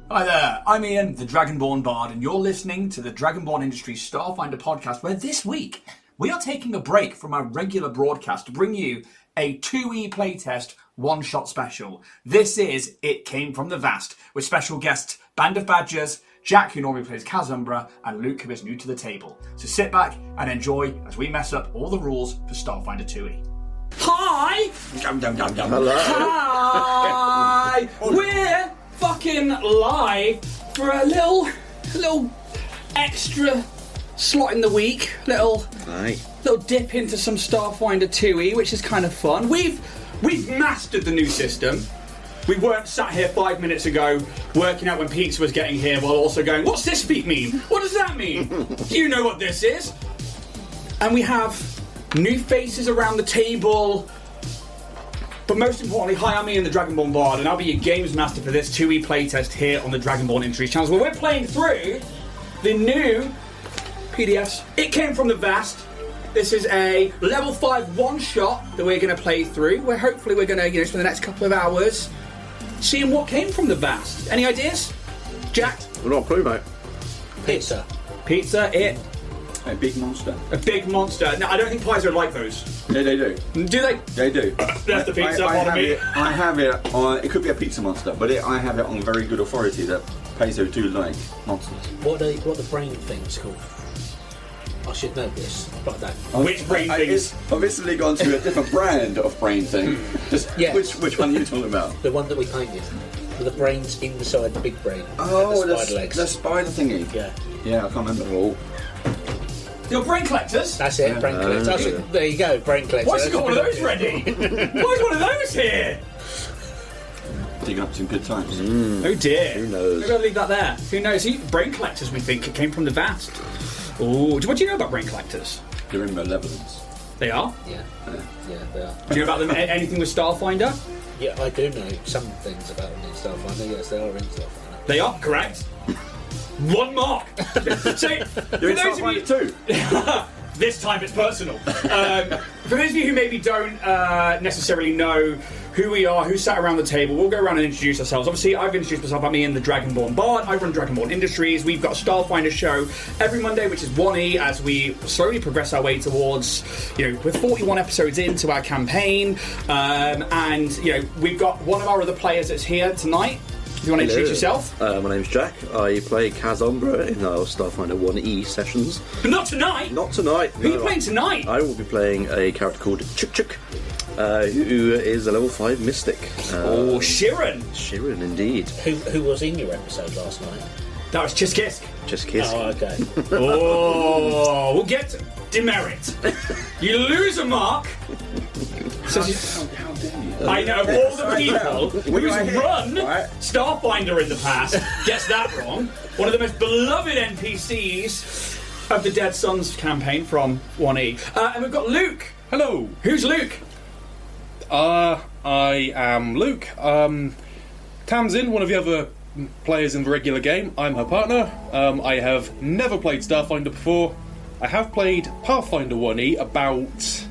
Hi there, I'm Ian, the Dragonborn Bard, and you're listening to the Dragonborn Industries Starfinder podcast, where this week we are taking a break from our regular broadcast to bring you a 2E playtest one-shot special. This is It Came From The Vast, with special guests Band of Badgers, Jack, who normally plays Kazumbra, and Luke, who is new to the table. So sit back and enjoy as we mess up all the rules for Starfinder 2E. Hi! Hello. Hi! We're fucking live for a little extra slot in the week. Little dip into some Starfinder 2E, which is kind of fun. We've mastered the new system. We weren't sat here 5 minutes ago working out when pizza was getting here while also going, what's this feat mean? What does that mean? You know what this is. And we have new faces around the table. But most importantly, hi, I'm Ian, the Dragonborn Bard, and I'll be your games master for this 2E playtest here on the Dragonborn Industries channel, where we're playing through the new PDFs. It Came From The Vast. This is a level 5 one-shot that we're going to play through, where hopefully we're going to spend the next couple of hours seeing what came from the Vast. Any ideas? Jack? Well, not a clue, mate. Pizza. It. A big monster. A big monster. No, I don't think pies are like those. Yeah, they do. Do they? They do. That's the pizza, pardon me. I have it on, it could be a pizza monster, but I have it on very good authority that Paizo do like monsters. What are the brain things called? I should know this, but I don't. Which brain things? I've obviously gone to a different brand of brain thing. Just Yes. which one are you talking about? The one that we painted. With the brains inside the big brain. Oh, and the spider legs. the spider thingy. Yeah. Yeah, I can't remember all. Your brain collectors? That's it, brain collector. There you go, brain collector. Why's you got one of those ready? Why's one of those here? Digging up some good times. Oh dear. Who knows? Maybe I'll leave that there. Who knows? Brain collectors, we think, it came from the Vast. Ooh, what do you know about brain collectors? They're in malevolence. They are? Yeah, they are. Do you know about them? Anything with Starfinder? Yeah, I do know some things about them in Starfinder. Yes, they are in Starfinder. They are, correct. 1 mark. So, You're for in those of you, Starfinder too. this time it's personal. For those of you who maybe don't necessarily know who we are, who sat around the table, we'll go around and introduce ourselves. Obviously, I've introduced myself. I'm Ian, the Dragonborn Bard. I run Dragonborn Industries. We've got a Starfinder show every Monday, which is 1E, as we slowly progress our way towards, we're 41 episodes into our campaign. And we've got one of our other players that's here tonight. Do you want to introduce yourself? My name's Jack. I play Kazumbra in our Starfinder 1E sessions. But not tonight. Not tonight. Who are you playing tonight? I will be playing a character called Chuk, who is a level 5 mystic. Sharon. Sharon, indeed. Who was in your episode last night? That was Chiskisk. Just kiss. Oh, okay. Oh, we'll get to demerit. You lose a mark. How dare you? I know, of all the people who's run right? Starfinder in the past gets that wrong. One of the most beloved NPCs of the Dead Sons campaign from 1E. And we've got Luke. Hello. Who's Luke? I am Luke. Tamsin, one of the other players in the regular game. I'm her partner. I have never played Starfinder before. I have played Pathfinder 1E about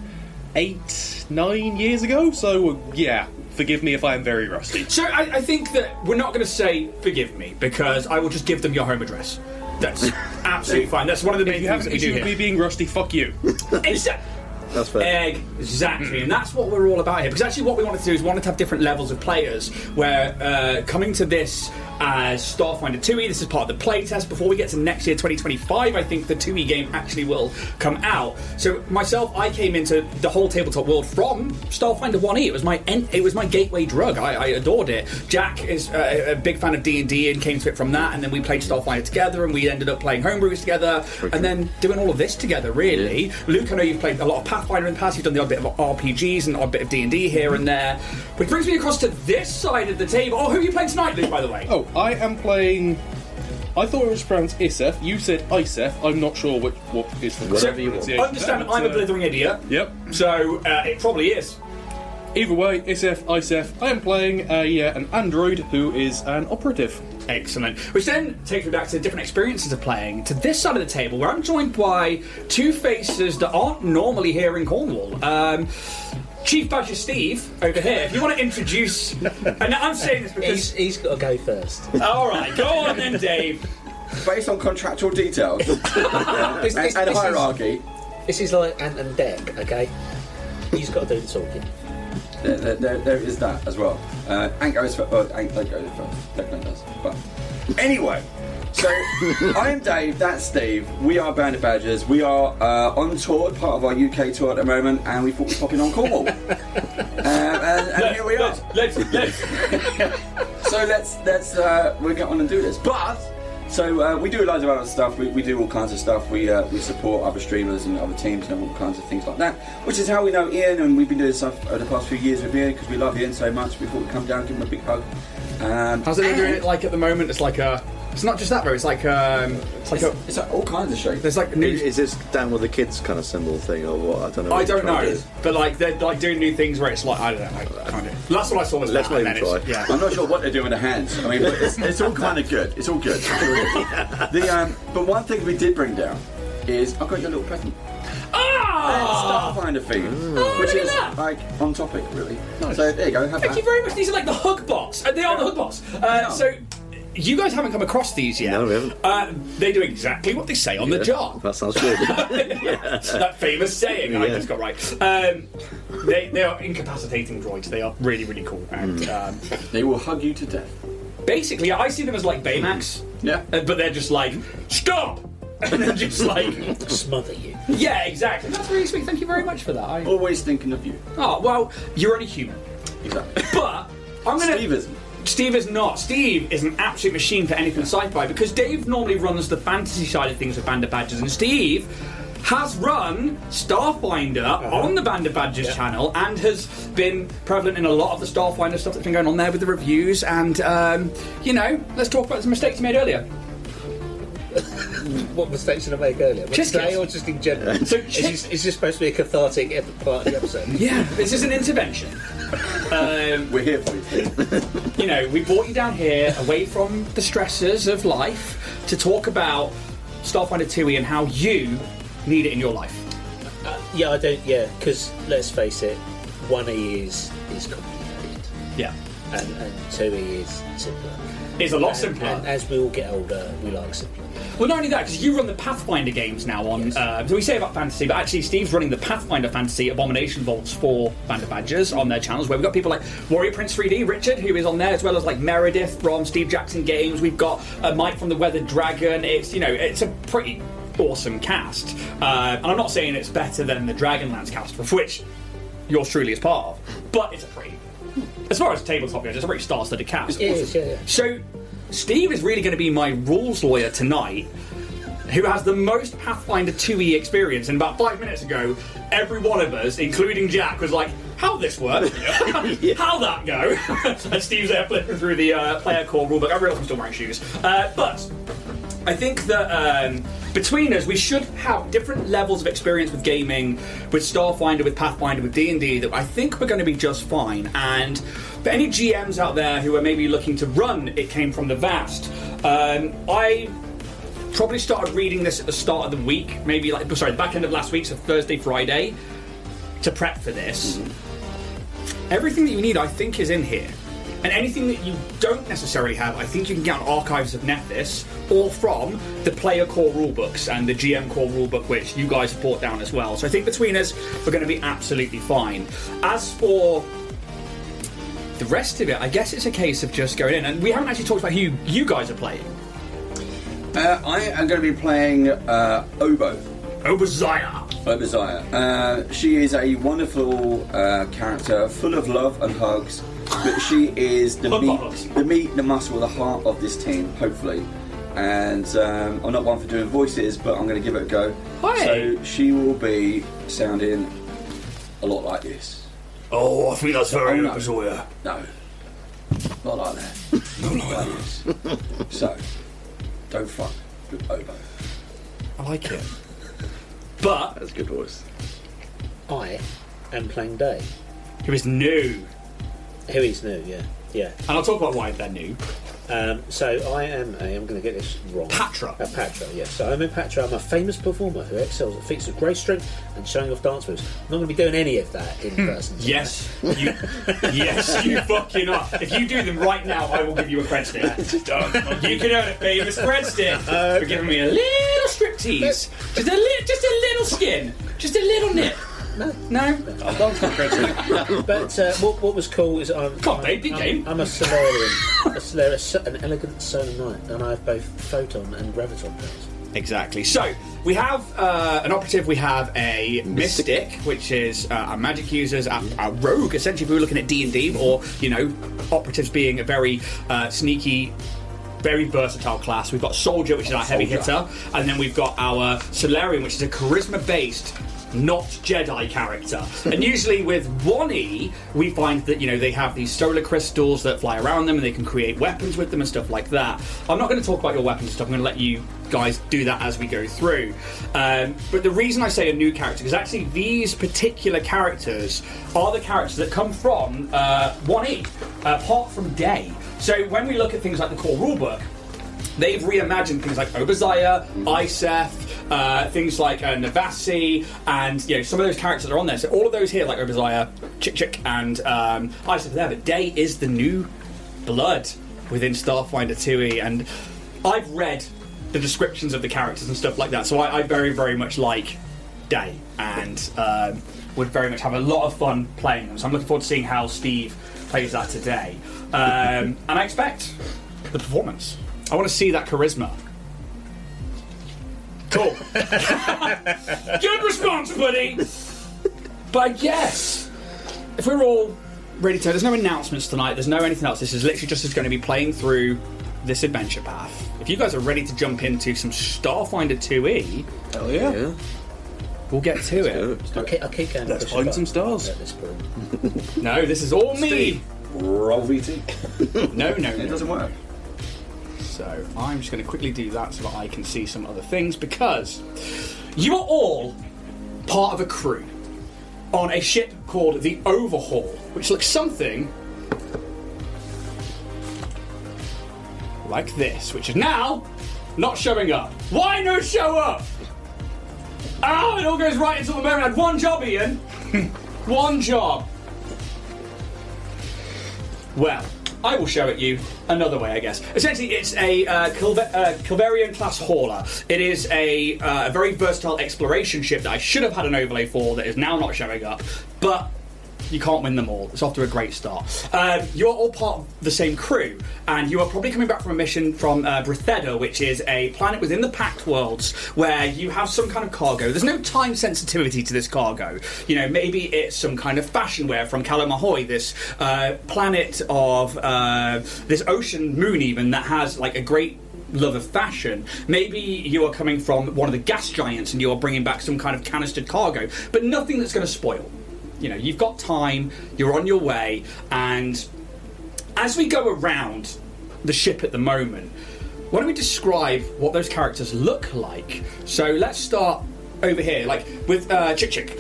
8-9 years ago, so yeah, forgive me if I am very rusty. So I think that we're not going to say forgive me, because I will just give them your home address. That's absolutely fine. That's one of the main If you things have that an we do issue with here. me being rusty, fuck you. That's fair. Exactly, and that's what we're all about here. Because actually what we wanted to do is wanted to have different levels of players, where coming to this as Starfinder 2E, this is part of the playtest. Before we get to next year, 2025, I think the 2E game actually will come out. So myself, I came into the whole tabletop world from Starfinder 1E. It was my gateway drug. I adored it. Jack is a big fan of D&D and came to it from that, and then we played Starfinder together, and we ended up playing homebrews together, and then doing all of this together, really. Yeah. Luke, I know you've played a lot of Pathfinder in the past. You've done the odd bit of RPGs and the odd bit of D&D here and there. Which brings me across to this side of the table. Oh, who are you playing tonight, Luke, by the way? Oh, I am playing... I thought it was pronounced Isef. You said Isef. I'm not sure what is the Whatever you want. pronunciation. Understand, I'm a blithering idiot. Yep. So, it probably is. Either way, ISF, ISF, I am playing an android who is an operative. Excellent. Which then takes me back to different experiences of playing to this side of the table, where I'm joined by two faces that aren't normally here in Cornwall. Chief Badger Steve over here. If you want to introduce, and I'm saying this because He's got to go first. all right, go on then, Dave. Based on contractual details and hierarchy. This is like Ant and Dec, okay? He's got to do the talking. There is that as well. Ant goes first. Ant goes first. Declan does. But anyway, so I'm Dave. That's Steve. We are Bandit Badgers. We are on tour, part of our UK tour at the moment, and we thought we'd pop in on Cornwall. And here we are. Let's. So let's we'll get on and do this. But so we do loads of other stuff. We do all kinds of stuff. We support other streamers and other teams and all kinds of things like that. Which is how we know Ian, and we've been doing stuff over the past few years with Ian because we love Ian so much. We thought we'd come down, give him a big hug. How's it doing it like at the moment? It's like a. It's not just that though. It's like it's like all kinds of shapes. There's like new. Is this down with the kids kind of symbol thing or what? I don't know. I don't know, but like they're like doing new things where it's like I don't know. I kind of. That's what I saw. Was Let's that, not even try. Yeah. I'm not sure what they're doing with their hands. I mean, but it's all kind of good. It's all good. But one thing we did bring down is I've got your little present. Starfinder theme, which is like on topic, really. Nice. So there you go. Thank you very much. These are like the hug box. They are the hug box. So. You guys haven't come across these yet. No, we haven't. They do exactly what they say on the jar. That sounds good. That famous saying I just got right. They are incapacitating droids. They are really, really cool. And they will hug you to death. basically, I see them as like Baymax. Yeah. But they're just like, stop! And they're just like... smother you. Yeah, exactly. That's really sweet. Thank you very much for that. Always thinking of you. Oh, well, you're only human. Exactly. But I'm going to... Steve isn't. Steve is not. Steve is an absolute machine for anything sci-fi because Dave normally runs the fantasy side of things with Band of Badgers, and Steve has run Starfinder on the Band of Badgers channel and has been prevalent in a lot of the Starfinder stuff that's been going on there with the reviews. And, you know, let's talk about some mistakes you made earlier. What mistakes did I make earlier? Just today guess. or just in general? So is this supposed to be a cathartic part of the episode? Yeah, this is an intervention. We're here for you. You know, we brought you down here away from the stresses of life to talk about Starfinder 2e and how you need it in your life. Yeah, I don't. Yeah, because let's face it, 1e is complicated. Yeah. And 2e is simpler. It's a lot simpler. And as we all get older, we like simpler. Well, not only that, because you run the Pathfinder games now on... so we say about fantasy, but actually Steve's running the Pathfinder Fantasy Abomination Vaults for Band of Badgers on their channels, where we've got people like Warrior Prince 3D, Richard, who is on there, as well as like Meredith from Steve Jackson Games. We've got Mike from the Weathered Dragon. It's, you know, it's a pretty awesome cast. And I'm not saying it's better than the Dragonlance cast, of which yours truly is part of, but it's a pretty... As far as tabletop goes, it's a very star-studded cast. It is, yeah. So, Steve is really going to be my rules lawyer tonight, who has the most Pathfinder 2e experience. And about 5 minutes ago, every one of us, including Jack, was like, how'd this work? How'd that go? And Steve's there flipping through the player core rulebook. I realise I'm still wearing shoes. But I think that between us, we should have different levels of experience with gaming, with Starfinder, with Pathfinder, with D&D, that I think we're going to be just fine. And for any GMs out there who are maybe looking to run It Came From the Vast, I probably started reading this at the start of the week, maybe like, sorry, the back end of last week, so Thursday, Friday, to prep for this. Everything that you need, I think, is in here. And anything that you don't necessarily have, I think you can get on Archives of Nethys or from the player core rulebooks and the GM core rulebook, which you guys have brought down as well. So I think between us, we're going to be absolutely fine. As for the rest of it, I guess it's a case of just going in. And we haven't actually talked about who you guys are playing. I am going to be playing Obo. Obadiah. Obadiah. She is a wonderful character, full of love and hugs. But she is the meat, the muscle, the heart of this team, hopefully. And I'm not one for doing voices, but I'm going to give it a go. Hi. So she will be sounding a lot like this. Oh, I think that's very Obadiah. No, not like that. Not like this. So, don't fuck with Obo. I like it. But That's a good voice. I am playing Dave. Who is new. Who is new, yeah. And I'll talk about why they're new. So I'm going to get this wrong. Patra. Patra, yes. So I'm in Patra. I'm a famous performer who excels at feats of great strength and showing off dance moves. I'm not going to be doing any of that in person. Yes, you fucking are. If you do them right now, I will give you a cred stick. You can earn a famous cred stick for giving me a little striptease. Just a little skin. Just a little nip. No? I'll dance for cred stick. But what was cool is I'm a Solarian, an elegant solar knight, and I have both photon and graviton powers. Exactly. So we have an operative, we have a mystic, which is our magic users, our rogue. Essentially, if we were looking at D&D, or operatives being a very sneaky, very versatile class. We've got soldier, which is our heavy hitter, and then we've got our Solarian, which is a charisma-based, not Jedi character. And usually with 1E, we find that, they have these solar crystals that fly around them and they can create weapons with them and stuff like that. I'm not going to talk about your weapons and stuff. I'm going to let you guys do that as we go through. But the reason I say a new character is actually these particular characters are the characters that come from 1E, apart from Day. So when we look at things like the core rulebook, they've reimagined things like Obadiah, Iseth, things like Navasi, and some of those characters are on there. So all of those here, like Obadiah, Chick, and Iseth, there. But Day is the new blood within Starfinder 2E, and I've read the descriptions of the characters and stuff like that. So I very, very much like Day, and would very much have a lot of fun playing them. So I'm looking forward to seeing how Steve plays that today, and I expect the performance. I want to see that charisma. Cool. Good response, buddy. But I guess if we're all ready to, there's no announcements tonight. There's no anything else. This is literally just going to be playing through this adventure path. If you guys are ready to jump into some Starfinder 2E, hell yeah. We'll get to it. I'll keep going. Let's find some stars. At this point. No, this is all me. Roll VT. No. It doesn't work. So I'm just going to quickly do that so that I can see some other things, because you are all part of a crew on a ship called the Overhaul, which looks something like this, which is now not showing up. Why no show up? It all goes right until the moment. I had one job, Ian. One job. Well, I will show it you another way, I guess. Essentially, it's a Kilvarian class hauler. It is a very versatile exploration ship that I should have had an overlay for that is now not showing up, but you can't win them all. It's off to a great start. You are all part of the same crew, and you are probably coming back from a mission from Britheda, which is a planet within the Pact Worlds, where you have some kind of cargo. There's no time sensitivity to this cargo. Maybe it's some kind of fashion wear from Kalamahoy, this planet of this ocean moon even, that has like a great love of fashion. Maybe you are coming from one of the gas giants and you are bringing back some kind of canistered cargo, but nothing that's going to spoil. You've got time, you're on your way, and as we go around the ship at the moment, why don't we describe what those characters look like? So let's start over here, like with Chick.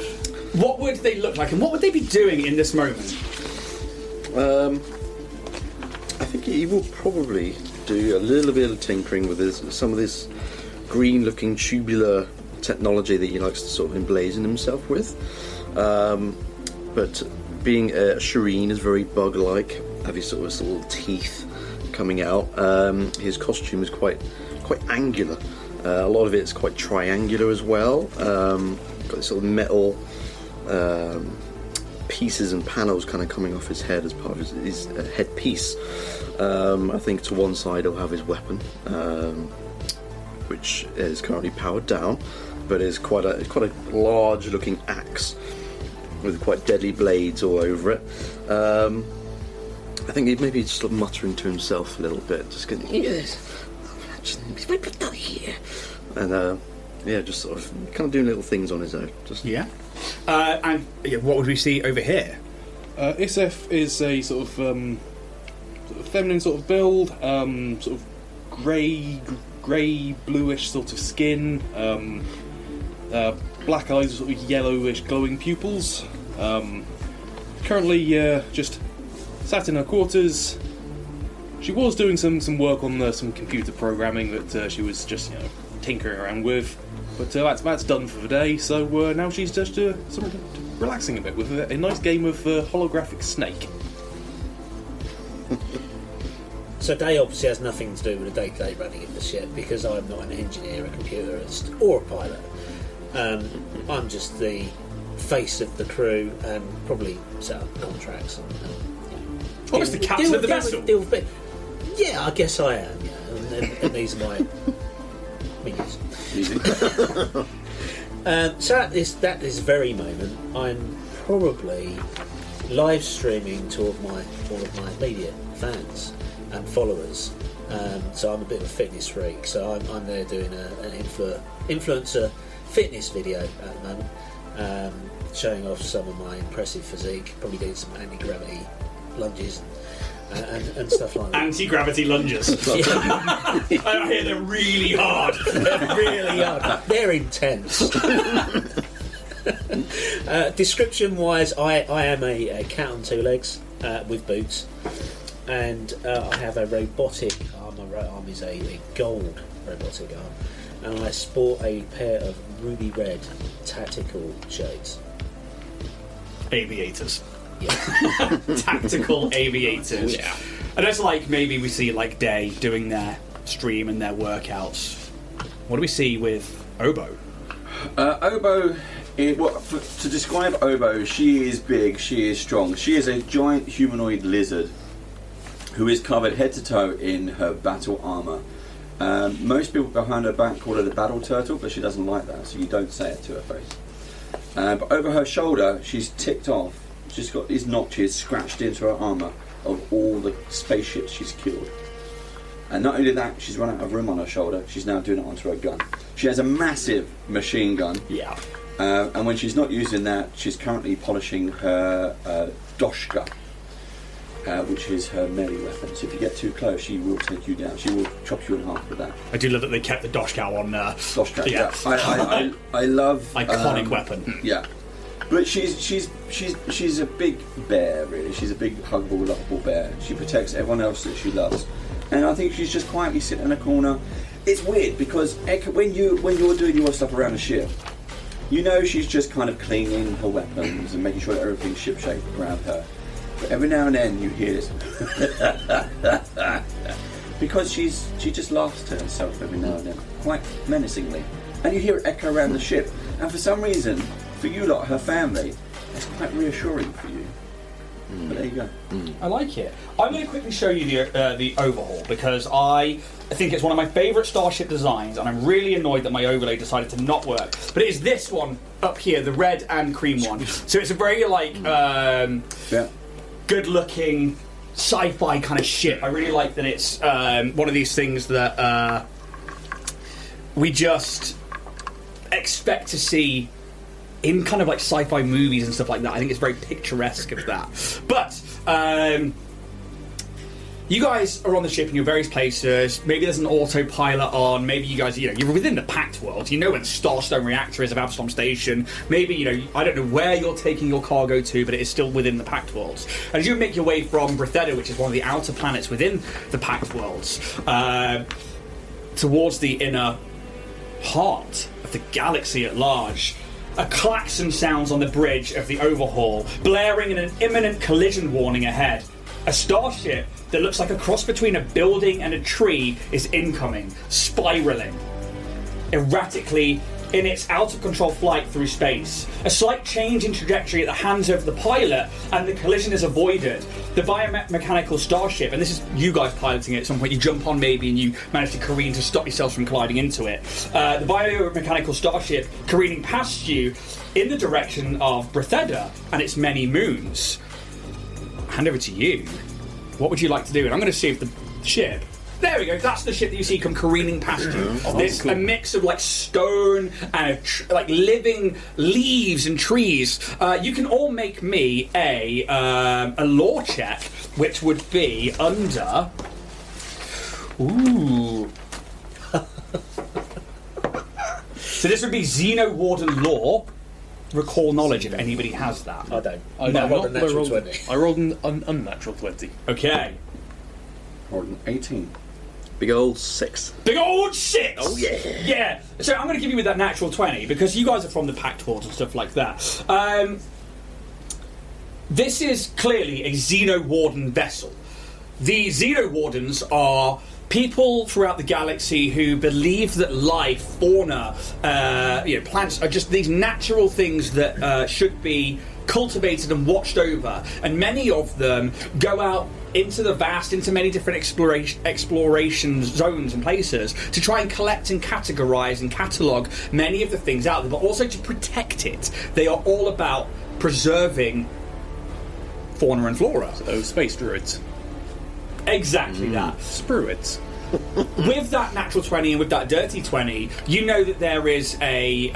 What would they look like, and what would they be doing in this moment? I think he will probably do a little bit of tinkering with some of this green-looking tubular technology that he likes to sort of emblazon himself with. But being a Shireen is very bug-like, have his sort of little teeth coming out. His costume is quite angular. A lot of it is quite triangular as well. Got this sort of metal pieces and panels kind of coming off his head as part of his headpiece. I think to one side he'll have his weapon, which is currently powered down, but is quite a large-looking axe with quite deadly blades all over it. I think he'd maybe just sort of muttering to himself a little bit, just going, yes, it's my put that here, and just sort of kind of doing little things on his own. And what would we see over here? Isef is a sort of feminine sort of build, sort of grey bluish sort of skin, black eyes, sort of yellowish glowing pupils. currently just sat in her quarters. She was doing some work on some computer programming that she was just tinkering around with, but that's done for the day. So now she's just relaxing a bit with a nice game of holographic Snake. So Day obviously has nothing to do with the day-to-day running of the ship, because I'm not an engineer, a computerist, or a pilot. I'm just the face of the crew and probably set up contracts. Almost the captain of the vessel. Yeah, I guess I am. And these are my minions. So at this very moment, I'm probably live streaming to all of my immediate fans and followers. So I'm a bit of a fitness freak. So I'm there doing an influencer fitness video at the moment, showing off some of my impressive physique. Probably doing some anti-gravity lunges and stuff like that. Anti-gravity lunges. I hear they're really hard. They're really hard. They're intense. Description-wise, I am a cat on two legs with boots, and I have a robotic arm. My right arm is a gold robotic arm, and I sport a pair of ruby red tactical shades. Aviators. Yeah. Tactical aviators. Yeah. And that's like maybe we see like Day doing their stream and their workouts. What do we see with Oboe? Oboe, to describe Oboe, she is big, she is strong. She is a giant humanoid lizard who is covered head to toe in her battle armour. Most people behind her back call her the battle turtle, but she doesn't like that, so you don't say it to her face. But over her shoulder, she's ticked off. She's got these notches scratched into her armour of all the spaceships she's killed. And not only that, she's run out of room on her shoulder. She's now doing it onto her gun. She has a massive machine gun. Yeah. And when she's not using that, she's currently polishing her doshka, which is her melee weapon. So if you get too close, she will take you down. She will chop you in half with that. I do love that they kept the doshka on. Doshka, yeah. I love iconic weapon. Yeah. But she's a big bear, really. She's a big, huggable, lovable bear. She protects everyone else that she loves, and I think she's just quietly sitting in a corner. It's weird because when you're doing your stuff around the ship, she's just kind of cleaning her weapons and making sure that everything's shipshape around her. But every now and then you hear this because she just laughs to herself every now and then, quite menacingly, and you hear it echo around the ship. And for some reason, for you lot, her family, it's quite reassuring for you. But there you go. I like it. I'm going to quickly show you the overhaul because I think it's one of my favourite Starship designs, and I'm really annoyed that my overlay decided to not work. But it is this one up here, the red and cream one. So it's a very good-looking sci-fi kind of ship. I really like that it's one of these things that we just expect to see in kind of like sci-fi movies and stuff like that. I think it's very picturesque of that. But you guys are on the ship in your various places. Maybe there's an autopilot on. Maybe you guys, you're within the Pact world. You know where the Starstone reactor is of Absalom Station. Maybe, I don't know where you're taking your cargo to, but it is still within the Pact worlds. And as you make your way from Bretheda, which is one of the outer planets within the Pact worlds, towards the inner heart of the galaxy at large, a klaxon sounds on the bridge of the overhaul, blaring in an imminent collision warning ahead. A starship that looks like a cross between a building and a tree is incoming, spiraling erratically in its out-of-control flight through space. A slight change in trajectory at the hands of the pilot, and the collision is avoided. The biomechanical starship, and this is you guys piloting it at some point, you jump on maybe and you manage to careen to stop yourselves from colliding into it. The biomechanical starship careening past you in the direction of Bretheda and its many moons. Hand over to you. What would you like to do? And I'm going to see if the ship... There we go. That's the ship that you see come careening past you. There's a mix of like stone and like living leaves and trees. You can all make me a lore check, which would be under. Ooh. So this would be Xeno Warden lore. recall knowledge if anybody has that. I don't. I No, I rolled a not, natural 20. I rolled an unnatural 20. Okay. Rolled an 18. Big old 6. Big old 6! Oh, yeah. Yeah. So I'm going to give you with that natural 20 because you guys are from the Pact World and stuff like that. This is clearly a Xeno-Warden vessel. The Xeno-Wardens are people throughout the galaxy who believe that life, fauna, plants are just these natural things that should be cultivated and watched over. And many of them go out into the vast, into many different exploration zones and places to try and collect and categorize and catalogue many of the things out there, but also to protect it. They are all about preserving fauna and flora. So, space druids. Exactly that. Spruits. With that natural 20 and with that dirty 20, you know that there is a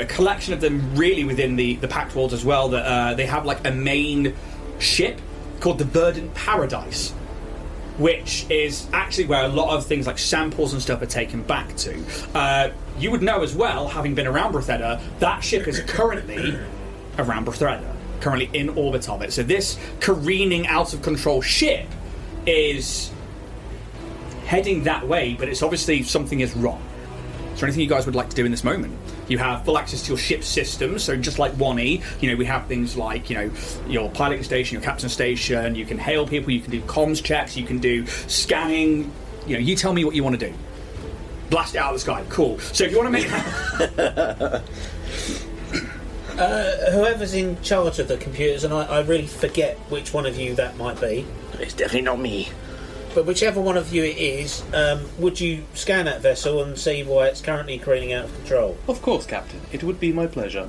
collection of them really within the Pact World as well, that they have like a main ship called the Verdant Paradise, which is actually where a lot of things like samples and stuff are taken back to. You would know as well, having been around Bretheda, that ship is currently around Bretheda, currently in orbit of it. So this careening out of control ship is heading that way, but it's obviously something is wrong. Is there anything you guys would like to do in this moment? You have full access to your ship's systems, so just like 1E, we have things like, your piloting station, your captain station, you can hail people, you can do comms checks, you can do scanning, you tell me what you want to do. Blast it out of the sky, cool. So if you want to make... Whoever's in charge of the computers, and I really forget which one of you that might be, It's definitely not me. but whichever one of you it is, would you scan that vessel and see why it's currently careening out of control? Of course, Captain. It would be my pleasure.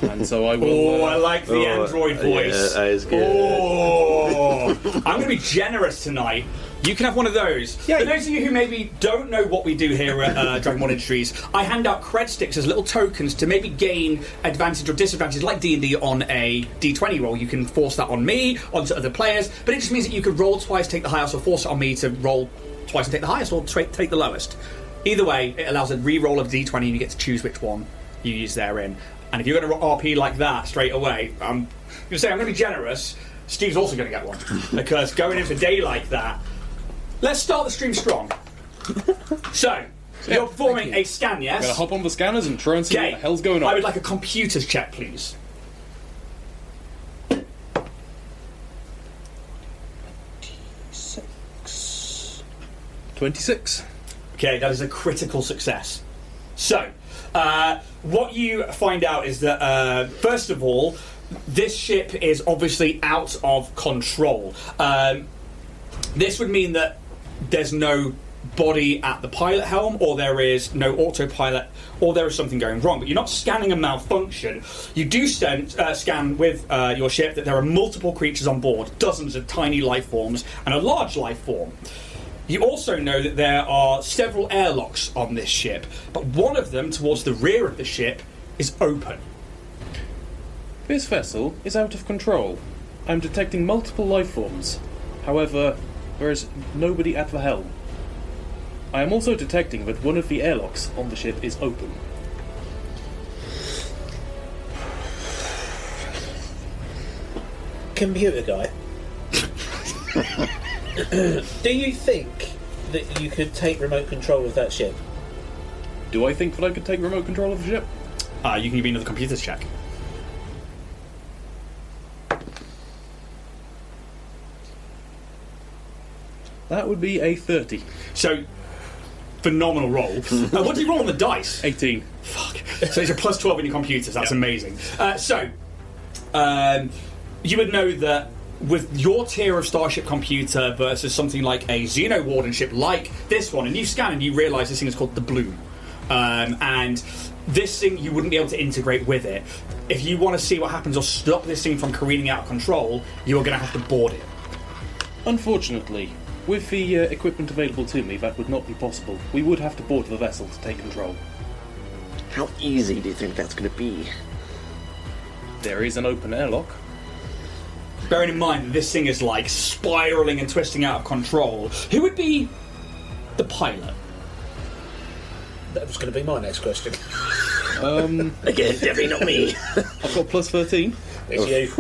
And so I will... I like the android voice. Yeah, that is good. Oh, I'm going to be generous tonight. You can have one of those. Yay. For those of you who maybe don't know what we do here at Dragonborn Industries, I hand out cred sticks as little tokens to maybe gain advantage or disadvantage, like D&D on a D20 roll. You can force that on me, onto other players, but it just means that you could roll twice, take the highest, or force it on me to roll twice and take the highest, or take the lowest. Either way, it allows a re-roll of D20 and you get to choose which one you use therein. And if you're going to RP like that straight away, I'm going to say I'm going to be generous. Steve's also going to get one. Because going into day like that... Let's start the stream strong. So, you're performing a scan, yes? I'm going to hop on the scanners and try and see what the hell's going on. I would like a computers check, please. 26. Okay, that is a critical success. So, what you find out is that, first of all, this ship is obviously out of control. This would mean that there's no body at the pilot helm, or there is no autopilot, or there is something going wrong. But you're not scanning a malfunction. You do scan with your ship that there are multiple creatures on board, dozens of tiny life forms, and a large life form. You also know that there are several airlocks on this ship, but one of them, towards the rear of the ship, is open. This vessel is out of control. I'm detecting multiple life forms. However, there is nobody at the helm. I am also detecting that one of the airlocks on the ship is open. Computer guy. Do you think that you could take remote control of that ship? Do I think that I could take remote control of the ship? You can give me another computers check. That would be a 30. So, phenomenal roll. What did you roll on the dice? 18. Fuck. So it's a plus 12 in your computers. That's amazing. You would know that with your tier of Starship computer versus something like a Xeno-Warden ship like this one, and you scan and you realise this thing is called the Bloom. And this thing, you wouldn't be able to integrate with it. If you want to see what happens or stop this thing from careening out of control, you are going to have to board it. Unfortunately, with the equipment available to me, that would not be possible. We would have to board the vessel to take control. How easy do you think that's going to be? There is an open airlock. Bearing in mind that this thing is like spiralling and twisting out of control, who would be the pilot? That was going to be my next question. Again, definitely not me. I've got plus 13. It's you.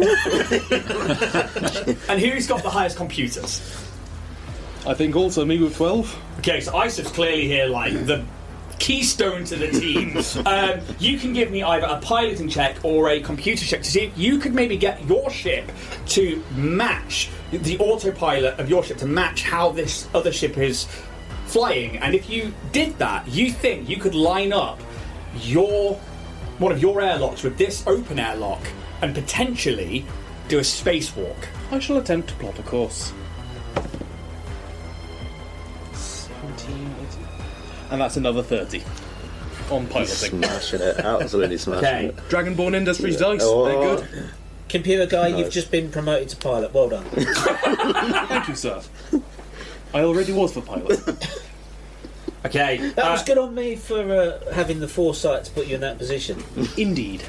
And who's got the highest computers? I think also me with 12. Okay, so Isop's clearly here, like, the keystone to the team. You can give me either a piloting check or a computer check to see if you could maybe get your ship to match the autopilot of your ship, to match how this other ship is flying. And if you did that, you think you could line up one of your airlocks with this open airlock and potentially do a spacewalk. I shall attempt to plot a course. 17, 18. And that's another 30 on piloting. Smashing it, absolutely smashing Okay. it. Dragonborn Industries dice, Oh. they're good. Computer guy, you've just been promoted to pilot. Well done. Thank you, sir. I already was the pilot. Okay. That was good on me for having the foresight to put you in that position. Indeed.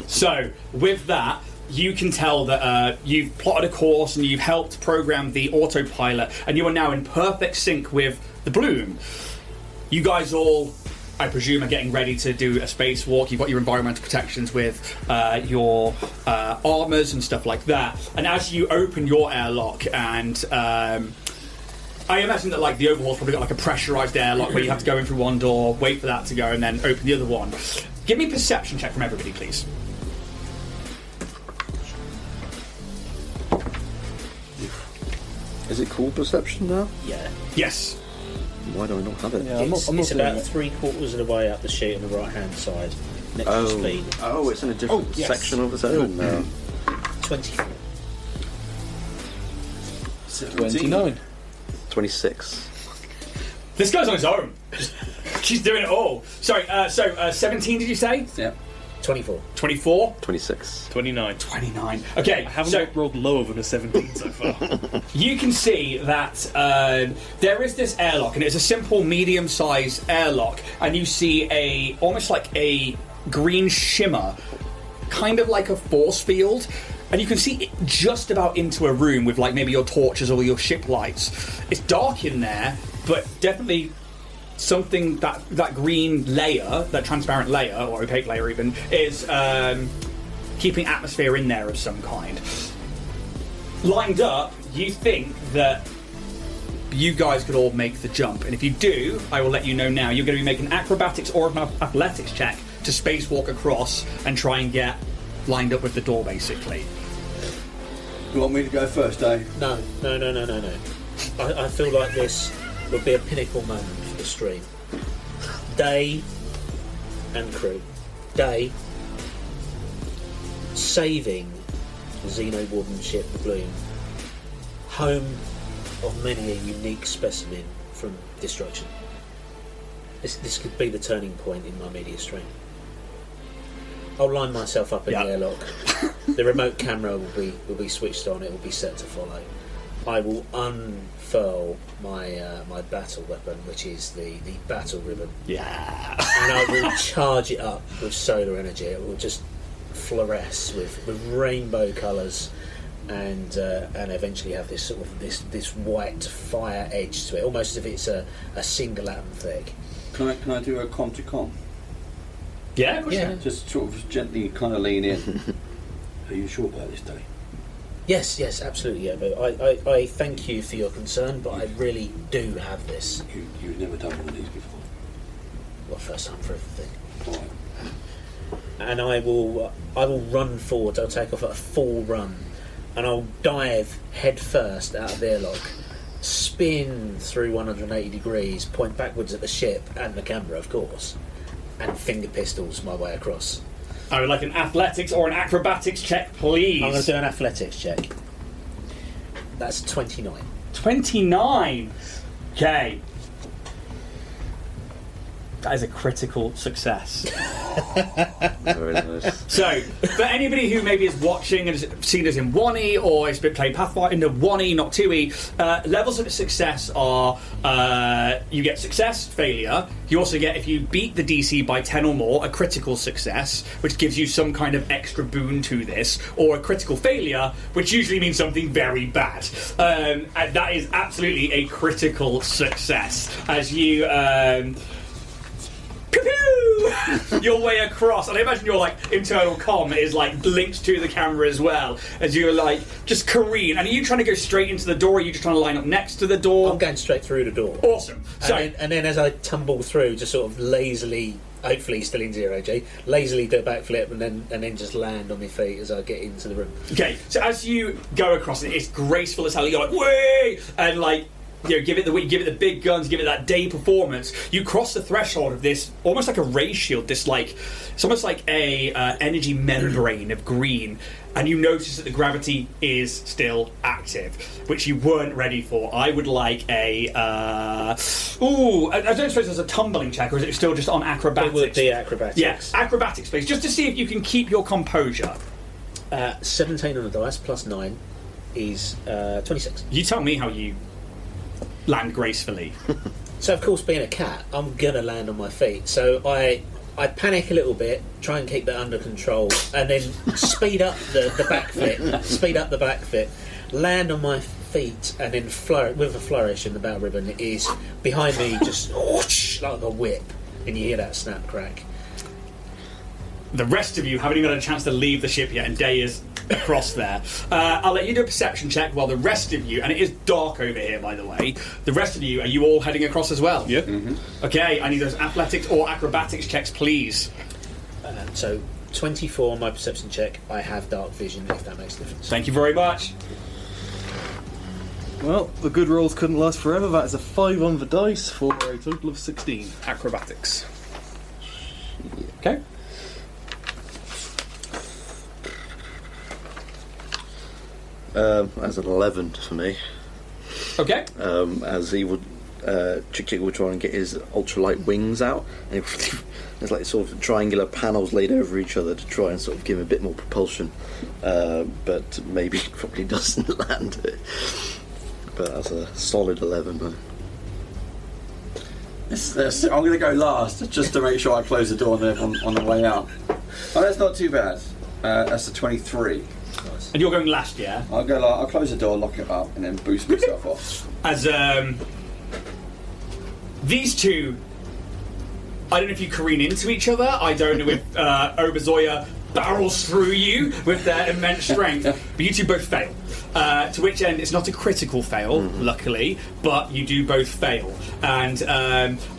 So, with that, you can tell that you've plotted a course and you've helped program the autopilot, and you are now in perfect sync with the Bloom. You guys all, I presume, are getting ready to do a spacewalk. You've got your environmental protections with your armours and stuff like that. And as you open your airlock, and I imagine that like the overhaul's probably got like a pressurised airlock where you have to go in through one door, wait for that to go, and then open the other one. Give me a perception check from everybody, please. Is it called perception now? Yeah. Yes. Why do I not have it? Yeah, I'm not It's doing about it. 3/4 of the way up the sheet on the right hand side, next to speed. Oh, it's in a different yes. section of the section now. 24. 29. 26. This guy's on his own. She's doing it all. Sorry, so 17 did you say? Yeah. 24. 24? 26. 29. 29. Okay, I haven't so rolled lower than a 17 so far. you can see that there is this airlock, and it's a simple medium-sized airlock, and you see almost like a green shimmer, kind of like a force field, and you can see it just about into a room with like maybe your torches or your ship lights. It's dark in there, but definitely something that green layer, that transparent layer or opaque layer even, is keeping atmosphere in there of some kind. Lined up, you think that you guys could all make the jump, and if you do, I will let you know now. You're going to be making acrobatics or an athletics check to spacewalk across and try and get lined up with the door, basically. You want me to go first, Dave? No. I feel like this would be a pinnacle moment for the stream. Day and crew. Day saving the Xeno Warden ship, the Bloom, home of many a unique specimen from destruction. This could be the turning point in my media stream. I'll line myself up in the airlock. The remote camera will be switched on. It will be set to follow. I will unfurl my my battle weapon, which is the battle ribbon. Yeah. And I will charge it up with solar energy. It will just fluoresce with rainbow colours, and eventually have this sort of this white fire edge to it, almost as if it's a single atom thick. Can I do a com to com? Yeah, of course you can. Just sort of gently kind of lean in. Are you sure about this, Dave? Yes, absolutely. Yeah, but I thank you for your concern, but I really do have this. You've never done one of these before. Well, first time for everything. All right. And I will run forward. I'll take off at a full run, and I'll dive head first out of the airlock, spin through 180 degrees, point backwards at the ship and the camera, of course, and finger pistols my way across. I would like an athletics or an acrobatics check, please. I'm going to do an athletics check. That's 29. 29. Okay. That is a critical success. Very nice. So, for anybody who maybe is watching and has seen us in 1E or has been playing Pathfinder 1E, not 2E, levels of success are you get success, failure. You also get, if you beat the DC by 10 or more, a critical success, which gives you some kind of extra boon to this, or a critical failure, which usually means something very bad. And that is absolutely a critical success. As you... pew-pew! your way across. And I imagine your like internal comm is like linked to the camera as well as you're like just careen. And are you trying to go straight into the door? Or are you just trying to line up next to the door? I'm going straight through the door. Awesome. So, and then as I tumble through, just sort of lazily, hopefully still in 0G, lazily do a backflip and then just land on my feet as I get into the room. okay, so as you go across it, it's graceful as hell. You're like, way! And like, you know, give it the big guns, give it that day performance. You cross the threshold of this, almost like a ray shield, this like, it's almost like a energy membrane of green, and you notice that the gravity is still active, which you weren't ready for. I would like a, I don't suppose there's a tumbling check, or is it still just on acrobatics? It would be acrobatics. Yes, acrobatics, please, just to see if you can keep your composure. 17 on the dice plus 9 is 26. You tell me how you land gracefully. So of course, being a cat, I'm gonna land on my feet. So I panic a little bit, try and keep that under control, and then speed up the backflip, land on my feet, and then with a flourish, and the bow ribbon is behind me, just whoosh, like a whip, and you hear that snap crack. The rest of you haven't even had a chance to leave the ship yet, and Day is across there. I'll let you do a perception check while the rest of you, and it is dark over here, by the way, the rest of you, are you all heading across as well? Yeah. Mm-hmm. Okay, I need those athletics or acrobatics checks, please. So 24 on my perception check. I have dark vision, if that makes a difference. Thank you very much. Well, the good rolls couldn't last forever. That is a 5 on the dice for a total of 16. Acrobatics. Okay. That's an 11 for me. Okay. As he would, Chick Chick would try and get his ultralight wings out, and there's like sort of triangular panels laid over each other to try and sort of give him a bit more propulsion, but maybe it probably doesn't land. But that's a solid 11. Man. I'm going to go last just to make sure I close the door on the way out. Oh, that's not too bad. That's a 23. And you're going last, yeah? I'll close the door, lock it up, and then boost myself off. As these two, I don't know if you careen into each other. I don't know if Oberzoya barrels through you with their immense strength. But you two both fail. To which end, it's not a critical fail, luckily, but you do both fail. And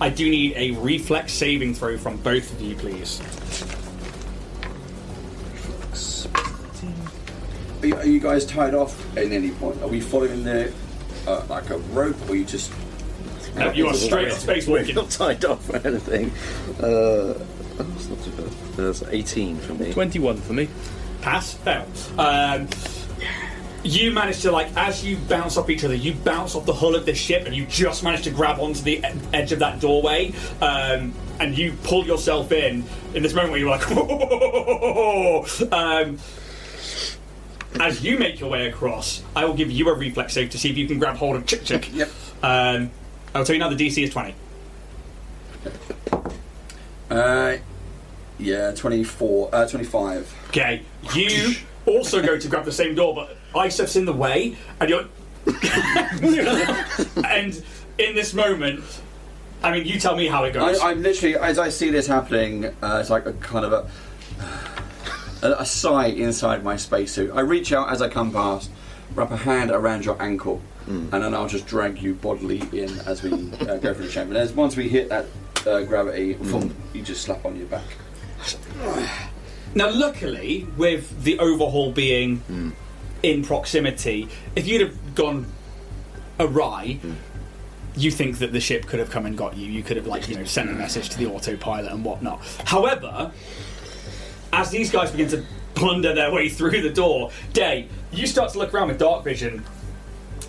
I do need a reflex saving throw from both of you, please. Are you guys tied off at any point? Are we following the like a rope, or you just? No, you are straight spacewalking. Not tied off or anything. That's not too bad. That's 18 for me. 21 for me. Pass, fail. You manage to, like, as you bounce off each other, you bounce off the hull of the ship, and you just manage to grab onto the edge of that doorway, and you pull yourself in this moment where you're like, whoa! As you make your way across, I will give you a reflex save to see if you can grab hold of Chick Chick. Yep. I'll tell you now, the DC is 20. Yeah, 25. Okay, you also go to grab the same door, but Isef's in the way, and you're... and in this moment, I mean, you tell me how it goes. I'm literally, as I see this happening, it's like a kind of a sigh inside my spacesuit. I reach out as I come past, wrap a hand around your ankle, and then I'll just drag you bodily in as we go through the chamber. And once we hit that gravity, you just slap on your back. Now, luckily, with the overhaul being in proximity, if you'd have gone awry, you think that the ship could have come and got you. You could have, like, sent a message to the autopilot and whatnot. However, as these guys begin to plunder their way through the door, Day, you start to look around with dark vision.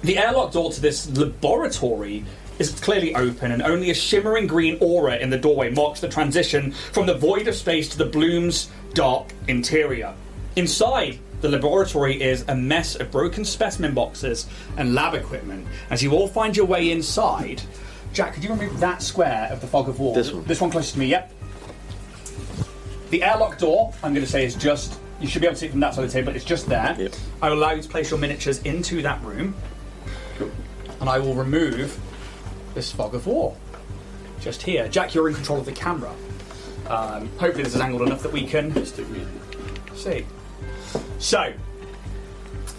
The airlock door to this laboratory is clearly open, and only a shimmering green aura in the doorway marks the transition from the void of space to the bloom's dark interior. Inside the laboratory is a mess of broken specimen boxes and lab equipment. As you all find your way inside, Jack, could you remove that square of the fog of war? This one? This one closest to me, yep. The airlock door, I'm going to say, is just... You should be able to see it from that side of the table, it's just there. Yep. I will allow you to place your miniatures into that room. Cool. And I will remove this fog of war. Just here. Jack, you're in control of the camera. Hopefully this is angled enough that we can see. So,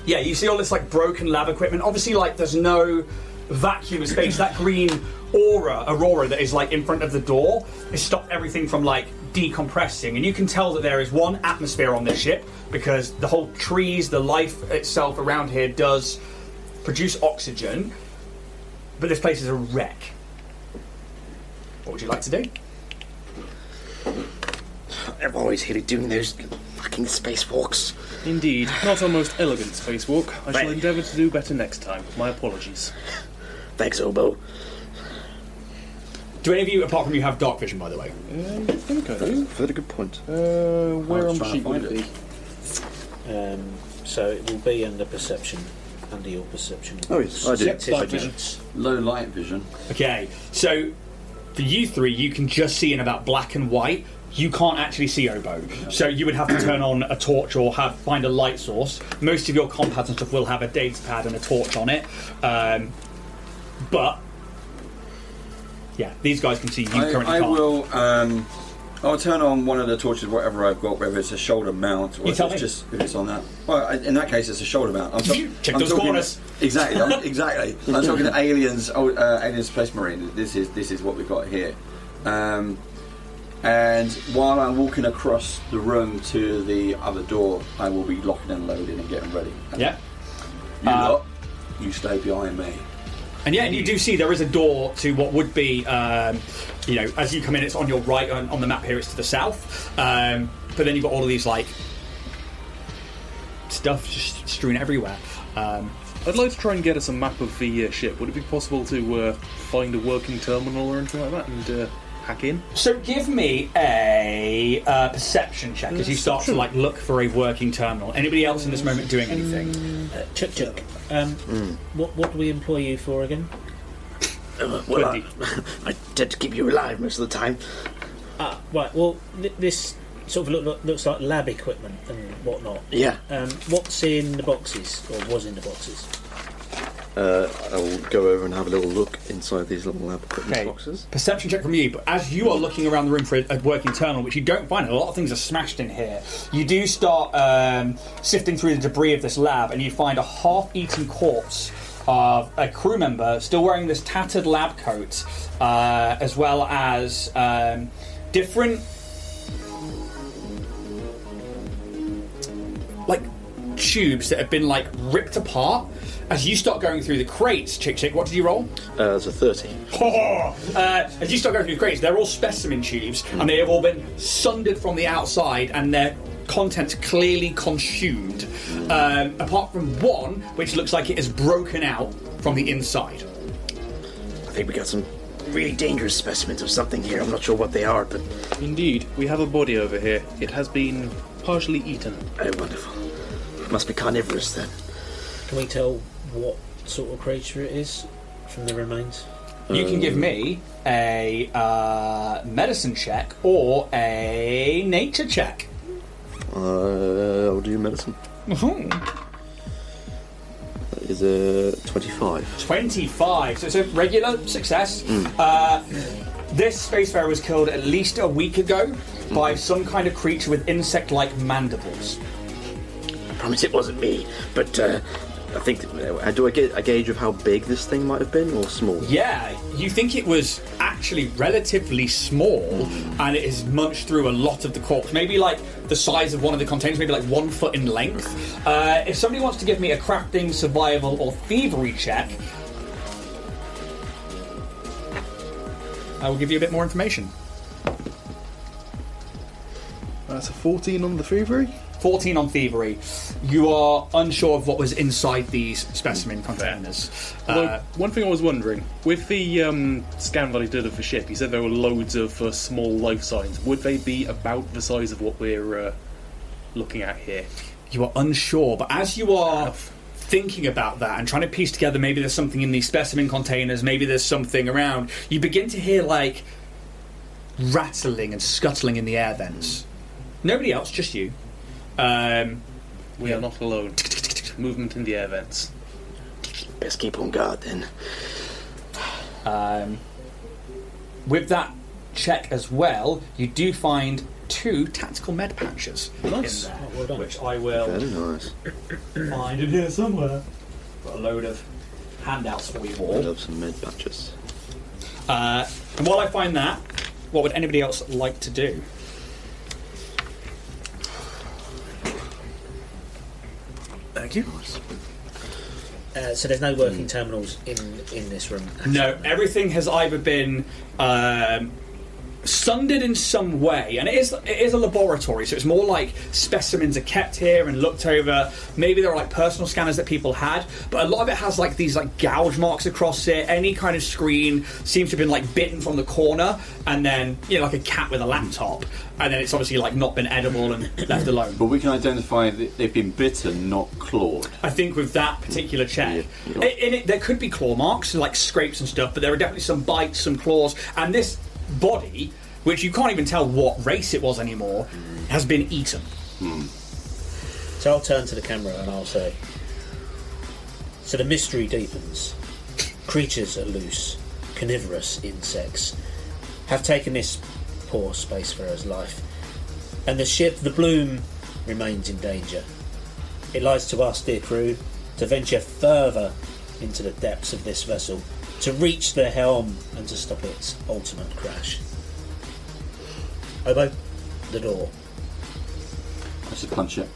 yeah, you see all this like broken lab equipment. Obviously, like there's no vacuum of space. That green aurora that is like in front of the door has stopped everything from like decompressing, and you can tell that there is one atmosphere on this ship because the whole trees, the life itself around here does produce oxygen, but this place is a wreck. What would you like to do? I've always hated doing those fucking spacewalks. Indeed, not our most elegant spacewalk. I shall Right. endeavour to do better next time. My apologies. Thanks, Obo. Do any of you, apart from you, have dark vision, by the way? I think I do. Very good point. Where on the trying to sheet would find it it. be? So it will be under perception, under your perception. Oh, yes, I do. Yep, Sensitive dark vision. notes. Low light vision. Okay, so for you three, you can just see in about black and white. You can't actually see Obo, so you would have to turn on a torch or find a light source. Most of your compads and stuff will have a data pad and a torch on it, but yeah, these guys can see. You currently I can't. will. I'll turn on one of the torches, whatever I've got, whether it's a shoulder mount or You if tell it's me. just if it's on that. Well, in that case, it's a shoulder mount. Check those corners. Exactly, exactly. I'm talking to aliens, aliens, Space Marine. This is what we've got here. And while I'm walking across the room to the other door, I will be locking and loading and getting ready. And Yeah, you lot, you stay behind me. and yeah, and you do see there is a door to what would be, you know, as you come in, it's on your right. On the map here, it's to the south. But then you've got all of these like stuff just strewn everywhere. I'd like to try and get us a map of the ship. Would it be possible to find a working terminal or anything like that and hack in? So give me a perception check as you start to like look for a working terminal. Anybody else in this moment doing anything? Chuck. What do we employ you for again? Well, I tend to keep you alive most of the time. Right. Well, this sort of looks like lab equipment and whatnot. Yeah. What's in the boxes, or was in the boxes? I'll go over and have a little look inside these little lab equipment boxes. Perception check from you, but as you are looking around the room for a working terminal, which you don't find, a lot of things are smashed in here, you do start sifting through the debris of this lab, and you find a half-eaten corpse of a crew member still wearing this tattered lab coat, as well as different like tubes that have been like ripped apart. As you start going through the crates, Chick, what did you roll? It's a 30. As you start going through the crates, they're all specimen tubes, and they have all been sundered from the outside, and their contents clearly consumed. Apart from one, which looks like it is broken out from the inside. I think we got some really dangerous specimens of something here. I'm not sure what they are, but... Indeed, we have a body over here. It has been partially eaten. Oh, wonderful. Must be carnivorous, then. Can we tell what sort of creature it is from the remains? You can give me a medicine check or a nature check. I'll do medicine. That is a 25. 25, so it's a regular success. This spacefarer was killed at least a week ago by some kind of creature with insect-like mandibles. I promise it wasn't me, but I think... do I get a gauge of how big this thing might have been, or small? Yeah, you think it was actually relatively small, and it has munched through a lot of the corpse. Maybe like the size of one of the containers, maybe like 1 foot in length. If somebody wants to give me a crafting, survival, or thievery check, I will give you a bit more information. That's a 14 on the thievery. 14 on thievery. You are unsure of what was inside these specimen containers. Although, one thing I was wondering, with the scan that I did of the ship, you said there were loads of small life signs. Would they be about the size of what we're looking at here? You are unsure, but as you are thinking about that and trying to piece together, maybe there's something in these specimen containers, maybe there's something around, you begin to hear like rattling and scuttling in the air vents. Nobody else, just you. We are not alone. Movement in the air vents. Best keep on guard, then. With that check as well, you do find 2 tactical med patches Nice. in there, Well done. which I will Very nice. find in here somewhere. Got a load of handouts for you I all. love some med patches. And while I find that, what would anybody else like to do? Thank you. So there's no working terminals in this room. No, everything has either been sundered in some way, and it is a laboratory, so it's more like specimens are kept here and looked over. Maybe there are like personal scanners that people had, but a lot of it has like these like gouge marks across it. Any kind of screen seems to have been like bitten from the corner, and then like a cat with a laptop, and then it's obviously like not been edible and left alone. But we can identify that they've been bitten, not clawed. I think with that particular check, Yeah. in it, there could be claw marks, like scrapes and stuff, but there are definitely some bites, some claws, and this body, which you can't even tell what race it was anymore, has been eaten. So I'll turn to the camera and I'll say, so the mystery deepens. Creatures are loose, carnivorous insects, have taken this poor spacefarer's life, and the ship, the Bloom, remains in danger. It lies to us, dear crew, to venture further into the depths of this vessel, to reach the helm and to stop its ultimate crash. Obo, the door. I should punch it.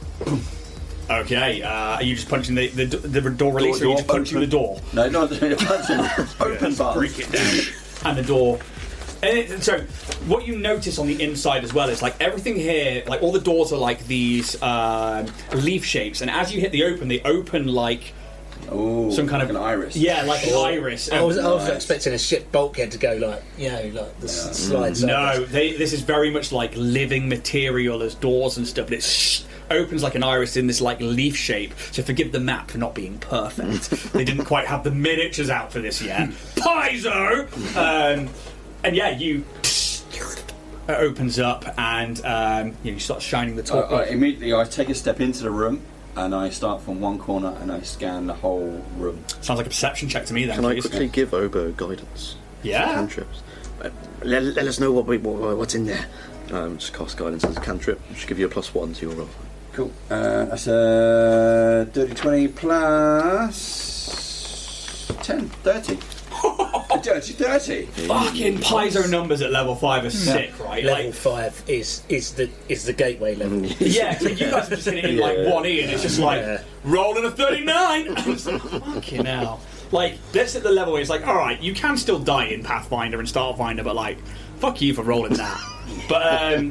Okay, are you just punching the door release, or are you just punching the door? No, not punching. Open button. Break it down. And the door. So, what you notice on the inside as well is like everything here, like all the doors are like these leaf shapes, and as you hit the open, they open like Oh, some kind of an iris. Yeah, like an iris. I was Nice. expecting a ship bulkhead to go like the slides. No, this is very much like living material as doors and stuff, but it opens like an iris in this like leaf shape. So forgive the map for not being perfect. They didn't quite have the miniatures out for this yet. Paizo! And yeah, it opens up and you start shining the top. Immediately, I take a step into the room and I start from one corner and I scan the whole room. Sounds like a perception check to me then. Can I please. quickly give Obo guidance? Yeah. Cantrips. Let us know what's in there. Just cast guidance as a cantrip. Should give you a +1 to your roll. Cool. That's a dirty 20 plus 10, 30. A dirty 30. Fucking Paizo numbers at level 5 are sick, right? Level Like, 5 is the gateway level. yeah, so you guys are just hitting it in like 1E, and it's just like Yeah. rolling a 39. It's like, fucking hell. Like, let's hit the level where it's like, all right, you can still die in Pathfinder and Starfinder, but like, fuck you for rolling that. But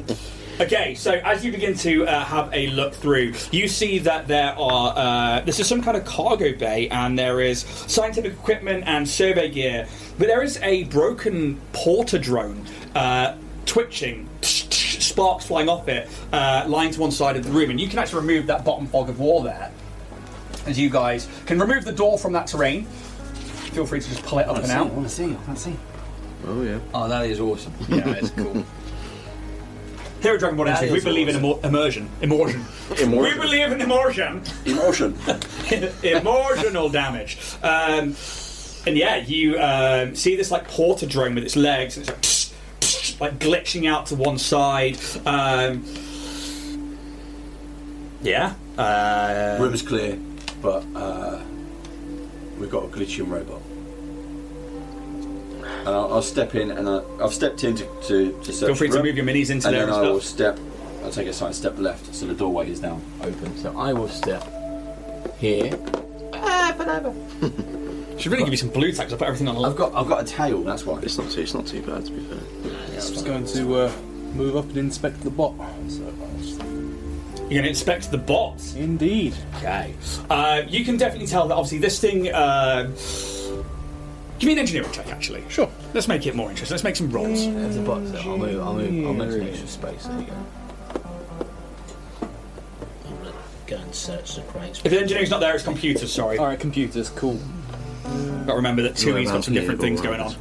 okay, so as you begin to have a look through, you see that there are this is some kind of cargo bay, and there is scientific equipment and survey gear, but there is a broken porter drone twitching, sparks flying off it, lying to one side of the room, and you can actually remove that bottom fog of war there, as you guys can remove the door from that terrain. Feel free to just pull it up and out. I want to see. Oh yeah. Oh, that is awesome. Yeah, it's cool. Here at Dragonborn Industries, we believe in immersion. We believe in immersion. Emotion. Emotional damage. And yeah, you see this like porter drone with its legs, and it's like glitching out to one side. Yeah. Room is clear, but we've got a glitching robot. And I'll step in, and I've stepped in to search. Feel free the to room, move your minis into and there then and I will stuff. I'll take a side step left, so the doorway is now open. So I will step here. Should really give you some blue tacks. I'll put everything on. I've got a tail. That's why. It's not too bad to be fair. I'm just going to move up and inspect the bot. You're going to inspect the bots. Indeed. Okay. You can definitely tell that obviously this thing. Give me an engineering check, actually. Sure. Let's make it more interesting. Let's make some rolls. There's a box there. I'll move to the extra space. There you go. I'm gonna go and search the crates. If the engineering's not there, it's computers, sorry. Alright, computers, cool. Got to remember that 2E's got some different things going on.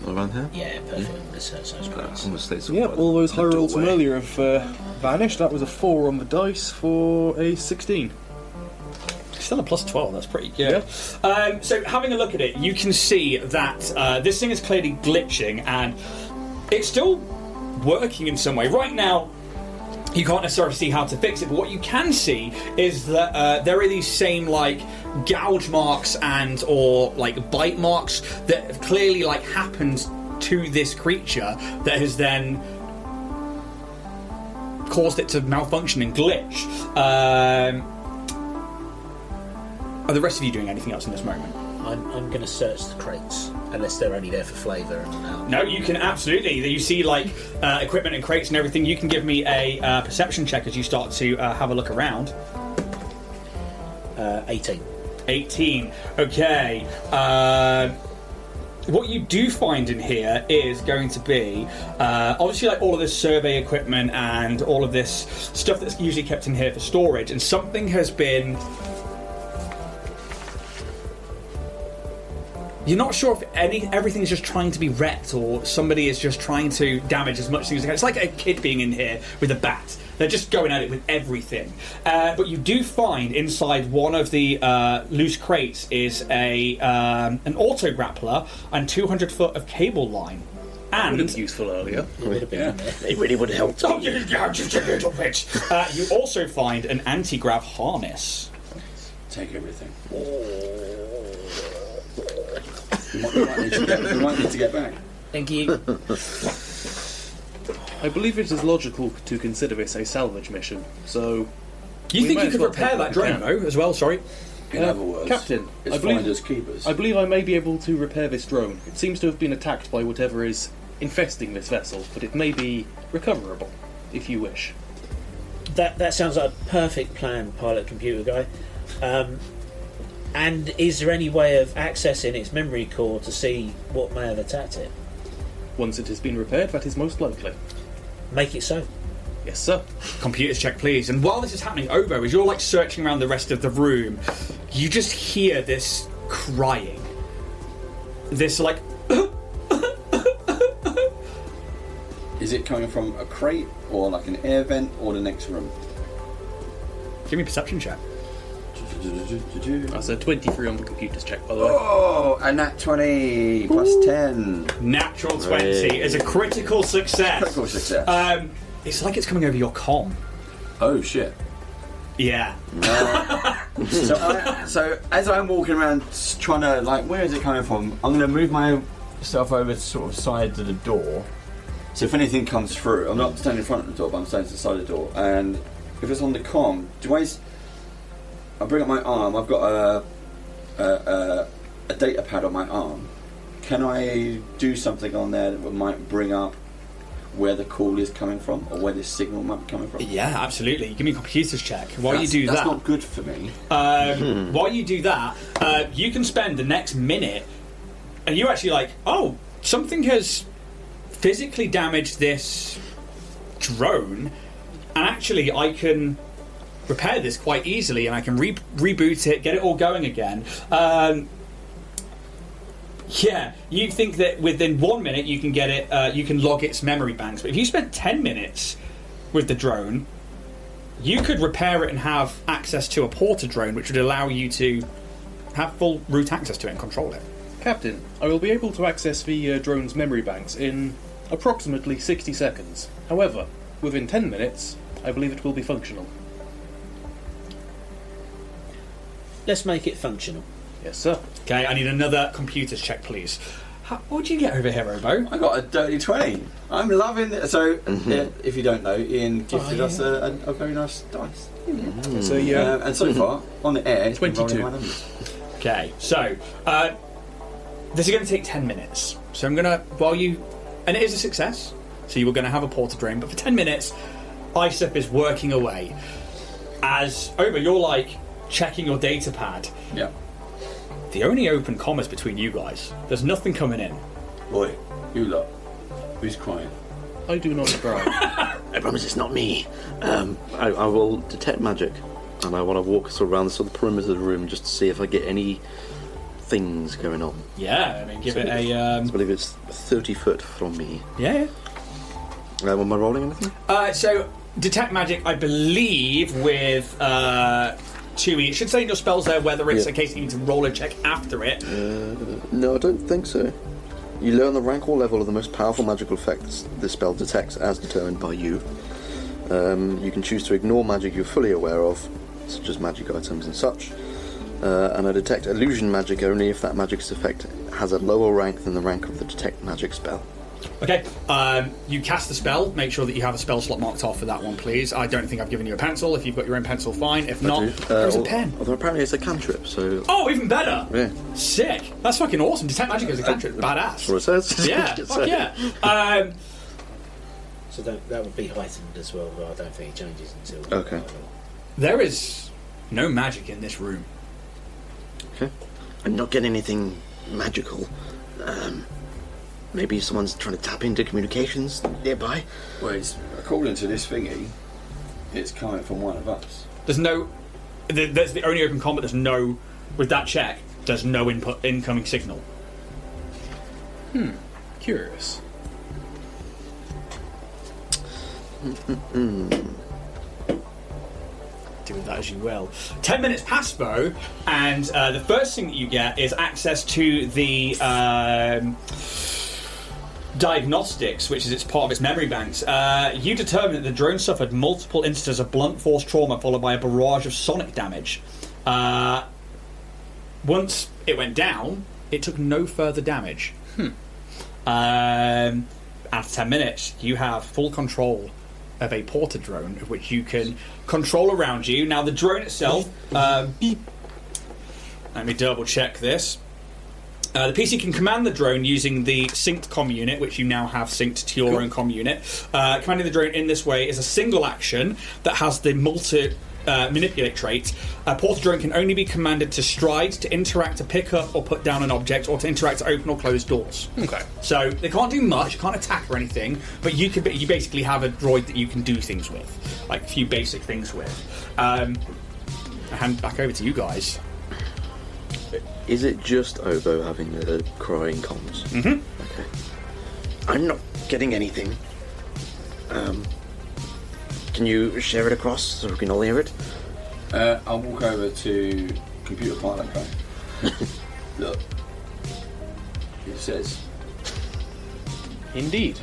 Around here? Yeah, perfect. I'm gonna search those crates. I'm gonna stay Yep, all those high rolls from doorway. earlier have vanished. That was a 4 on the dice for a 16. Still a plus 12, that's pretty good. So having a look at it, you can see that this thing is clearly glitching, and it's still working in some way. Right now, you can't necessarily see how to fix it, but what you can see is that there are these same like gouge marks and or like bite marks that have clearly like happened to this creature that has then caused it to malfunction and glitch. Are the rest of you doing anything else in this moment? I'm going to search the crates, unless they're only there for flavour. No, you can absolutely. You see, like, equipment and crates and everything. You can give me a perception check as you start to have a look around. 18. 18. Okay. What you do find in here is going to be, obviously, like, all of this survey equipment and all of this stuff that's usually kept in here for storage, and something has been... You're not sure if everything's just trying to be wrecked or somebody is just trying to damage as much things as they can. It's like a kid being in here with a bat. They're just going at it with everything. But you do find inside one of the loose crates is an auto grappler and 200 foot of cable line. And Would have been useful earlier. It would have been. It really would help. oh, you just a little bit. You also find an anti-grav harness. Take everything. We might need to get back. Thank you. I believe it is logical to consider this a salvage mission, so... You we think might you as could well repair take that what we drone, can. though, as well? Sorry. In other words, Captain, it's I believe- finders keepers. I believe I may be able to repair this drone. It seems to have been attacked by whatever is infesting this vessel, but it may be recoverable, if you wish. That sounds like a perfect plan, pilot computer guy. And is there any way of accessing its memory core to see what may have attacked it? Once it has been repaired, that is most likely. Make it so. Yes, sir. Computers check, please. And while this is happening, Obo, as you're like searching around the rest of the room, you just hear this crying. This like... Is it coming from a crate or like an air vent or the next room? Give me a perception check. That's a 23 on the computer's check, by the way. Oh, and that 20 plus 10. Natural 20 is a critical success. Critical success. It's like it's coming over your comm. Oh shit. Yeah. So as I'm walking around trying to, like, where is it coming from? I'm going to move myself over to sort of side to the door. So if anything comes through, I'm not standing in front of the door, but I'm standing to the side of the door. And if it's on the comm, I bring up my arm. I've got a data pad on my arm. Can I do something on there that might bring up where the call is coming from, or where this signal might be coming from? Yeah, absolutely. Give me a computers check. While you do that's that, not good for me. while you do that, you can spend the next minute, and you're actually like, oh, something has physically damaged this drone, and actually I can repair this quite easily, and I can reboot it, get it all going again. Yeah, you think that within 1 minute you can get it, you can log its memory banks, but if you spent 10 minutes with the drone, you could repair it and have access to a porter drone, which would allow you to have full root access to it and control it. Captain, I will be able to access the drone's memory banks in approximately 60 seconds. However, within 10 minutes, I believe it will be functional. Let's make it functional. Yes, sir. Okay, I need another computers check, please. What do you get over here, Robo? I got a dirty 20. I'm loving it. So, if you don't know, Ian gifted us a very nice dice. So, yeah. And so far, on the air, it's been 22. rolling my numbers. Okay, so this is going to take 10 minutes. So I'm going to, and it is a success, so you were going to have a porter drone, but for 10 minutes, ISIP is working away. As over, you're like checking your data pad. Yeah. The only open comm is between you guys. There's nothing coming in. Boy, you lot. Who's crying? I do not cry. I promise it's not me. I will detect magic, and I want to walk sort of around the sort of perimeter of the room just to see if I get any things going on. Yeah, I mean, give it a. I believe it's 30 foot from me. Yeah. Am I rolling anything? So detect magic, I believe, with 2E. It should say in your spells there whether it's a case that you need to roll a check after it. No, I don't think so. You learn the rank or level of the most powerful magical effects this spell detects as determined by you. You can choose to ignore magic you're fully aware of, such as magic items and such. And I detect illusion magic only if that magic's effect has a lower rank than the rank of the detect magic spell. Okay, you cast the spell. Make sure that you have a spell slot marked off for that one, please. I don't think I've given you a pencil. If you've got your own pencil, fine. If not, there's a pen. Although apparently it's a cantrip, so... Oh, even better! Yeah. Sick. That's fucking awesome. Detect magic as a cantrip. Badass. That's what it says. Yeah, fuck yeah. So that would be heightened as well, but I don't think it changes until... Okay. There is no magic in this room. Okay. I'm not getting anything magical. Maybe someone's trying to tap into communications nearby. Well, according to this thingy, it's coming from one of us. There's no... That's the only open combat. There's no... With that check, there's no incoming signal. Curious. Do with that as you will. 10 minutes pass, though, and the first thing that you get is access to the diagnostics, which is its part of its memory banks. You determine that the drone suffered multiple instances of blunt force trauma followed by a barrage of sonic damage. Once it went down, it took no further damage. After 10 minutes, you have full control of a porter drone, of which you can control around you. Now, the drone itself... let me double check this. The PC can command the drone using the synced comm unit, which you now have synced to your own comm unit. Commanding the drone in this way is a single action that has the manipulate trait. A porter drone can only be commanded to stride, to interact, to pick up or put down an object, or to interact to open or close doors. Okay. So they can't do much, can't attack or anything, but you basically have a droid that you can do things with, like a few basic things with. I hand back over to you guys. Is it just Obo having the crying comms? Mm-hmm. Okay. I'm not getting anything. Can you share it across so we can all hear it? I'll walk over to computer pilot guy. Look. It says... Indeed.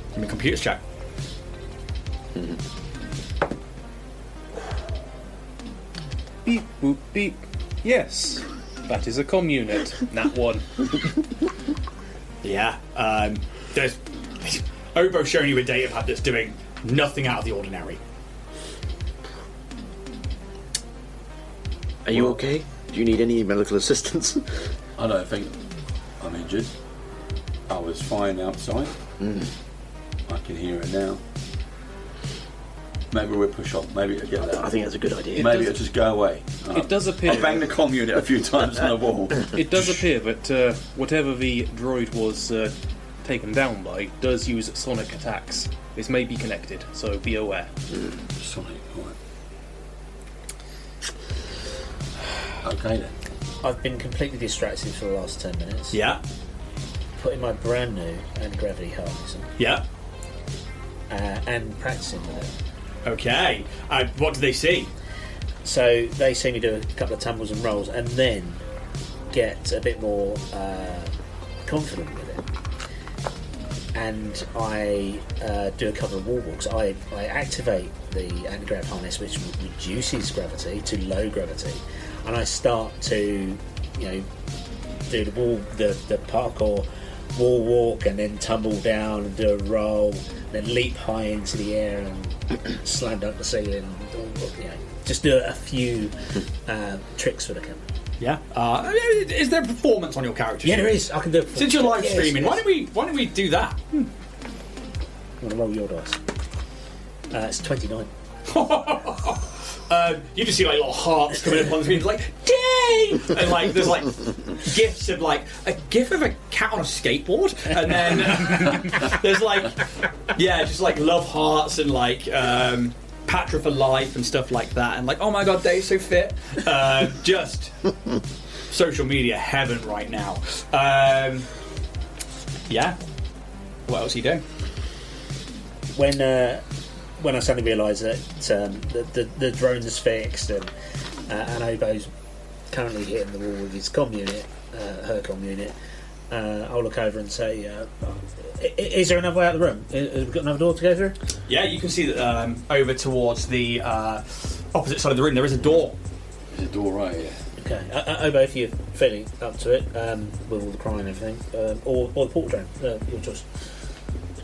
Give me a computer's check. Beep, boop, beep. Yes, that is a comm unit. Nat 1. Yeah. There's... Obo's showing you a datapad that's doing nothing out of the ordinary. Are you okay? Do you need any medical assistance? I don't think I'm injured. I was fine outside. I can hear it now. Maybe we'll push on. Maybe it'll get out. I think that's a good idea. Maybe it'll just go away. It does appear... I banged the comm unit a few times on the wall. It does appear that whatever the droid was taken down by does use sonic attacks. This may be connected, so be aware. Sonic, right. Okay then. I've been completely distracted for the last 10 minutes. Yeah. Putting my brand new anti-gravity harness on. Yeah. And practicing with it. Okay. What do they see? So they see me do a couple of tumbles and rolls and then get a bit more confident with it. And I do a couple of wall walks. I activate the anti-grav harness, which reduces gravity to low gravity, and I start to, do the parkour wall walk, and then tumble down and do a roll, and then leap high into the air and slam up the ceiling. Just do a few tricks for the camera. Yeah. Is there performance on your character? Yeah, there is. I can do it. Since you're live streaming, why don't we do that? I'm gonna roll your dice. It's 29. You just see like little hearts coming up on the screen, like Dave, and like there's like gifs of like a gif of a cat on a skateboard, and then there's like just like love hearts and like Patra for life and stuff like that, and like oh my god, Dave's so fit. Just social media heaven right now. Yeah. What else are you doing? When I suddenly realised that the drone is fixed and Obo's currently hitting the wall with his comm unit, her comm unit, I'll look over and say, is there another way out of the room? Have we got another door to go through? Yeah, you can see that over towards the opposite side of the room there is a door. There's a door right here. Okay, Obo, if you're feeling up to it, with all the crying and everything, or the portal drone, your choice.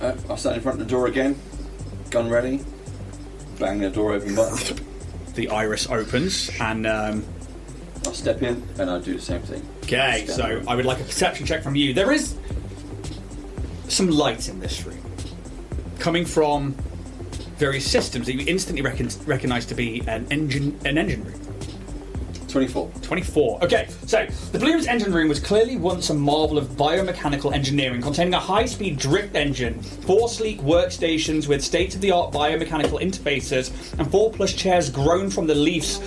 I'll stand in front of the door again, gun ready, bang the door open button. The iris opens, and I'll step in and I'll do the same thing. okay, so I would like a perception check from you. There is some light in this room, coming from various systems that you instantly recognise to be an engine room. 24. 24. Okay, so the Bloom's engine room was clearly once a marvel of biomechanical engineering, containing a high-speed drift engine, 4 sleek workstations with state-of-the-art biomechanical interfaces, and 4 plush chairs grown from the leaf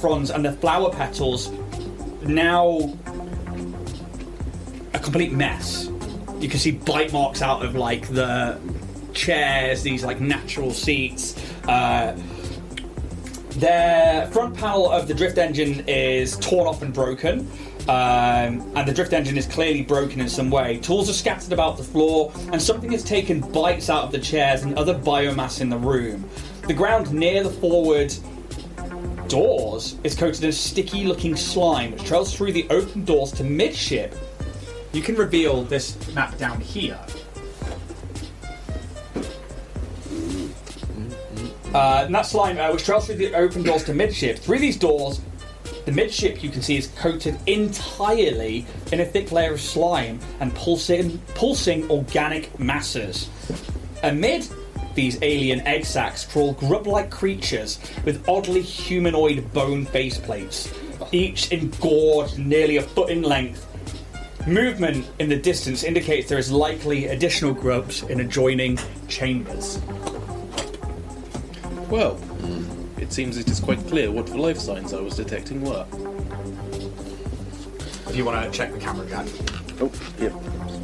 fronds and the flower petals. Now a complete mess. You can see bite marks out of like the chairs, these like natural seats. The front panel of the drift engine is torn off and broken, and the drift engine is clearly broken in some way. Tools are scattered about the floor, and something has taken bites out of the chairs and other biomass in the room. The ground near the forward doors is coated in sticky-looking slime, which trails through the open doors to midship. You can reveal this map down here. And that slime, which trails through the open doors to midship. Through these doors, the midship you can see is coated entirely in a thick layer of slime and pulsing organic masses. Amid these alien egg sacs crawl grub-like creatures with oddly humanoid bone faceplates, each engorged nearly a foot in length. Movement in the distance indicates there is likely additional grubs in adjoining chambers. Well, it seems it is quite clear what the life signs I was detecting were. If you want to check the camera, Jack. Oh, yeah.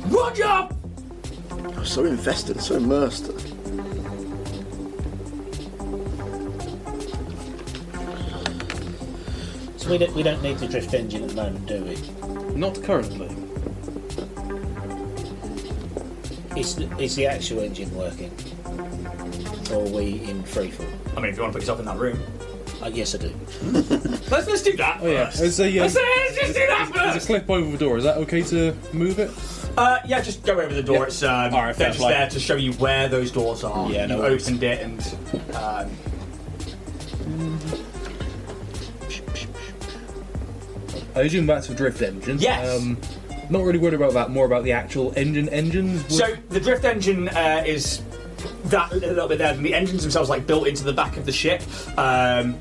Roger! I'm so invested, so immersed. So we don't need the drift engine at the moment, do we? Not currently. Is the actual engine working? Or are we in freefall? I mean, if you want to put yourself in that room. Yes, I do. Let's do that. Oh yeah, first. let's Let's just do that there's a first. clip over the door. Is that okay to move it? Yeah, just go over the door. Yeah. It's Alright, they're fair just play. there to show you where those doors are. Yeah, no You've worries. opened it and. I assume that's the drift engine. Yes. Not really worried about that. More about the actual engines. So the drift engine is that little bit there. And the engines themselves like built into the back of the ship, and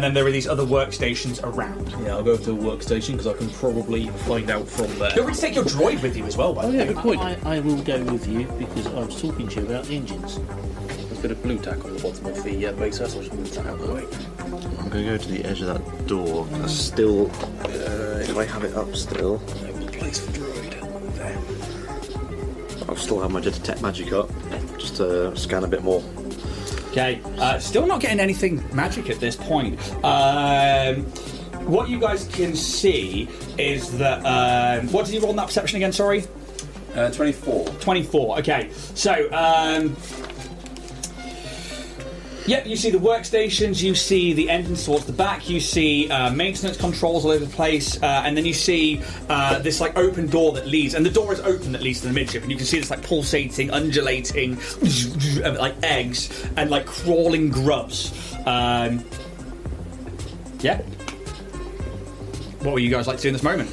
then there are these other workstations around. Yeah, I'll go to the workstation because I can probably find out from there. Feel free to take your droid with you as well. By the Oh yeah, way. good point. I will go with you because I was talking to you about the engines. There's a bit of blue tack on the bottom of the base, so I'll just move that out of the way. I'm going to go to the edge of that door. Still, if I have it up still, No place for droid. There. I'll still have my detect magic up, just to scan a bit more. Okay, still not getting anything magic at this point. What you guys can see is that. What did you roll on that perception again? Sorry? 24. 24. Okay, so. Yep, you see the workstations, you see the engines towards the back, you see maintenance controls all over the place, and then you see this like open door that leads, and the door is open that leads to the midship, and you can see this like pulsating, undulating, like eggs and like crawling grubs. Yeah. What would you guys like to do in this moment?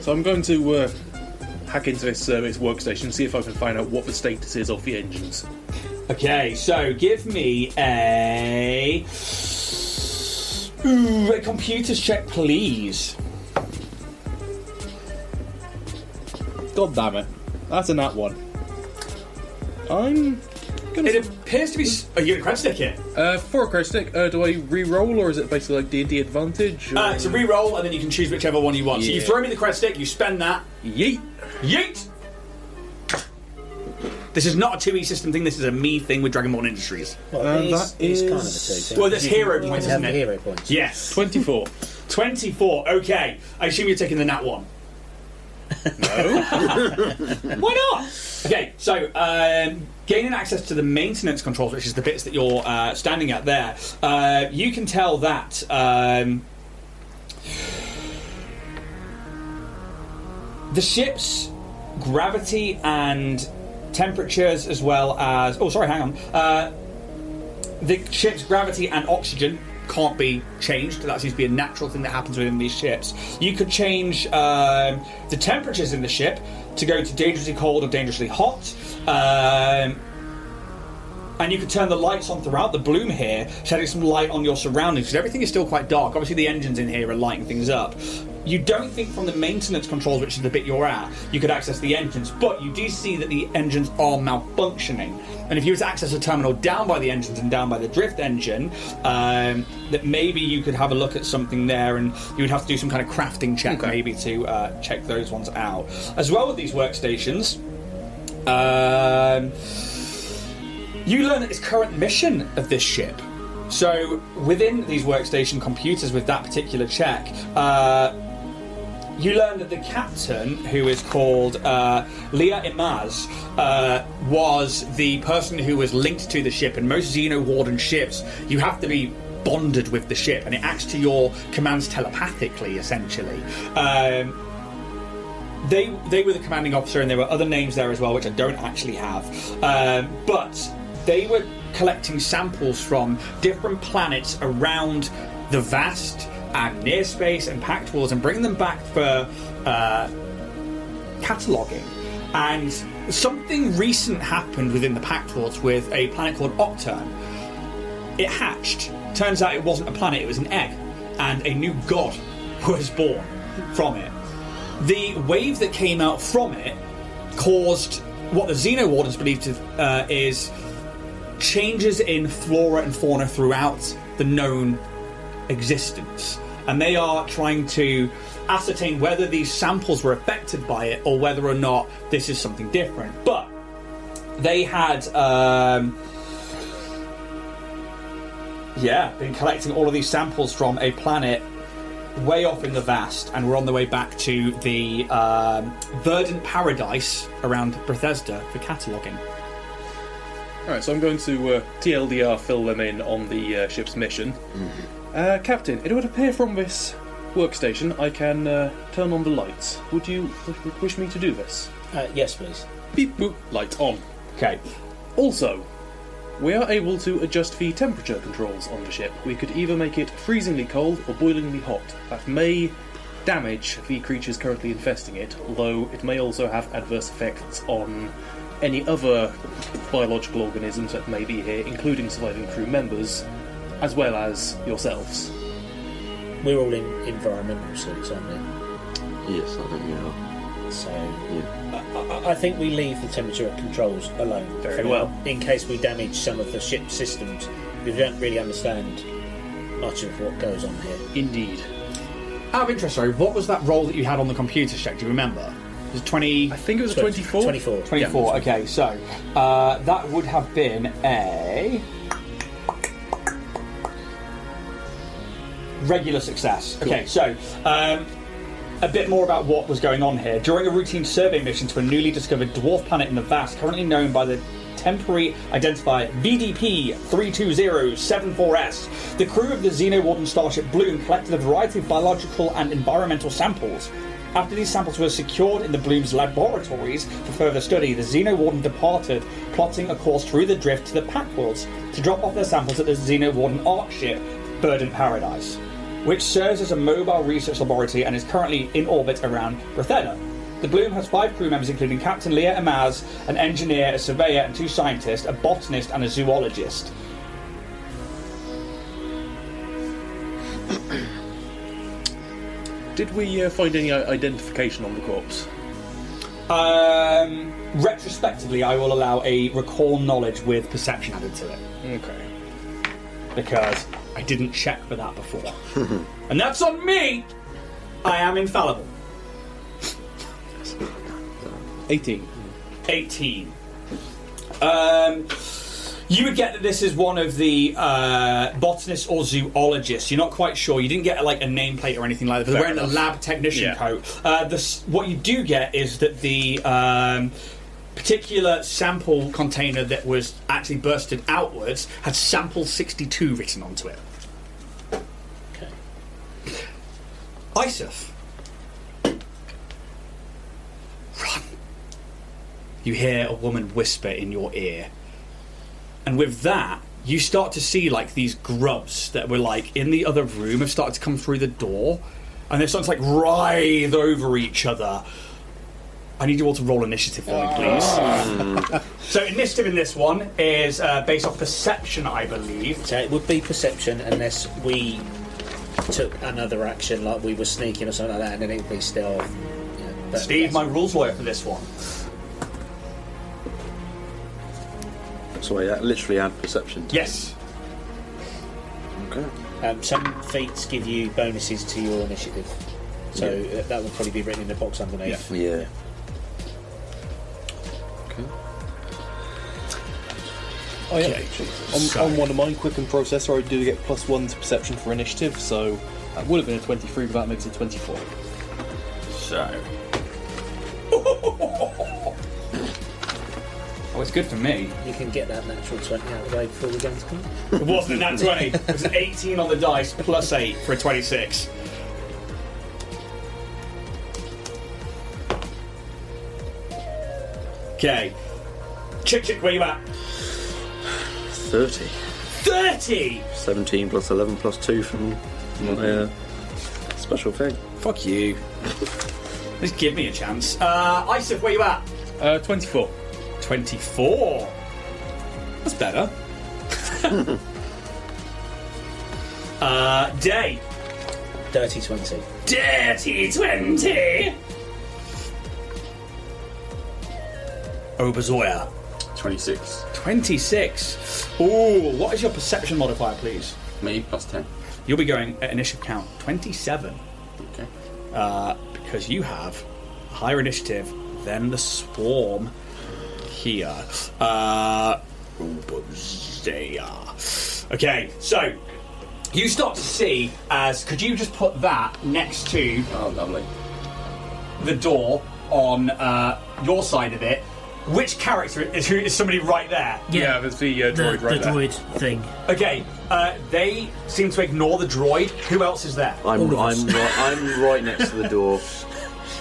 So I'm going to hack into this workstation and see if I can find out what the status is of the engines. Okay, so give me a computers check, please. God damn it. That's a nat one. I'm gonna... It appears to be. Are you going to credit stick it? For a credit stick, do I re-roll or is it basically like D&D advantage? Or... It's a re-roll, and then you can choose whichever one you want. So you Yeah. throw me the credit stick, you spend that. Yeet! Yeet! This is not a 2E system thing, this is a me thing with Dragonborn Industries. Well, And it is that is- kind of a two. Well, there's hero You points, can have isn't the it? hero points. Yes. 24. 24. Okay. I assume you're taking the nat 1. No. Why not? Okay, so gaining access to the maintenance controls, which is the bits that you're standing at there, you can tell that the ship's gravity and temperatures, as well as... Oh, sorry, hang on. The ship's gravity and oxygen can't be changed. That seems to be a natural thing that happens within these ships. You could change the temperatures in the ship to go to dangerously cold or dangerously hot. And you could turn the lights on throughout the bloom here, shedding some light on your surroundings, because everything is still quite dark. Obviously the engines in here are lighting things up. You don't think from the maintenance controls, which is the bit you're at, you could access the engines, but you do see that the engines are malfunctioning. And if you were to access a terminal down by the engines and down by the drift engine, that maybe you could have a look at something there, and you would have to do some kind of crafting check maybe to check those ones out. As well with these workstations, you learn that it's current mission of this ship. So within these workstation computers with that particular check, you learn that the captain, who is called Leah Imaz, was the person who was linked to the ship. And most Xeno Warden ships, you have to be bonded with the ship, and it acts to your commands telepathically, essentially. They were the commanding officer, and there were other names there as well, which I don't actually have. But they were collecting samples from different planets around the vast and near space and packed walls and bringing them back for cataloguing. And something recent happened within the packed walls with a planet called Octurn. It hatched. Turns out it wasn't a planet, it was an egg, and a new god was born from it. The wave that came out from it caused what the Xeno Wardens believe to is changes in flora and fauna throughout the known existence, and they are trying to ascertain whether these samples were affected by it or whether or not this is something different. But they had been collecting all of these samples from a planet way off in the vast, and we're on the way back to the verdant paradise around Bethesda for cataloguing. Alright, so I'm going to TLDR fill them in on the ship's mission. Captain, it would appear from this workstation I can turn on the lights. Would you wish me to do this? Yes, please. Beep boop, light on. Okay. Also, we are able to adjust the temperature controls on the ship. We could either make it freezingly cold or boilingly hot. That may damage the creatures currently infesting it, although it may also have adverse effects on any other biological organisms that may be here, including surviving crew members, as well as yourselves. We're all in environmental suits, aren't we? Yes, I think we are. So, Yeah. I think we leave the temperature controls alone. Very for well. now, in case we damage some of the ship systems. We don't really understand much of what goes on here. Indeed. Out of interest, sorry, what was that roll that you had on the computer check? Do you remember? It was 20... I think it was 24. 24. 24, okay, so that would have been a regular success. Cool. Okay, so a bit more about what was going on here. During a routine survey mission to a newly discovered dwarf planet in the vast, currently known by the temporary identifier VDP 32074S, the crew of the Xeno Warden starship Bloom collected a variety of biological and environmental samples. After these samples were secured in the Bloom's laboratories for further study, the Xeno Warden departed, plotting a course through the drift to the Pack Worlds to drop off their samples at the Xeno Warden Ark ship, Verdant Paradise, which serves as a mobile research laboratory and is currently in orbit around Bethesda. The Bloom has 5 crew members, including Captain Leah Imaz, an engineer, a surveyor, and 2 scientists, a botanist, and a zoologist. Did we find any identification on the corpse? Retrospectively, I will allow a recall knowledge with perception added to it. Okay. Because I didn't check for that before. And that's on me! I am infallible. 18. 18. You would get that this is one of the botanists or zoologists. You're not quite sure. You didn't get like a nameplate or anything like that. They're wearing a lab technician coat. What you do get is that the particular sample container that was actually bursted outwards had sample 62 written onto it. Okay. Isoph. Run. You hear a woman whisper in your ear. And with that, you start to see like these grubs that were like in the other room have started to come through the door, and they're starting to like writhe over each other. I need you all to roll initiative for me, please. So initiative in this one is based off perception, I believe. So it would be perception unless we took another action, like we were sneaking or something like that, and then it would be stealth. Steve, my rules lawyer for this one. So I literally add perception. Yes. Okay. Some feats give you bonuses to your initiative, so that will probably be written in the box underneath. Yeah. Okay. Oh yeah. On one of mine, quicken processor, I do get +1 to perception for initiative, so that would have been a 23, but that makes it 24. So. Oh, it's good for me. You can get that natural 20 out of the way before we go into come. It wasn't a nat 20. It was an 18 on the dice plus 8 for a 26. Okay. Chick, where you at? 30. 30! 17 plus 11 plus 2 from my special thing. Fuck you. Just give me a chance. Isoph, where you at? 24. 24. That's better. Day. Dirty 20. Dirty 20. Oberzoya. 26. 26. Ooh, what is your perception modifier, please? Me +10. You'll be going at initiative count 27. Okay. Because you have higher initiative than the swarm here. Okay, so you start to see as could you just put that next to lovely. the door on your side of it? Which character is somebody right there? Yeah, there's the droid right there. The droid thing. Okay, they seem to ignore the droid. Who else is there? I'm right next to the door.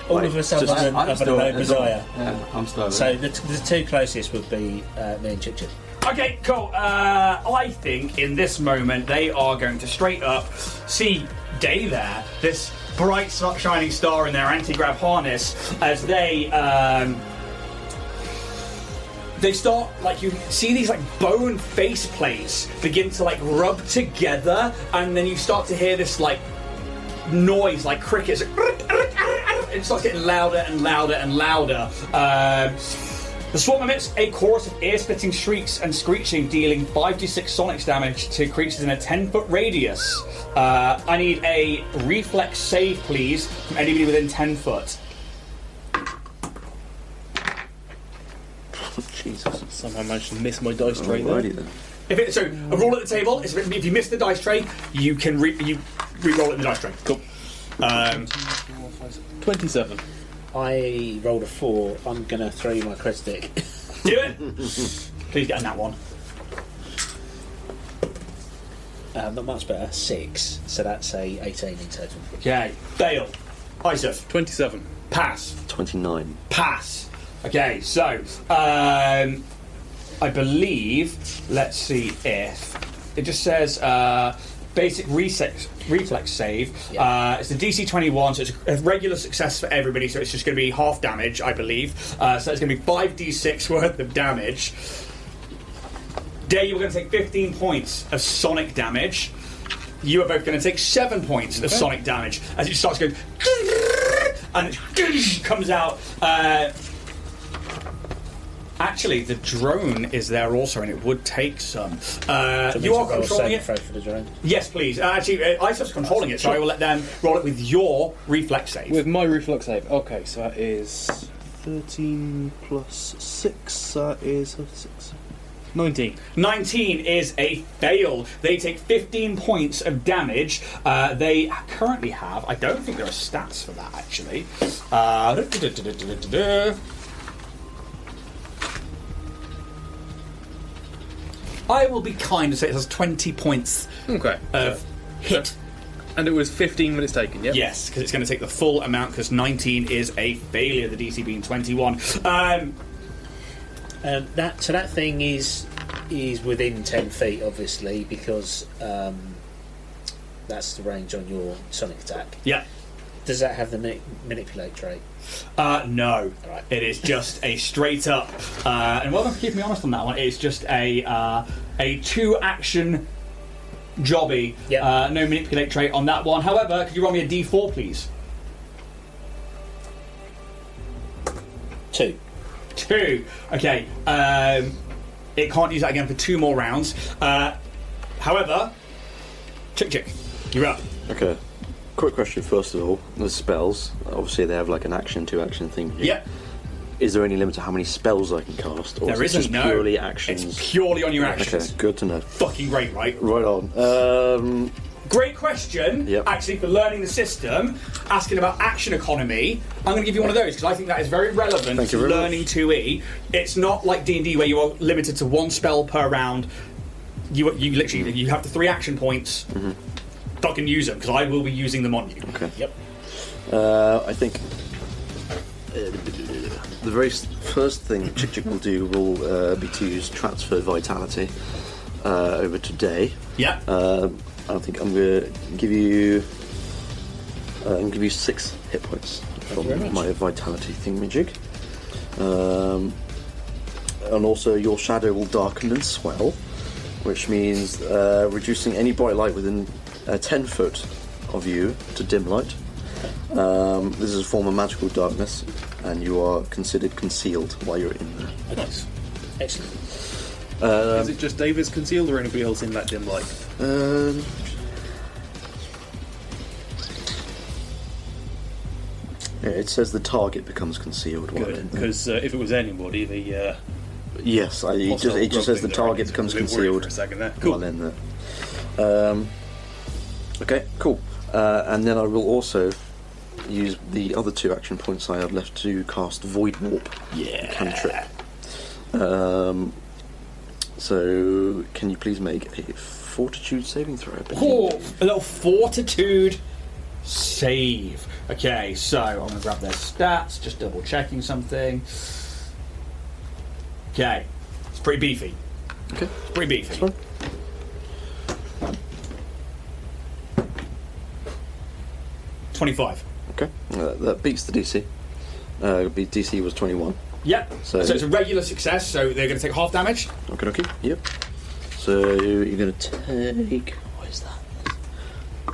All of us have an Oberzoya. Yeah, I'm still. So the two closest would be me and Chick. Okay, cool. I think in this moment they are going to straight up see Day there, this bright shining star in their anti-grav harness, as they start, like, you see these like bone face plates begin to like rub together, and then you start to hear this like noise like crickets. It starts getting louder and louder and louder. The swarm emits a chorus of ear-splitting shrieks and screeching, dealing 5d6 sonics damage to creatures in a 10-foot radius. I need a reflex save, please, from anybody within 10 foot. Jesus. Somehow managed to miss my dice tray Alrighty there. then. So a roll at the table. If you miss the dice tray, you can re-roll it in the dice tray. Cool. 27. I rolled a 4. I'm going to throw you my cred stick. Do it. Please get in that one. Not much better. 6. So that's a 18 in total. Okay. Dale. Isoph. 27. Pass. 29. Pass. Okay, so I believe. Let's see if it just says basic reflex save. Yeah. It's the DC 21, so it's a regular success for everybody. So it's just going to be half damage, I believe. So it's going to be 5d6 worth of damage. Day, you were going to take 15 points of sonic damage. You are both going to take 7 points of sonic damage as it starts going, and it comes out. Actually, the drone is there also, and it would take some. You are controlling it. For the drone. Yes, please. Actually, Isoph's controlling it, so I will let them roll it with your reflex save. With my reflex save. Okay, so that is 13 plus 6. That is 6. 19. 19 is a fail. They take 15 points of damage. They currently have... I don't think there are stats for that, actually. I will be kind and say it has 20 points Okay. of hit. And it was 15 minutes taken, yeah? Yes, because it's going to take the full amount, because 19 is a failure, the DC being 21. That thing is within 10 feet, obviously, because that's the range on your sonic attack. Yeah. Does that have the manipulate trait? No. Right. It is just a straight up, and well done for keeping me honest on that one, it's just a 2-action jobby. Yep. No manipulate trait on that one. However, could you roll me a d4, please? 2. 2. Okay. It can't use that again for 2 more rounds. However, Chick, you're up. Okay. Quick question first of all. The spells, obviously they have like an action, 2-action thing here. Yep. Is there any limit to how many spells I can cast? Or There is it isn't, just no. purely actions? It's purely on your actions. Okay, good to know. Fucking great, right? Right on. Great question, Yep. actually, for learning the system, asking about action economy. I'm going to give you one of those, because I think that is very relevant Thank to you very learning much. 2E. It's not like D&D where you are limited to 1 spell per round. You literally, you have the 3 action points. Mm-hmm. Fucking use them, because I will be using them on you. Okay. Yep. I think the very first thing Chick will do will be to use transfer vitality over today. Yeah. I think I'm going to give you 6 hit points you very much. from my vitality thingamajig. And also your shadow will darken and swell, which means reducing any bright light within 10 foot of you to dim light. This is a form of magical darkness, and you are considered concealed while you're in there. Nice. Excellent. Is it just David's concealed or anybody else in that dim light? Yeah, it says the target becomes concealed while in Good, there. because if it was anybody, the Yes, it just says the target becomes concealed for a second there. while in there. Okay, cool. And then I will also use the other 2 action points I have left to cast Void Warp cantrip. So, can you please make a Fortitude saving throw? Oh, a little fortitude save. Okay, so I'm going to grab their stats, just double checking something. Okay, it's pretty beefy. Okay. It's pretty beefy. Fine. $25. Okay, that beats the DC. DC was 21. Yep. So it's a regular success, so they're going to take half damage. Okay. Yep. So you're going to take. What is that? 3,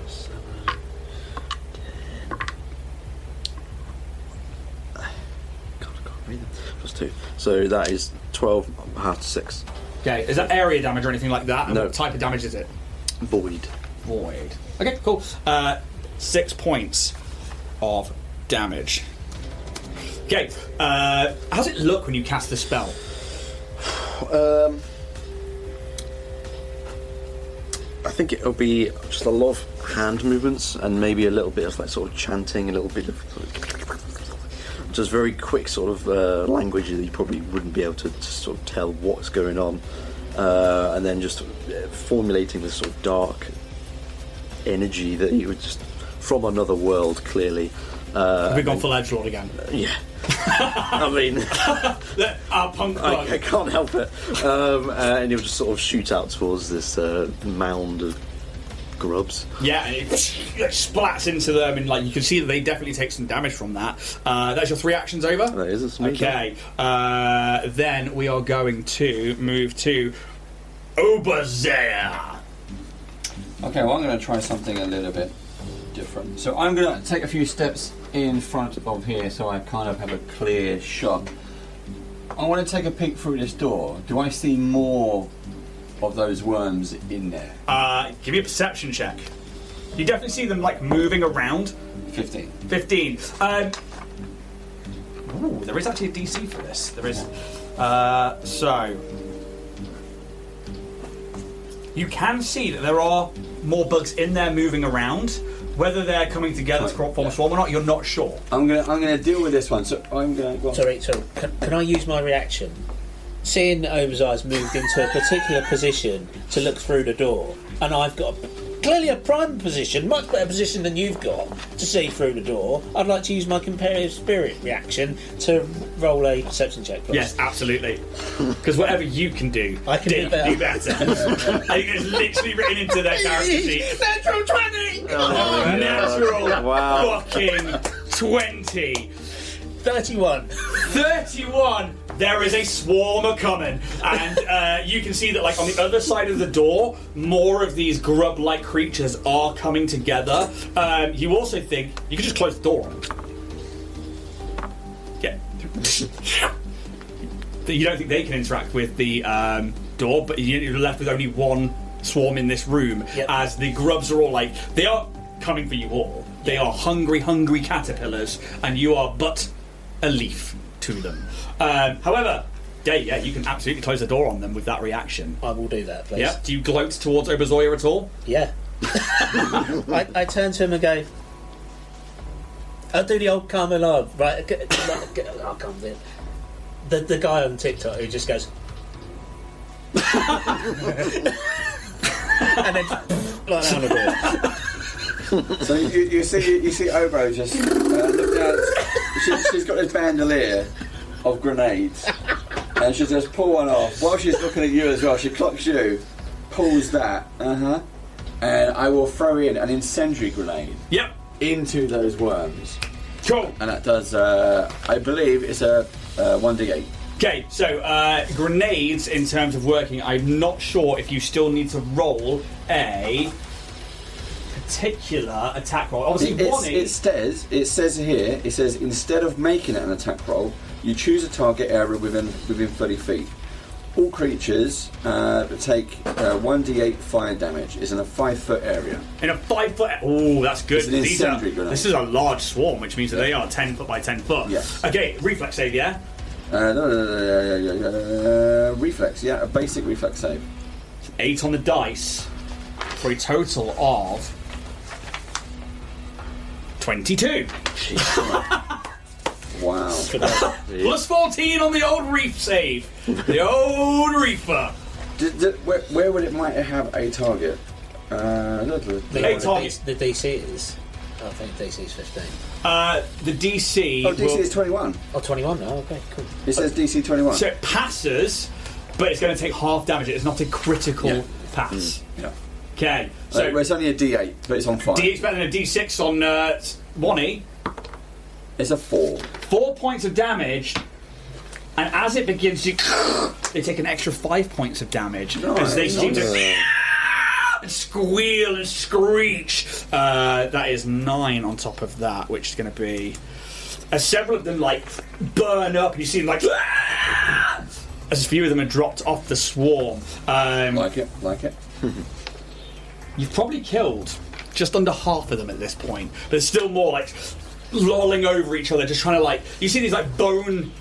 7, 10. God, I can't read them. Plus 2. So that is 12, half to 6. Okay, is that area damage or anything like that? And No. what type of damage is it? Void. Void. Okay, cool. 6 points of damage. Okay, how's it look when you cast the spell? I think it'll be just a lot of hand movements and maybe a little bit of like sort of chanting, a little bit of just very quick sort of language that you probably wouldn't be able to sort of tell what's going on, and then just formulating this sort of dark energy that you would just from another world, clearly. We've gone full edgelord again. Yeah. I mean, Our punk bug. I can't help it. And he'll just sort of shoot out towards this mound of grubs. Yeah, and it splats into them, and like you can see that they definitely take some damage from that. That's your 3 actions over. That is a smooth Okay, then we are going to move to Oberzer. Okay, well, I'm going to try something a little bit different. So I'm going to take a few steps in front of here so I kind of have a clear shot. I want to take a peek through this door. Do I see more of those worms in there? Give me a perception check. You definitely see them like moving around. 15. 15. Ooh, there is actually a DC for this. There is. So you can see that there are more bugs in there moving around. Whether they're coming together to form a swarm or not, you're not sure. I'm gonna deal with this one. So I'm gonna. Go on. Sorry. Can I use my reaction? Seeing that Omer's eyes moved into a particular position to look through the door, and I've got clearly a prime position, much better position than you've got to see through the door. I'd like to use my comparative spirit reaction to roll a perception check. Please. Yes, absolutely. Because whatever you can do, I can do better. Do better. I think it's literally written into their character sheet. Natural 20! Natural fucking 20. 31. 31! There is a swarm a coming, and you can see that, like, on the other side of the door, more of these grub-like creatures are coming together. You also think you could just close the door on them. Yeah. You don't think they can interact with the door, but you're left with only one swarm in this room, as the grubs are all like, they are coming for you all. They are hungry caterpillars, and you are but a leaf to them. However, yeah, you can absolutely close the door on them with that reaction. I will do that, please. Yeah. Do you gloat towards Oberzoya at all? Yeah. I turn to him and go, I'll do the old Carmelade, right? I'll come in. The guy on TikTok who just goes, and then like down a bit. So you see Obo just look down. She's got this bandolier of grenades, and she just pull one off while she's looking at you as well. She clocks you, pulls that, and I will throw in an incendiary grenade. Yep. Into those worms. Cool. And that does, I believe, it's a 1d8. Okay, so grenades in terms of working, I'm not sure if you still need to roll a particular attack roll. Obviously, it says here, instead of making it an attack roll, you choose a target area within 30 feet. All creatures take 1d8 fire damage. Is in a 5-foot area. In a 5-foot... Oh, that's good. It's an incendiary grenade. This is a large swarm, which means that they are 10 foot by 10 foot. Yes. Okay, reflex save, yeah? Reflex, yeah, a basic reflex save. 8 on the dice for a total of 22. Wow. Plus 14 on the old reef save. The old reefer. Where would it might have a target? A target. The DC is... I think DC is 15. The DC... Oh, DC is 21. Oh, 21 now? Okay, cool. It says DC 21. So it passes, but it's going to take half damage. It's not a critical pass. Yeah. Okay, so... Well, it's only a D8, but it's on fire. D8's better than a D6 on 1E. It's a 4. 4 points of damage, and as it begins to... they take an extra 5 points of damage as they seem to... and squeal and screech. That is 9 on top of that, which is going to be... as several of them, like, burn up, and you see them, like... as a few of them are dropped off the swarm. Like it. You've probably killed just under half of them at this point. But there's still more, like, lolling over each other, just trying to, like... you see these, like, bone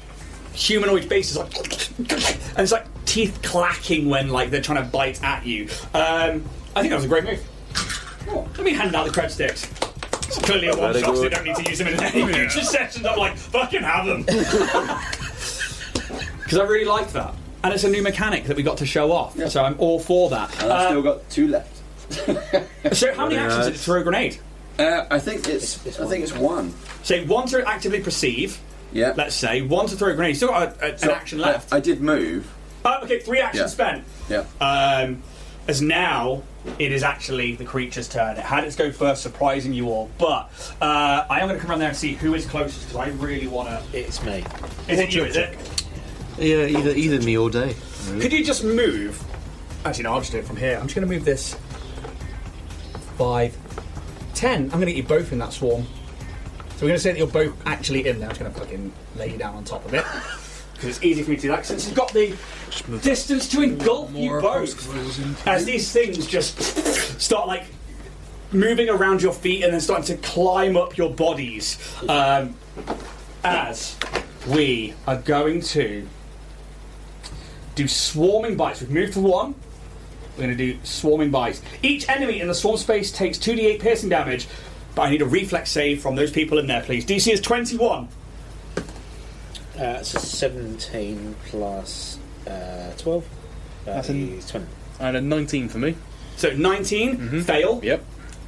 humanoid faces, like... and it's like teeth clacking when, like, they're trying to bite at you. I think that was a great move. Oh, let me hand out the cred sticks. It's clearly a one shot, so they don't need to use them in any future sessions. I'm like, fucking have them. Because I really like that. And it's a new mecanic that we got to show off. Yeah. So I'm all for that. And I've still got 2 left. So how many actions did it throw a grenade? I think it's 1. So 1 to actively perceive. Yeah. Let's say 1 to throw a grenade. You still got an action left. I did move. Okay, 3 actions spent. Yeah. As now it is actually the creature's turn. It had its go first, surprising you all. But I am going to come around there and see who is closest, because I really want to... It's me. Is it you, is it? Yeah, either me or Dave. Could you just move... actually, no, I'll just do it from here. I'm just going to move this 5, 10. I'm going to get you both in that swarm. So we're going to say that you're both actually in there. I'm just going to fucking lay you down on top of it. Because it's easy for me to do that, since it's got the distance to engulf you both. As these things just start, like, moving around your feet and then starting to climb up your bodies. As we are going to do swarming bites. We've moved to 1. We're going to do swarming bites. Each enemy in the swarm space takes 2d8 piercing damage, but I need a reflex save from those people in there, please. DC is 21. It's a 17 plus 12. That's is 20. And a 19 for me. So 19, fail. Yep.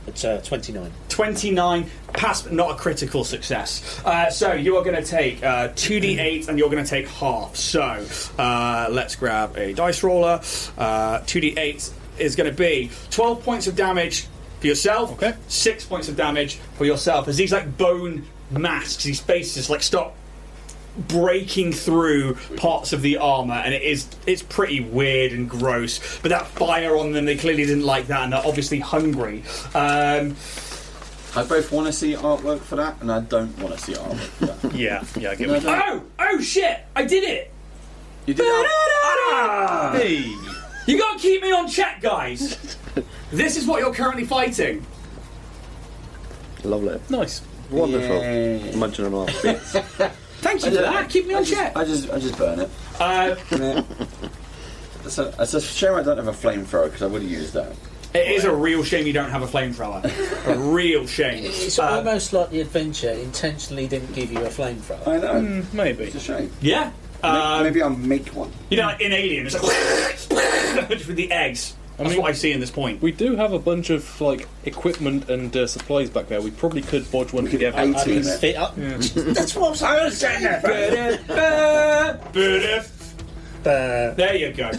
It's 29. 29, pass, but not a critical success. So you are going to take 2d8 and you're going to take half. So let's grab a dice roller. 2d8 is going to be 12 points of damage for yourself. Okay. 6 points of damage for yourself. As these like bone masks, these faces like stop breaking through parts of the armour, and it's pretty weird and gross, but that fire on them, they clearly didn't like that, and they're obviously hungry. I both want to see artwork for that, and I don't want to see artwork for that. Yeah, I get it. Oh shit, I did it. You did that? Hey! You gotta keep me on check, guys. This is what you're currently fighting. Lovely. Nice. Wonderful. Yay. Munching them off. Thank you for that. Keep me on check. I just burn it. It's a shame I don't have a flamethrower, because I would have used that. It is a real shame you don't have a flamethrower. A real shame. It's almost like the adventure intentionally didn't give you a flamethrower. I know. Maybe. It's a shame. Yeah. Maybe I'll make one. You know, like in Alien, it's like just with the eggs. That's what I see in this point. We do have a bunch of like equipment and supplies back there. We probably could bodge one together. I I can it. fit up. That's what I was saying that. There you go.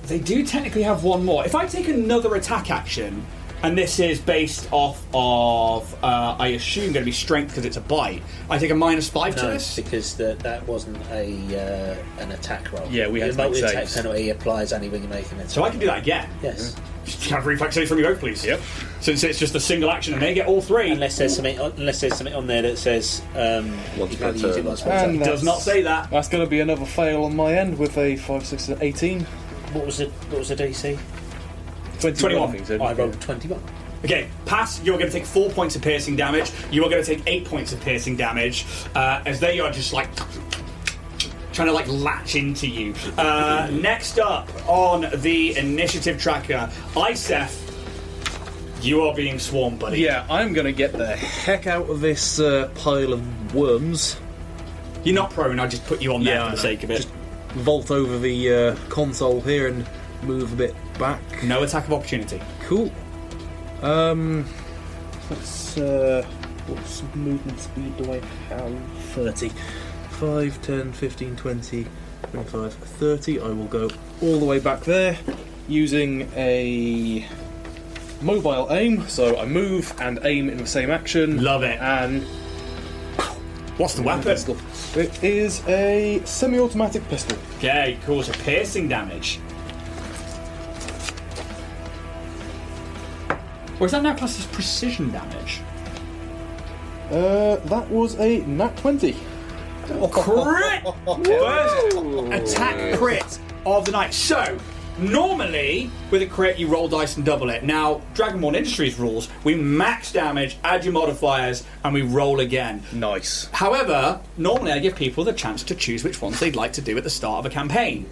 They do technically have one more. If I take another attack action, and this is based off of, I assume, going to be strength because it's a bite, I take a -5 to No, this? because that wasn't an attack roll. Yeah, we had the to make multi-attack saves. penalty applies only when you make an attack. So I can do that again. Yes. Just have a reflex save from you both, please. Yep. Since it's just a single action and they get all 3. Unless there's something on there that says Once you per can only use it turn. once per And turn. It does not say that. That's going to be another fail on my end with a 5, 6, 18. What was the DC? 21. I think, so. I rolled 21. Okay, pass, you're going to take 4 points of piercing damage. You are going to take 8 points of piercing damage as they are just like trying to like latch into you. Next up on the initiative tracker, Isef, you are being swarmed, buddy. Yeah, I'm going to get the heck out of this pile of worms. You're not prone, I just put you on there Yeah, for I the know. sake of it. Just vault over the console here and move a bit back. No attack of opportunity. Cool. What's movement speed do I have? 30. 5, 10, 15, 20, 25, 30. I will go all the way back there using a mobile aim. So I move and aim in the same action. Love it. And What's the weapon? pistol. It is a semi-automatic pistol. Okay, cool, so piercing damage. Or is that now classed as precision damage? That was a nat 20. Crit! First attack crit of the night. So, normally, with a crit, you roll dice and double it. Now, Dragonborn Industries rules, we max damage, add your modifiers, and we roll again. Nice. However, normally I give people the chance to choose which ones they'd like to do at the start of a campaign.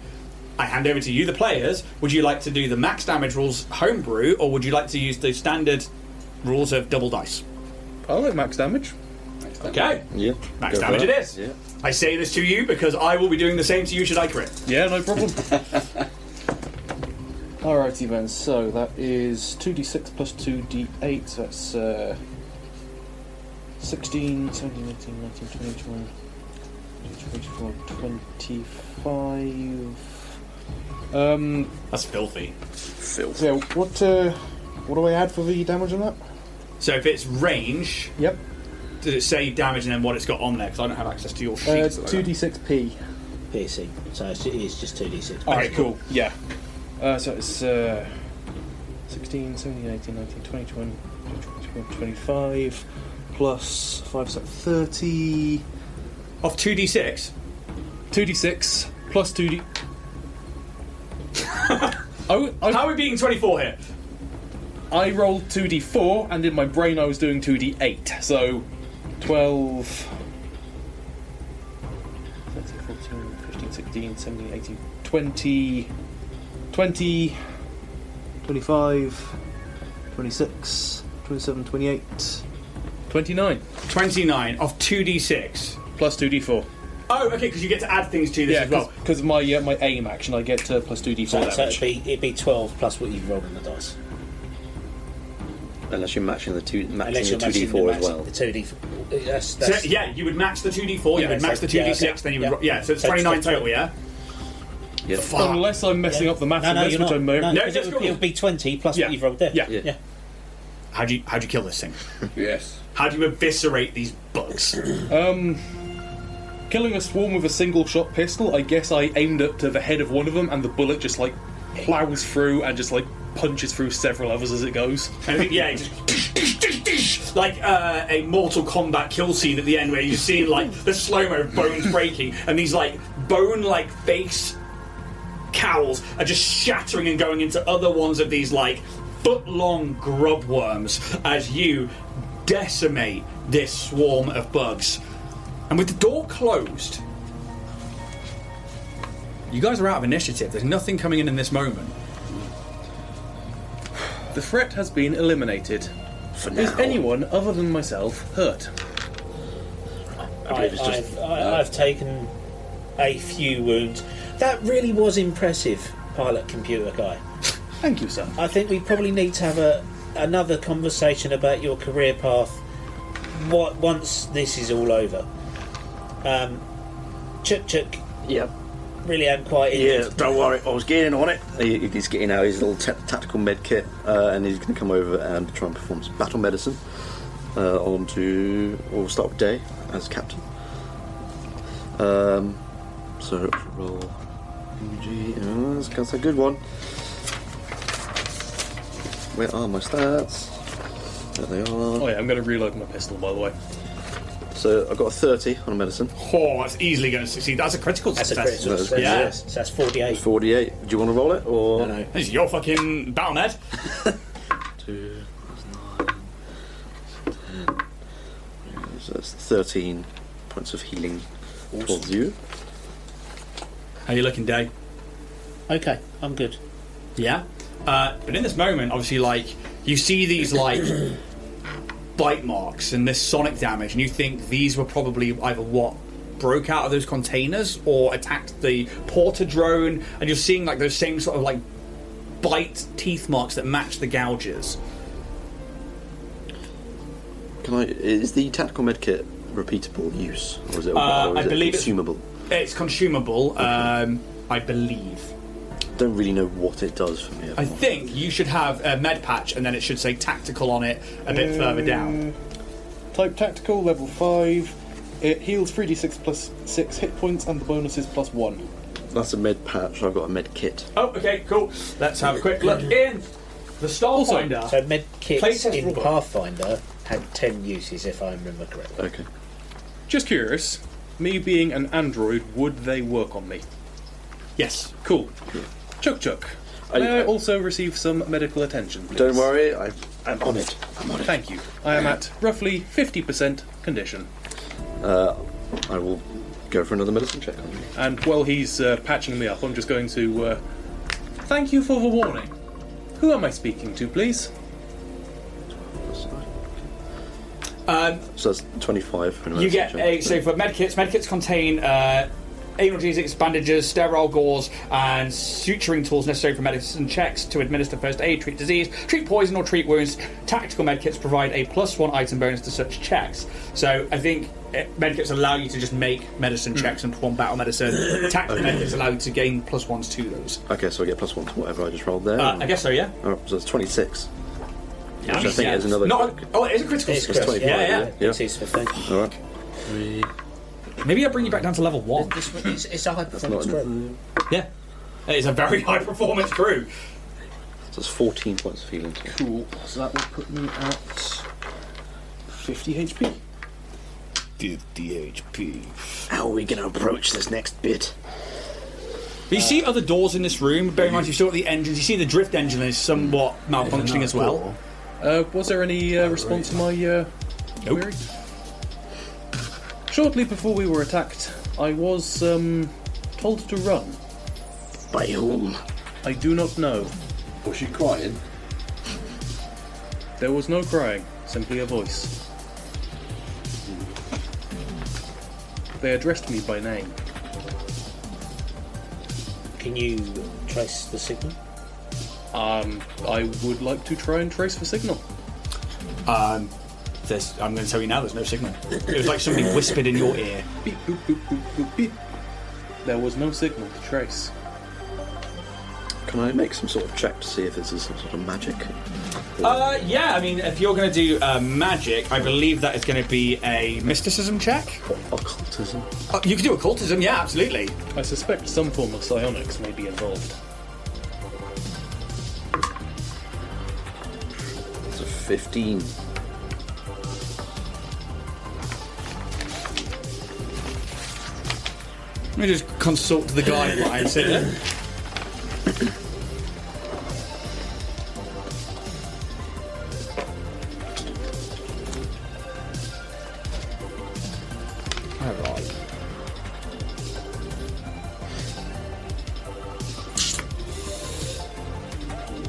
I hand over to you, the players. Would you like to do the max damage rules homebrew, or would you like to use the standard rules of double dice? I like max damage. Okay. Yeah. Max go for damage that. it is. Yeah. I say this to you because I will be doing the same to you should I crit. Yeah, no problem. Alrighty then, so that is 2d6 plus 2d8, so that's 16, 17, 18, 19, 20, 21, 24, 25. That's filthy. Filth. So what do I add for the damage on that? So if it's range, Yep. does it say damage and then what it's got on there? Because I don't have access to your sheets. 2d6p. piercing. So it is just 2d6. Alright, cool. Yeah. So it's 16, 17, 18, 19, 20, 21, 25, plus 5, so 30. Of 2d6. 2d6 plus 2d. How are we beating 24 here? I rolled 2d4, and in my brain I was doing 2d8. So 12, 13, 14, 16, 17, 18, 20, 20, 25, 26, 27, 28, 29. 29 of 2d6. Plus 2d4. Oh, okay, because you get to add things to this as well. Because of my aim action, I get plus 2d4 So damage. it'd be 12 plus what you've rolled on the dice. Unless you're matching the Unless you're matching 2d4 as well. The 2d4. That's So, yeah, you would match the 2d4, you would match the 2d6, then you would... yeah. so it's So 29 it's total, yeah? Yeah. Fuck. Unless I'm messing up the maths No, on this, you're which not. I may... No, No, because just go. it would be 20 plus Yeah. what you've rolled there. Yeah. How'd you kill this thing? Yes. How do you eviscerate these bugs? Killing a swarm with a single shot pistol, I guess I aimed it to the head of one of them and the bullet just like plows through and just like punches through several others as it goes. I think, yeah, just like a Mortal Kombat kill scene at the end where you're seeing like the slow-mo of bones breaking and these like bone-like face cowls are just shattering and going into other ones of these like foot-long grub worms as you decimate this swarm of bugs. And with the door closed, you guys are out of initiative. There's nothing coming in this moment. The threat has been eliminated. For now. Is anyone other than myself hurt? I've taken a few wounds. That really was impressive, pilot computer guy. Thank you, sir. I think we probably need to have another conversation about your career path once this is all over. Chuk Yep. really am quite Yeah, interested. don't worry, I was getting on it. He's getting out his little tactical med kit, and he's going to come over and try and perform some battle medicine we'll start with Day as captain. So roll UG. That's a good one. Where are my stats? There they are. Oh yeah, I'm going to reload my pistol, by the way. So I've got a 30 on a medicine. Oh, that's easily going to succeed. That's a critical That's a success. critical success. Yeah. Yes. So that's 48. 48. Do you want to roll it or? No. This is your fucking battle med. 2 plus 9, 10. So that's 13 points of healing towards you. How you looking, Day? Okay, I'm good. Yeah. But in this moment, obviously, like, you see these, like, bite marks and this sonic damage, and you think these were probably either what broke out of those containers or attacked the porter drone, and you're seeing, like, those same sort of, like, bite teeth marks that match the gouges. Is the tactical medkit repeatable use, or is it, I believe it's- consumable? It's consumable, I believe. Don't really know what it does for me. I think you should have a med patch, and then it should say tactical on it a bit further down. Type tactical, level 5. It heals 3d6 plus 6 hit points, and the bonus is plus 1. That's a med patch. I've got a med kit. Oh, okay, cool. Let's have a quick look in the Starfinder. So med kits Playtest in rulebook. Pathfinder had 10 uses, if I remember correctly. Okay. Just curious, me being an android, would they work on me? Yes. Cool. Chuk. May I also receive some medical attention, please? Don't worry, I'm on it. I'm on it. Thank you. I am at roughly 50% condition. I will go for another medicine check on you. And while he's patching me up, I'm just going to... thank you for the warning. Who am I speaking to, please? So that's 25 for a You medicine get check. so for medkits contain analgesics, bandages, sterile gauze, and suturing tools necessary for medicine checks to administer first aid, treat disease, treat poison, or treat wounds. Tactical medkits provide a +1 item bonus to such checks. So I think medkits allow you to just make medicine checks and perform battle medicine. Tactical medkits allow you to gain +1s to those. Okay, so I get +1 to whatever I just rolled there. I guess so, yeah. Alright, so it's 26. Yeah, Which I think is another. it is a critical It's success. critical, Yeah. Yeah. It's his 15. Alright. 3. Maybe I'll bring you back down to level 1. This one, it's a high performance Not group. Yeah. It's a very high performance crew. So it's 14 points of healing. Cool. So that would put me at 50 HP. 50 HP. How are we going to approach this next bit? You see other doors in this room. Bear in mind, you still got the engines. You see the drift engine is somewhat malfunctioning as well. Was there any response to my query? Shortly before we were attacked, I was told told to run. By whom? I do not know. Was she crying? There was no crying, simply a voice. They addressed me by name. Can you trace the signal? I would like to try and trace the signal. I'm going to tell you now, there's no signal. It was like somebody whispered in your ear. Beep, boop, boop, boop, boop, beep. There was no signal to trace. Can I make some sort of check to see if this is some sort of magic? Yeah, I mean, if you're going to do magic, I believe that is going to be a mysticism check. Occultism? You can do occultism, yeah, absolutely. I suspect some form of psionics may be involved. It's a 15. Let me just consult the guide while I sit there. Alright.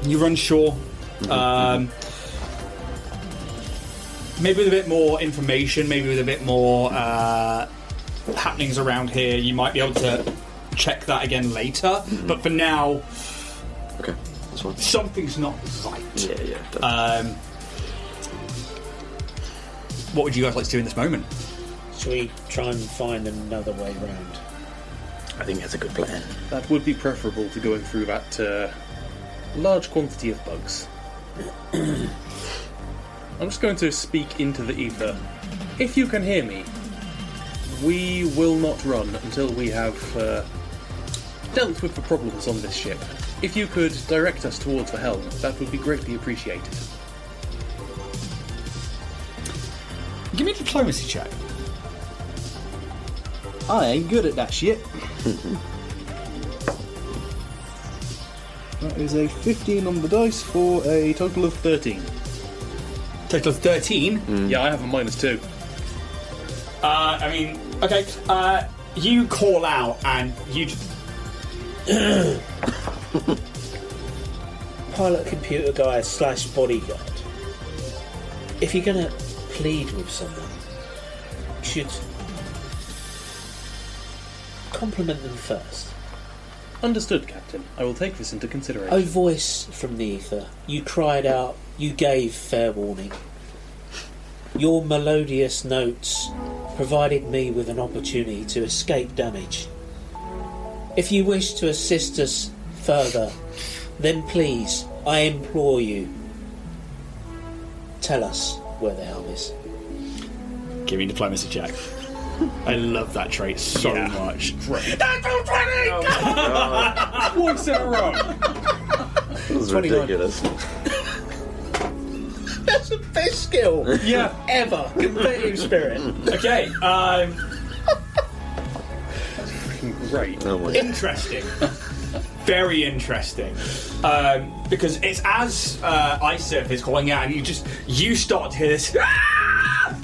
You're unsure. Maybe with a bit more information, maybe with a bit more happenings around here, you might be able to check that again later. But for now, Okay, that's fine. something's not right. Yeah. What would you guys like to do in this moment? Shall we try and find another way round? I think that's a good plan. That would be preferable to going through that large quantity of bugs. I'm just going to speak into the ether. If you can hear me, we will not run until we have dealt with the problems on this ship. If you could direct us towards the helm, that would be greatly appreciated. Give me a diplomacy check. I ain't good at that shit. That is a 15 on the dice for a total of 13. Total of 13. Yeah, I have a -2. I mean, okay. You call out and you. Pilot computer guy / bodyguard. If you're gonna plead with someone, you should compliment them first. Understood, Captain. I will take this into consideration. O voice from the ether, you cried out, you gave fair warning. Your melodious notes provided me with an opportunity to escape damage. If you wish to assist us further, then please, I implore you, tell us where the helm is. Give me a diplomacy check. I love that trait so much. Great. That's all 20! Twice in a row! That was 29. ridiculous. That's the best skill Yeah. ever. Competitive spirit. Okay, Great. Oh my god. interesting. Very interesting. Because it's as Isurf is calling out, and you start to hear this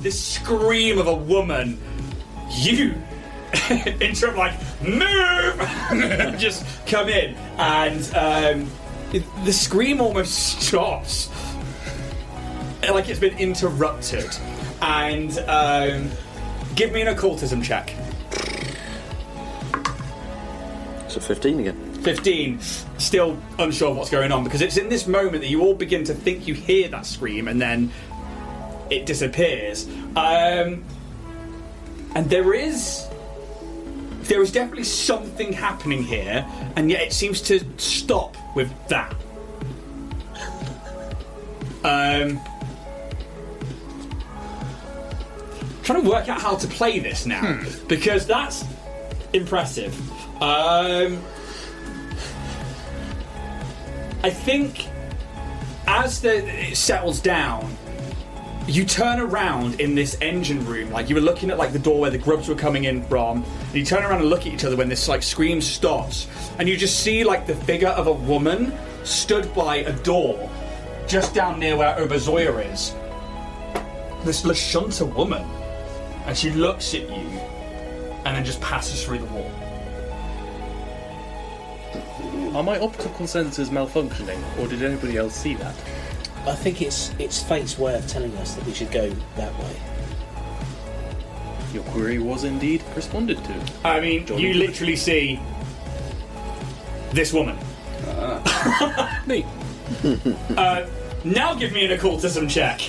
this scream of a woman. You interrupt, like, move! Just come in, and the scream almost stops, like it's been interrupted. And give me an occultism check. So 15 again. 15, still unsure of what's going on, because it's in this moment that you all begin to think you hear that scream, and then it disappears. And there is definitely something happening here, and yet it seems to stop with that. Trying to work out how to play this now, because that's impressive. I think as it settles down, you turn around in this engine room, like you were looking at like the door where the grubs were coming in from, and you turn around and look at each other when this like scream stops, and you just see like the figure of a woman stood by a door just down near where Oberzoya is. This Lashunta woman, and she looks at you and then just passes through the wall. Are my optical sensors malfunctioning, or did anybody else see that? I think it's fate's way of telling us that we should go that way. Your query was indeed responded to. I mean, Johnny. you literally see this woman. Me. Now give me an occultism check.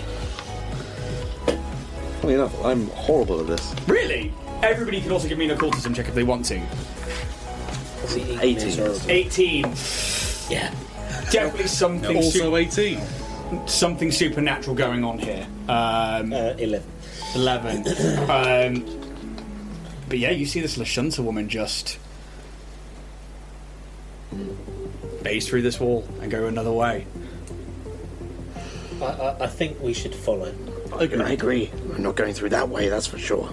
Funny enough, I'm horrible at this. Really? Everybody can also give me an occultism check if they want to. What's the 18. 18. Yeah. Definitely something Also 18. something supernatural going on here. 11. 11. But yeah, you see this Lashunta woman just phase through this wall and go another way. I think we should follow. I agree. I'm not going through that way, that's for sure.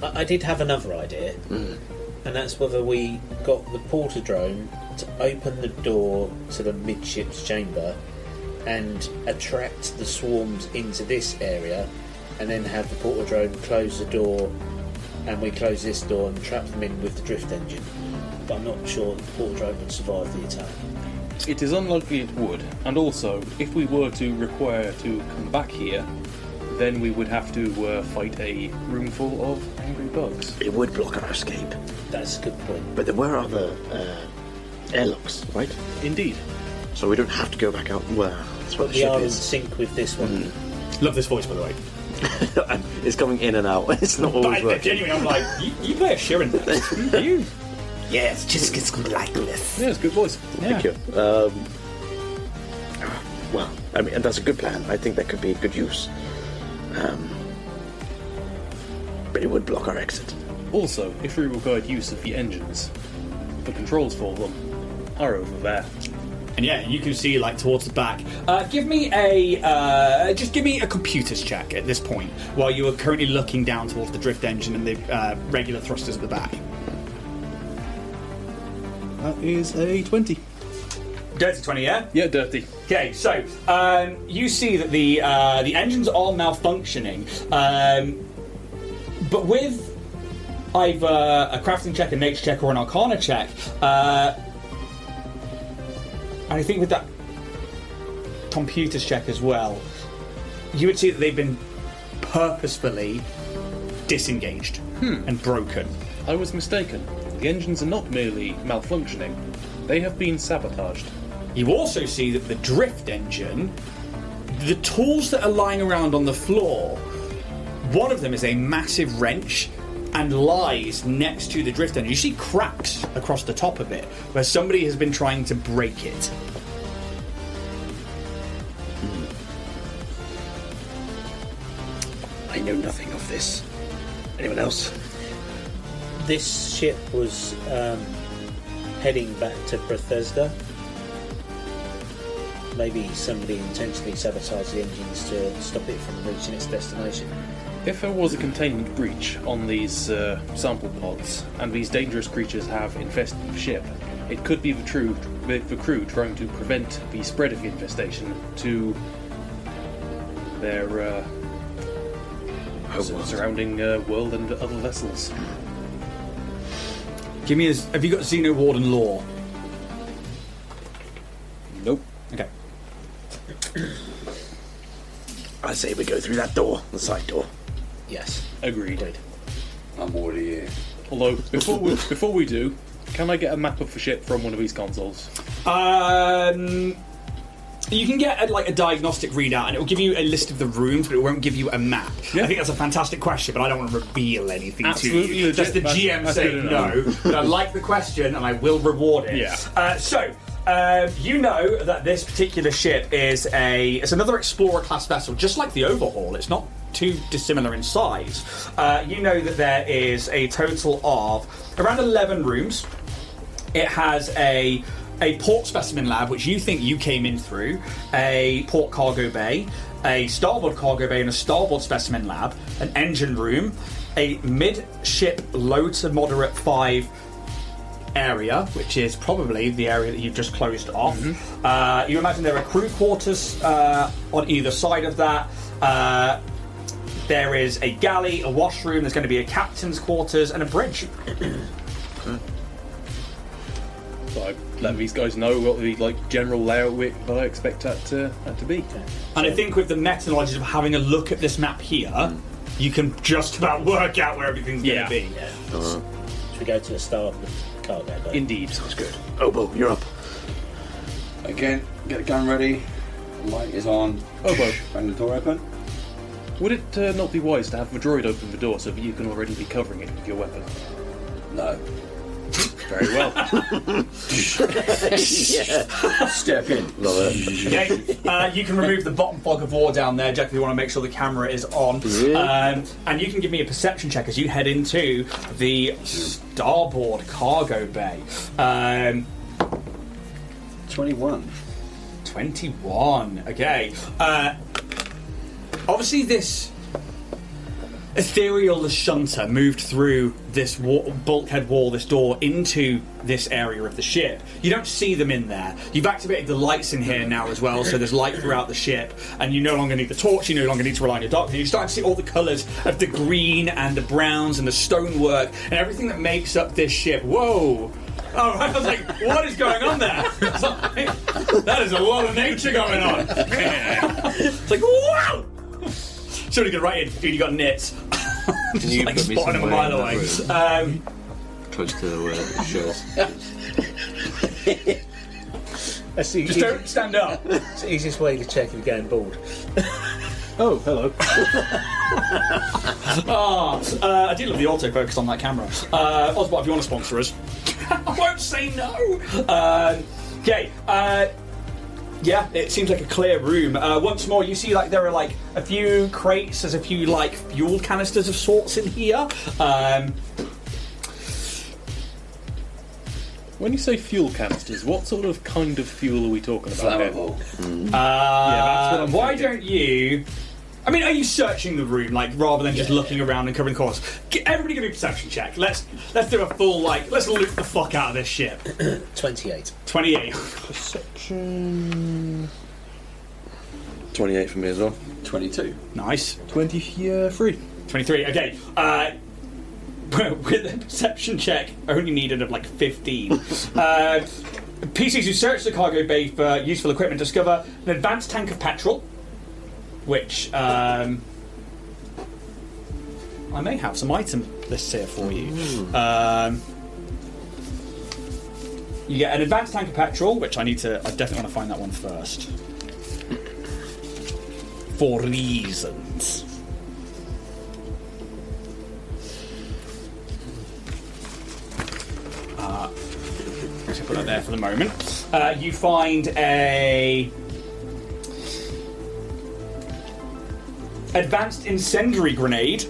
I did have another idea, and that's whether we got the porter drone to open the door to the midships chamber and attract the swarms into this area, and then have the porter drone close the door, and we close this door and trap them in with the drift engine. But I'm not sure the porter drone would survive the attack. It is unlikely it would, and also, if we were to require to come back here, then we would have to fight a room full of angry bugs. It would block our escape. That's a good point. But there were other airlocks, right? Indeed. So we don't have to go back out. Well, that's where the We ship are in is. sync with this one. Love this voice, by the way. It's coming in and out. It's not always But working. genuinely, I'm like, you play a Shirin. You? Yes, just gets like this. Yeah, it's a good voice. Thank you. Well, I mean, and that's a good plan. I think that could be good use. But it would block our exit. Also, if we required use of the engines, the controls for them are over there. And yeah, you can see like towards the back. Give me a computer's check at this point, while you are currently looking down towards the drift engine and the regular thrusters at the back. That is a 20. Dirty 20, yeah? Yeah, dirty. Okay, so you see that the engines are malfunctioning, but with either a crafting check, a nature check, or an arcana check, and I think with that computer's check as well, you would see that they've been purposefully disengaged and broken. I was mistaken. The engines are not merely malfunctioning, they have been sabotaged. You also see that the drift engine, the tools that are lying around on the floor, one of them is a massive wrench and lies next to the drift engine. You see cracks across the top of it where somebody has been trying to break it. I know nothing of this. Anyone else? This ship was heading back to Bethesda. Maybe somebody intentionally sabotaged the engines to stop it from reaching its destination. If there was a containment breach on these sample pods, and these dangerous creatures have infested the ship, it could be the crew trying to prevent the spread of the infestation to their surrounding world and other vessels. Give me have you got Xeno Warden lore? Nope. Okay. I say we go through that door, the side door. Yes. Agreed. I'm already here. Although, before we do, can I get a map of the ship from one of these consoles? You can get a diagnostic readout, and it will give you a list of the rooms, but it won't give you a map. Yeah. I think that's a fantastic question, but I don't want to reveal anything Absolutely to you. legit. Just the GM That's saying good no, enough. but I like the question, and I will reward it. Yeah. You know that this particular ship is it's another Explorer class vessel, just like the Overhaul. It's not too dissimilar in size. You know that there is a total of around 11 rooms. It has a port specimen lab, which you think you came in through, a port cargo bay, a starboard cargo bay and a starboard specimen lab, an engine room, a midship low to moderate 5 area, which is probably the area that you've just closed off. You imagine there are crew quarters on either side of that. There is a galley, a washroom, there's going to be a captain's quarters and a bridge. So I let these guys know what the general layout that I expect that to be. And I think with the meta knowledge of having a look at this map here, you can just about work out where everything's going to be. Yeah. Should we go to the start of the cargo bay? Indeed. Sounds good. Obo, you're up. Again, get the gun ready. Light is on. Obo, Bang the door open. would it not be wise to have the droid open the door so that you can already be covering it with your weapon? No. Very well. Step in. Love it. Okay, you can remove the bottom fog of war down there, Jack, if you want to make sure the camera is on. Yeah. And you can give me a perception check as you head into the starboard cargo bay. 21. 21. Okay. Obviously, this ethereal shunter moved through this bulkhead wall, this door, into this area of the ship. You don't see them in there. You've activated the lights in here now as well, so there's light throughout the ship, and you no longer need the torch, you no longer need to rely on your dark vision. You start to see all the colours of the green and the browns and the stonework and everything that makes up this ship. Whoa! Oh, I was like, what is going on there? It's like, that is a lot of nature going on. It's like, wow! Somebody got right in, dude, you got nits. Just you like put me spotting them a somewhere mile in away. that Close to the shores. That's the Just don't stand up. It's the easiest way to check if you're going bald. Oh, hello. I do love the autofocus on that camera. Osbot, if you want to sponsor us, I won't say no. Okay. Yeah, it seems like a clear room. Once more, you see there are a few crates. There's a few fuel canisters of sorts in here. When you say fuel canisters, what sort of kind of fuel are we talking about here? Flammable. that's what I'm Why thinking. don't you? I mean, are you searching the room rather than just looking around and covering corners? Everybody, give me a perception check. Let's do a full let's loot the fuck out of this ship. 28. 28. Perception. 28 for me as well. 22. Nice. 23. 23. Okay. With a perception check, only needed of 15. PCs who search the cargo bay for useful equipment discover an advanced tank of petrol, which I may have some item lists here for you. You get an advanced tank of petrol, which I definitely want to find that one first. For reasons. Let's put that there for the moment. You find a advanced incendiary grenade.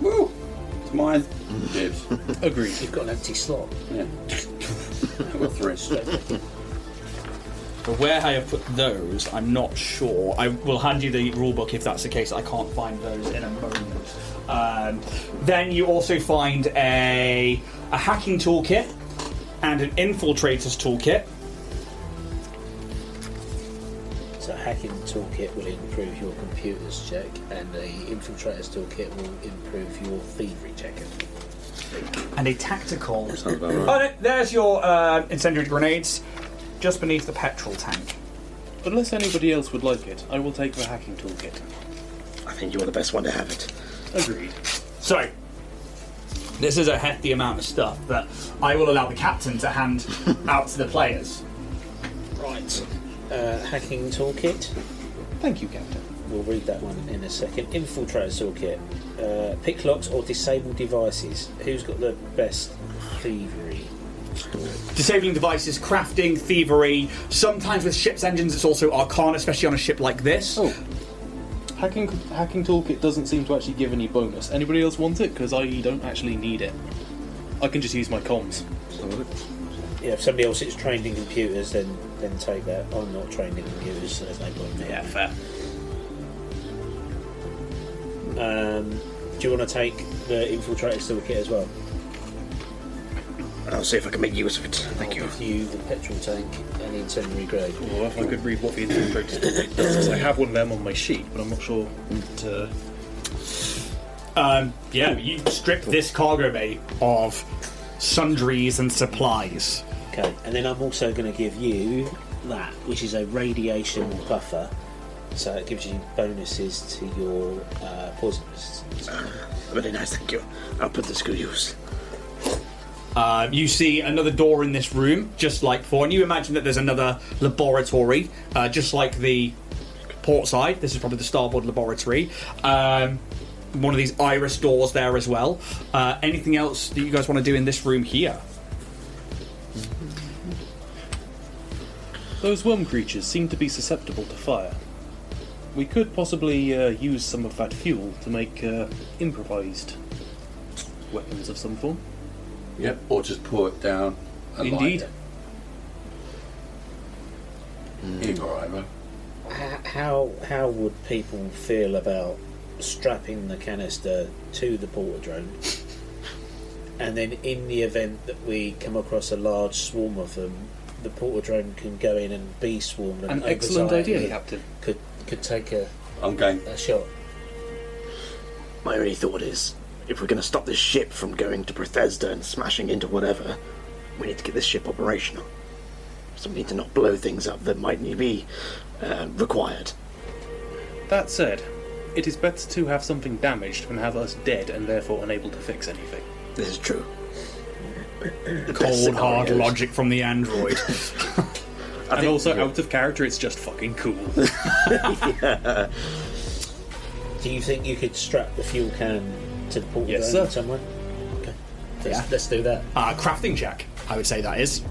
Woo! It's mine. Dibs. Agreed. You've got an empty slot. Yeah. I've got 3. But where I have put those, I'm not sure. I will hand you the rulebook if that's the case. I can't find those in a moment. Then you also find a hacking toolkit and an infiltrator's toolkit. So a hacking toolkit will improve your computer's check, and the infiltrator's toolkit will improve your thievery check. And a tactical. Sounds about right. Oh, no, there's your incendiary grenades, just beneath the petrol tank. Unless anybody else would like it, I will take the hacking toolkit. I think you're the best one to have it. Agreed. So, this is a hefty amount of stuff that I will allow the captain to hand out to the players. Right. Hacking toolkit. Thank you, Captain. We'll read that one in a second. Infiltrator's toolkit. Pick locks or disable devices. Who's got the best thievery? Disabling devices, crafting, thievery. Sometimes with ship's engines, it's also arcana, especially on a ship like this. Oh. Hacking toolkit doesn't seem to actually give any bonus. Anybody else want it? Because I don't actually need it. I can just use my comms. Yeah, if somebody else is trained in computers, then take that. I'm not trained in computers, so there's no point in me. Yeah, fair. Do you want to take the infiltrator's toolkit as well? I'll see if I can make use of it. Thank you. I'll give you the petrol tank and the incendiary grenade. Or if I could read what the infiltrator's toolkit does, because I have one of them on my sheet, but I'm not sure to... Yeah, you strip this cargo bay of sundries and supplies. Okay, and then I'm also going to give you that, which is a radiation buffer. So it gives you bonuses to your poison resistance. Very nice, thank you. I'll put this to use. You see another door in this room, just like before, and you imagine that there's another laboratory, just like the port side. This is probably the starboard laboratory. One of these iris doors there as well. Anything else that you guys want to do in this room here? Those worm creatures seem to be susceptible to fire. We could possibly use some of that fuel to make improvised weapons of some form. Yep, or just pour it down and Indeed. light it. Either either. How would people feel about strapping the canister to the porter drone, and then in the event that we come across a large swarm of them, the porter drone can go in and be swarmed? And An excellent oversight idea, it Captain. Could take I'm going. a shot. My only thought is, if we're going to stop this ship from going to Bethesda and smashing into whatever, we need to get this ship operational. So we need to not blow things up that might be required. That said, it is better to have something damaged than have us dead and therefore unable to fix anything. This is true. Cold, hard logic from the android. And also, out of character, it's just fucking cool. Do you think you could strap the fuel can to the porter Yes, drone sir. somewhere? Okay, Yeah. let's do that. Crafting check, I would say that is.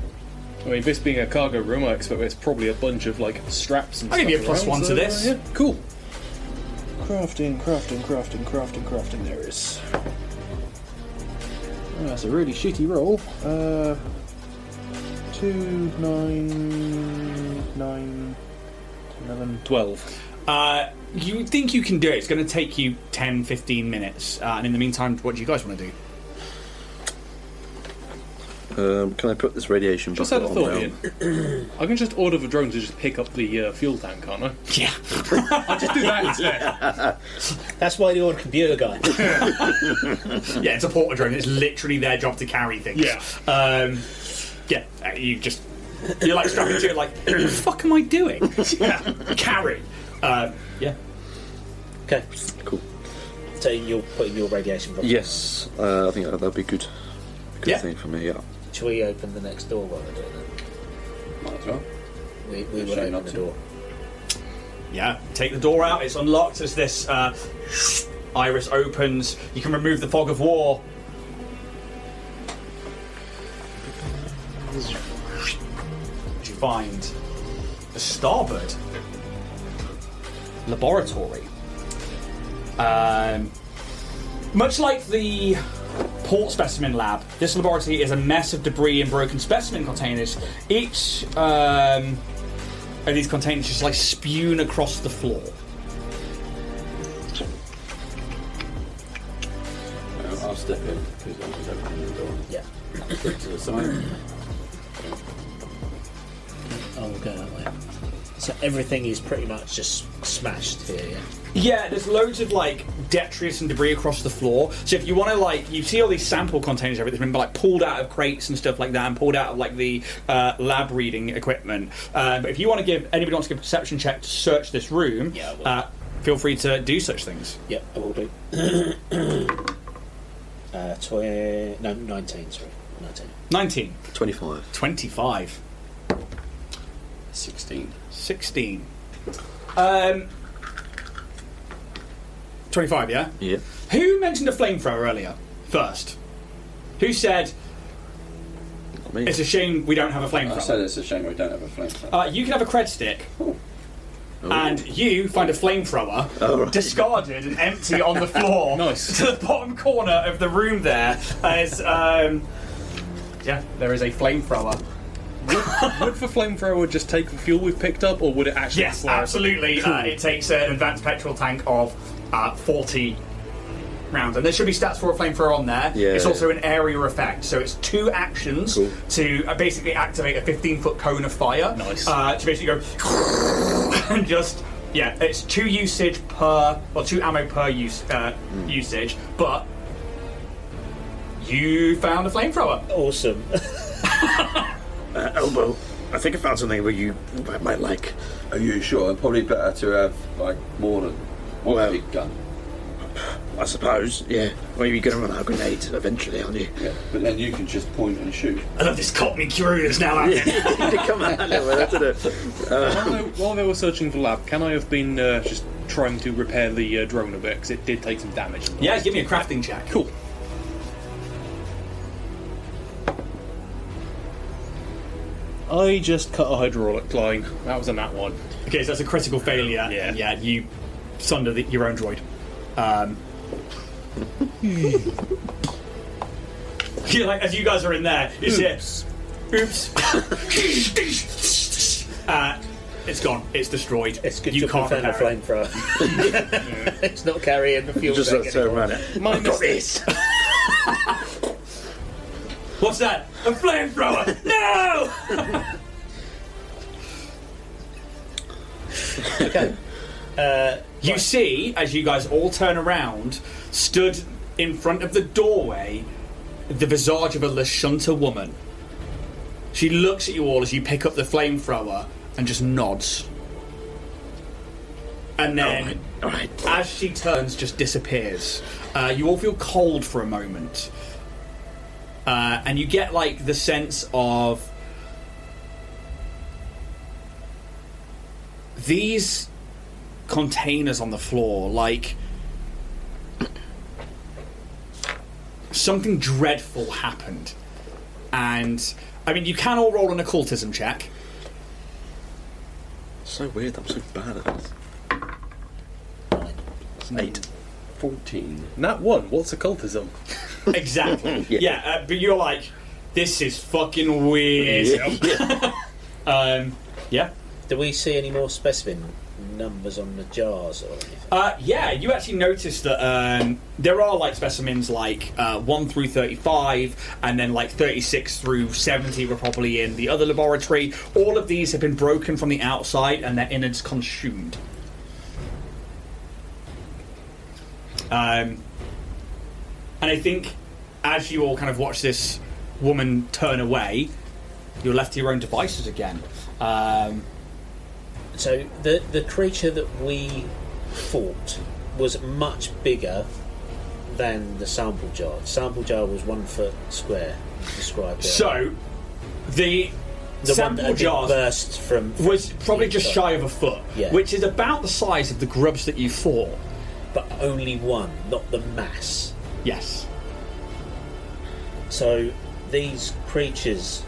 I mean, this being a cargo room, I expect there's probably a bunch of, like, straps and I'll stuff give you a +1 around, to this. Yeah, cool. Crafting. There it is. Oh, that's a really shitty roll. 2, 9, 9, 11, 12. You think you can do it. It's going to take you 10, 15 minutes. And in the meantime, what do you guys want to do? Can I put this radiation Just buffer had a on thought, now? Ian. I can just order the drone to just pick up the fuel tank, can't I? Yeah. I'll just do that instead. That's why you're a computer guy. Yeah, it's a porter drone. It's literally their job to carry things. Yeah. You're like strapping to it like, what the fuck am I doing? Yeah. Carry. Yeah. Okay, Cool. so you're putting your radiation buffer. Yes, I think that'd be good. Good Yeah. thing for me, yeah. Shall we open the next door while we're doing that? Might as well. We would Shame open not the to. door. Yeah. Take the door out. It's unlocked as this iris opens. You can remove the fog of war. You find the starboard laboratory. Much like the port specimen lab, this laboratory is a mess of debris and broken specimen containers. Each of these containers just like spewed across the floor. I'll step in because I'm just opening the door. Yeah. Quick to the side. Oh, we'll go that way. So everything is pretty much just smashed here, yeah? Yeah, there's loads of like detritus and debris across the floor. So if you want to like, you see all these sample containers, everything been like pulled out of crates and stuff like that, and pulled out of like the lab reading equipment. But if you want to anybody wants to give a perception check to search this room, Yeah, I will. feel free to do such things. Yep, I will do. 19, sorry. 19. 19, 25. 25, 16. 16. 25, yeah? Yeah. Who mentioned a flamethrower earlier? First. Who said Not me. it's a shame we don't have a I flamethrower? said it's a shame we don't have a flamethrower. You can have a cred stick, Oh. and you find a flamethrower Oh, right. discarded and empty on the floor. Nice. To the bottom corner of the room there. As, yeah, there is a flamethrower. Would the flamethrower just take the fuel we've picked up, or would it actually Yes, require- absolutely. It takes an advanced petrol tank of 40 rounds. And there should be stats for a flamethrower on there. Yeah. It's also an area effect. So it's 2 actions Cool. to basically activate a 15-foot cone of fire. Nice. To basically go and just... Yeah, it's 2 usage per... Well, 2 ammo per usage. But you found a flamethrower. Awesome. Elbow, I think I found something where you might like. Are you sure? Probably better to have like more than one big gun. I suppose, yeah. Well, you're going to run out of grenades eventually, aren't you? Yeah, but then you can just point and shoot. I love this Cockney curious now, haven't you? Come on, that's it. While they were searching for lab, can I have been just trying to repair the drone a bit? Because it did take some damage. Yeah, give me a crafting check. Cool. I just cut a hydraulic line. That was a nat one. Okay, so that's a critical failure. Yeah. You sunder your own droid. You're like, as you guys are in there, you see it. Oops. It's gone. It's destroyed. It's good you to can't prevent a repair it. flamethrower. It's not carrying the fuel. Just tank let's turn anymore. around it. I've got this. What's that? A flamethrower! No! Okay. You see, as you guys all turn around, stood in front of the doorway, the visage of a Lashunta woman. She looks at you all as you pick up the flamethrower and just nods. And then, All right. as she turns, just disappears. You all feel cold for a moment. And you get, like, the sense of these containers on the floor, like something dreadful happened. And I mean, you can all roll an occultism check. So weird, I'm so bad at this. 8. 14. Nat 1, what's occultism? Exactly. Yeah. But you're like, this is fucking weird. Yeah. Do we see any more specimen numbers on the jars or anything? Yeah, you actually notice that there are like specimens like 1 through 35, and then like 36 through 70 were probably in the other laboratory. All of these have been broken from the outside and their innards consumed. And I think as you all kind of watch this woman turn away, you're left to your own devices again. So the creature that we fought was much bigger than the sample jar. The sample jar was 1 foot square. Described it. So the the sample one that jar burst from was probably the just inside. shy of a foot, Yeah. which is about the size of the grubs that you fought. But only one, not the mass. Yes. So these creatures,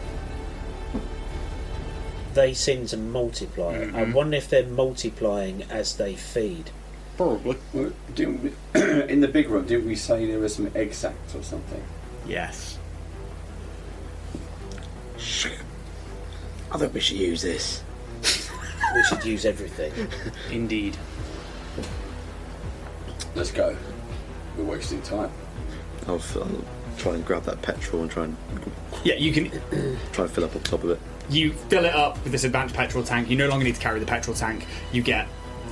they seem to multiply. I wonder if they're multiplying as they feed. Probably. Well, didn't we, in the big room, didn't we say there were some egg sacs or something? Yes. I think we should use this. We should use everything. Indeed. Let's go. We're wasting time. I'll try and grab that petrol and try and Yeah, you can. fill up on top of it. You fill it up with this advanced petrol tank. You no longer need to carry the petrol tank. You get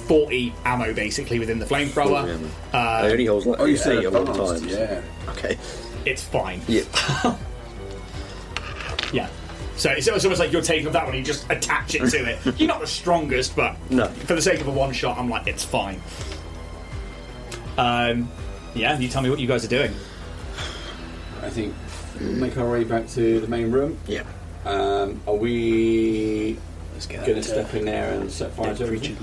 40 ammo basically within the flamethrower. It only holds like 8 said at one advanced, time. yeah. Okay. It's fine. Yeah. Yeah. So it's almost like you're taking that one and you just attach it to it. You're not the strongest, but No. for the sake of a one shot, I'm like, it's fine. Yeah, you tell me what you guys are doing. I think we'll make our way back to the main room. Yeah. Are we Let's get going to step in there and set fire to everything?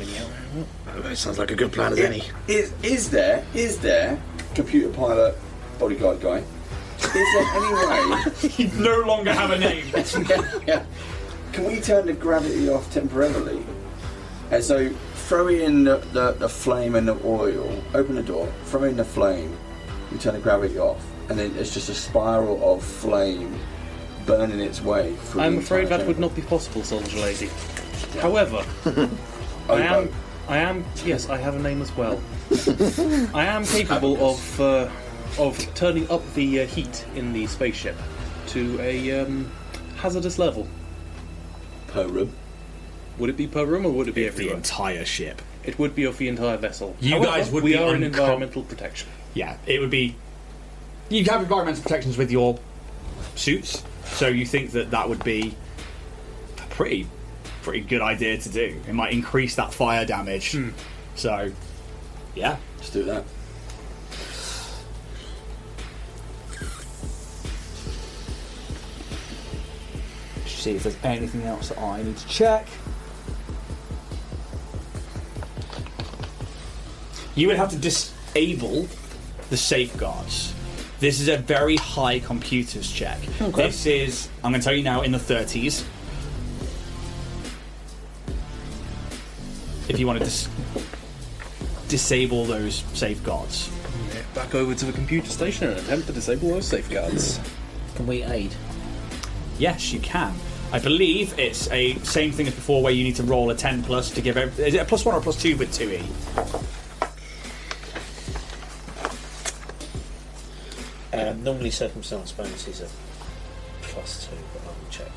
It sounds like a good plan as any. Is there computer pilot bodyguard guy? Is there any way? You no longer have a name. Yeah. Can we turn the gravity off temporarily? And so throw in the flame and the oil. Open the door. Throw in the flame. You turn the gravity off, and then it's just a spiral of flame burning its way through. I'm the afraid entire that would chamber. not be possible, Soldier Lady. However, I am. Yes, I have a name as well. I am capable of turning up the heat in the spaceship to a hazardous level. Per room. Would it be per room or would it be The everywhere? entire ship. It would be of the entire vessel. You However, guys would we be are in uncom- environmental protection. Yeah, it would be. You have environmental protections with your suits, so you think that would be pretty good idea to do. It might increase that fire damage. So, yeah. Let's do that. See if there's anything else that I need to check. You would have to disable the safeguards. This is a very high computers check. Okay. This is, I'm going to tell you now, in the 30s. If you want to disable those safeguards. Back over to the computer station and attempt to disable those safeguards. Can we aid? Yes, you can. I believe it's a same thing as before, where you need to roll a 10 plus to give. Is it a +1 or a +2 with 2E? Normally, circumstance bonuses are +2, but I will check.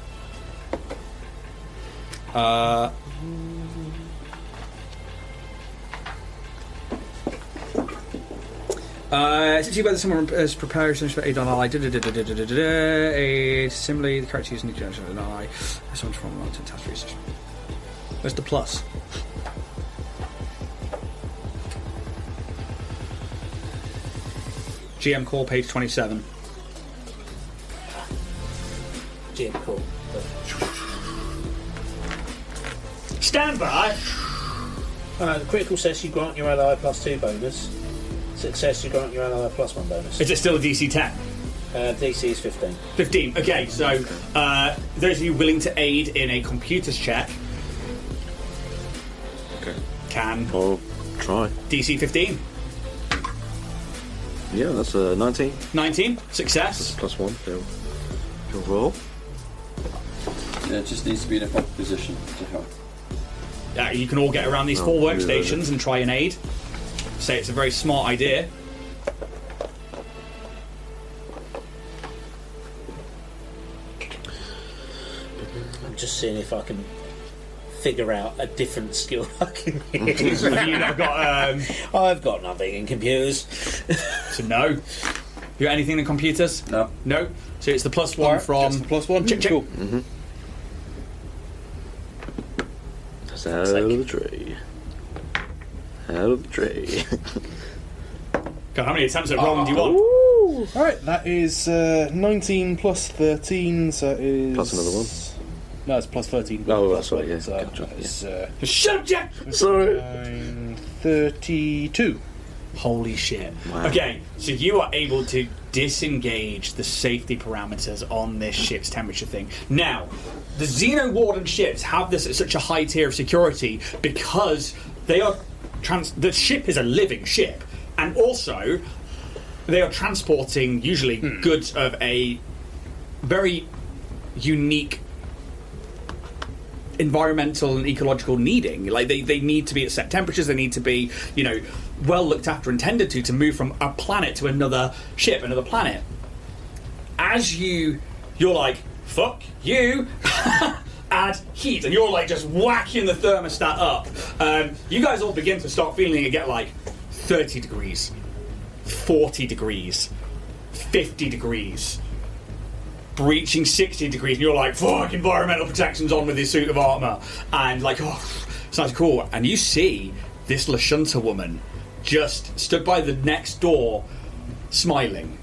Since you whether someone has prepared something for aid on ally, similarly the character using the connection of an ally, someone's from to task research. Where's the plus? GM call, page 27. GM call. Stand by! The critical success, you grant your ally +2 bonus. Success, you grant your ally +1 bonus. Is it still a DC 10? DC is 15. 15. Okay, so those of you willing to aid in a computers check can I'll try. DC 15. Yeah, that's a 19. 19. Success. +1. You'll roll. Yeah, it just needs to be in a proper position to help. You can all get around these 4 workstations and try and aid. Say it's a very smart idea. I'm just seeing if I can figure out a different skill I can use. Have you not got I've got nothing in computers. so no? You got anything in computers? No. No? So it's the +1 Alright, from just the +1. Check, check. Cool. That's out of the tray. Out of the tray. God, how many attempts at rolling do you want? Alright, that is 19 plus 13, so it is... Plus another one. No, it's plus 13. Oh, Plus that's right, one, yeah. So Gotcha, it's, Shut up, Jack! Sorry. 32. Holy shit. Wow. Okay, so you are able to disengage the safety parameters on this ship's temperature thing. Now, the Xeno Warden ships have this at such a high tier of security because they are... the ship is a living ship, and also they are transporting usually goods of a very unique environmental and ecological needing. Like they need to be at set temperatures, they need to be, well looked after and tended to move from a planet to another ship, another planet. As you're like, fuck you, add heat, and you're like just whacking the thermostat up. You guys all begin to start feeling it get like 30 degrees, 40 degrees, 50 degrees, breaching 60 degrees, and you're like, fuck, environmental protection's on with this suit of armour, and like, oh, sounds cool. And you see this Lashunta woman just stood by the next door, smiling.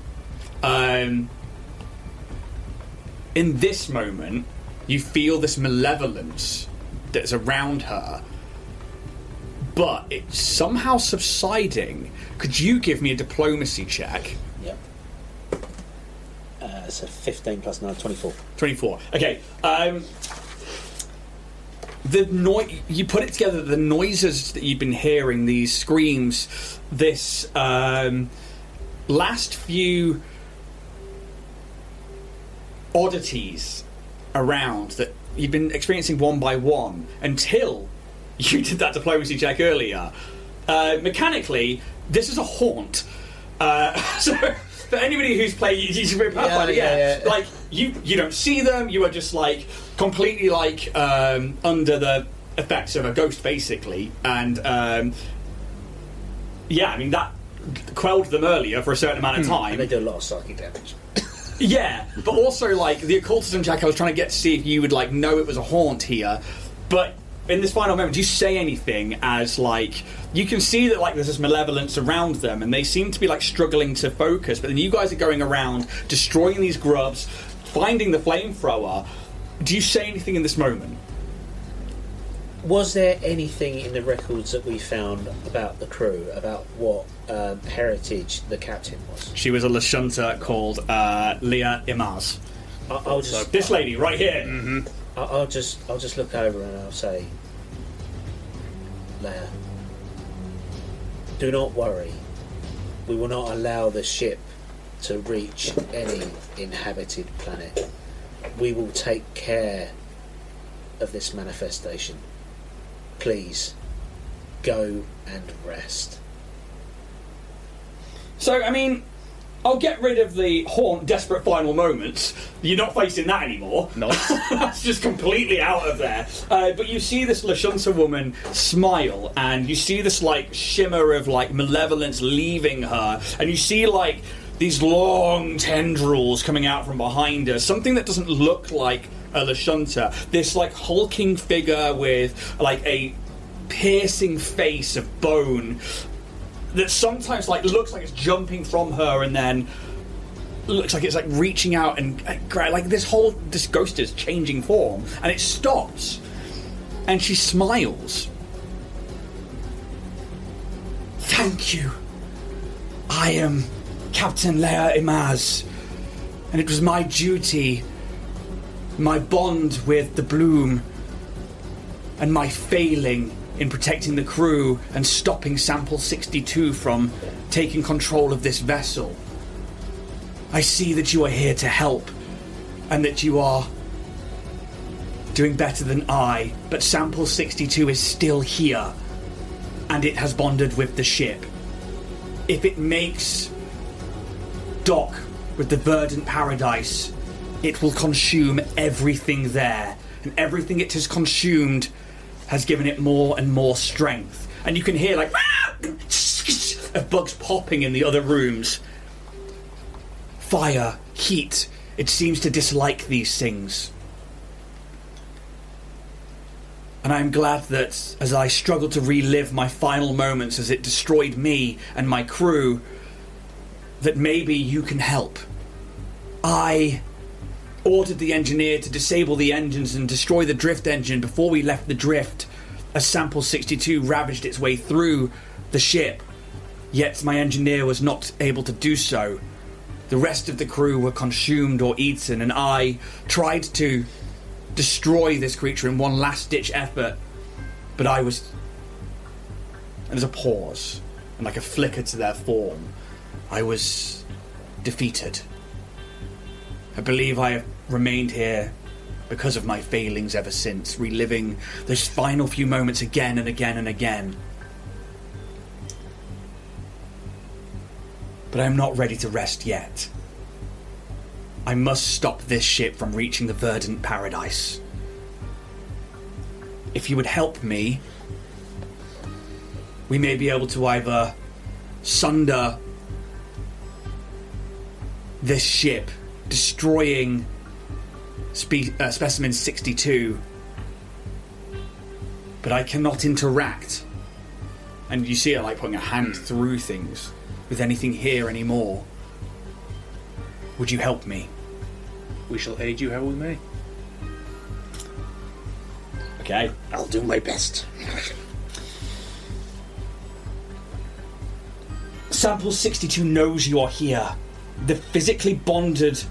In this moment, you feel this malevolence that's around her, but it's somehow subsiding. Could you give me a diplomacy check? Yep. So 15 plus 9, 24. 24. Okay. You put it together, the noises that you've been hearing, these screams, this last few oddities around that you've been experiencing one by one until you did that diplomacy check earlier. Mechanically, this is a haunt. So for anybody who's played Pathfinder, like you don't see them. You are just like completely like under the effects of a ghost, basically. And I mean that quelled them earlier for a certain amount of time. And they do a lot of psychic damage. Yeah, but also, like, the occultism check, I was trying to get to see if you would, like, know it was a haunt here. But in this final moment, do you say anything as, like... You can see that, like, there's this malevolence around them, and they seem to be, like, struggling to focus. But then you guys are going around, destroying these grubs, finding the flamethrower. Do you say anything in this moment? Was there anything in the records that we found about the crew, about what heritage the captain was? She was a Lashunta called Leah Imaz. I'll just So this lady right here. Mm-hmm. I'll just look over and I'll say, Leia, do not worry. We will not allow the ship to reach any inhabited planet. We will take care of this manifestation. Please, go and rest. So, I mean, I'll get rid of the haunt, desperate final moments. You're not facing that anymore. No. That's just completely out of there. But you see this Lashunta woman smile, and you see this, like, shimmer of, like, malevolence leaving her, and you see, like, these long tendrils coming out from behind her, something that doesn't look like a Lashunta. This, like, hulking figure with, like, a piercing face of bone that sometimes, like, looks like it's jumping from her and then looks like it's, like, reaching out and, like, this ghost is changing form, and it stops, and she smiles. Thank you. I am Captain Leia Imaz, and it was my duty, my bond with the Bloom, and my failing in protecting the crew and stopping Sample 62 from taking control of this vessel. I see that you are here to help, and that you are doing better than I, but Sample 62 is still here, and it has bonded with the ship. If it makes dock with the verdant paradise, it will consume everything there, and everything it has consumed has given it more and more strength. And you can hear, like, of bugs popping in the other rooms. Fire, heat, it seems to dislike these things. And I'm glad that as I struggle to relive my final moments as it destroyed me and my crew, that maybe you can help. I ordered the engineer to disable the engines and destroy the drift engine before we left the drift, as Sample 62 ravaged its way through the ship. Yet my engineer was not able to do so. The rest of the crew were consumed or eaten, and I tried to destroy this creature in one last-ditch effort, but I was... And there's a pause, and like a flicker to their form. I was defeated. I believe I have remained here because of my failings ever since, reliving those final few moments again and again and again. But I'm not ready to rest yet. I must stop this ship from reaching the verdant paradise. If you would help me, we may be able to either sunder this ship, destroying specimen 62, but I cannot interact. And you see her, like, putting a hand through things with anything here anymore. Would you help me? We shall aid you how we may. Okay. I'll do my best. Sample 62 knows you're here. They physically bonded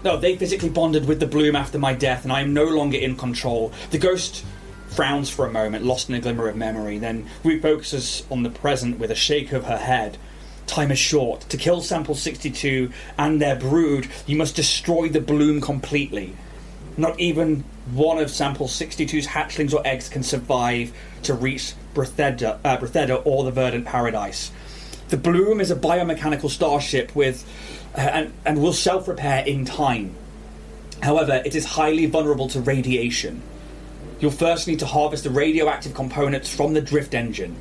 with the Bloom after my death, and I am no longer in control. The ghost frowns for a moment, lost in a glimmer of memory, then refocuses on the present with a shake of her head. Time is short. To kill Sample 62 and their brood, you must destroy the Bloom completely. Not even one of Sample 62's hatchlings or eggs can survive to reach Bretheda or the Verdant Paradise. The Bloom is a biomechanical starship with and will self-repair in time. However, it is highly vulnerable to radiation. You'll first need to harvest the radioactive components from the drift engine.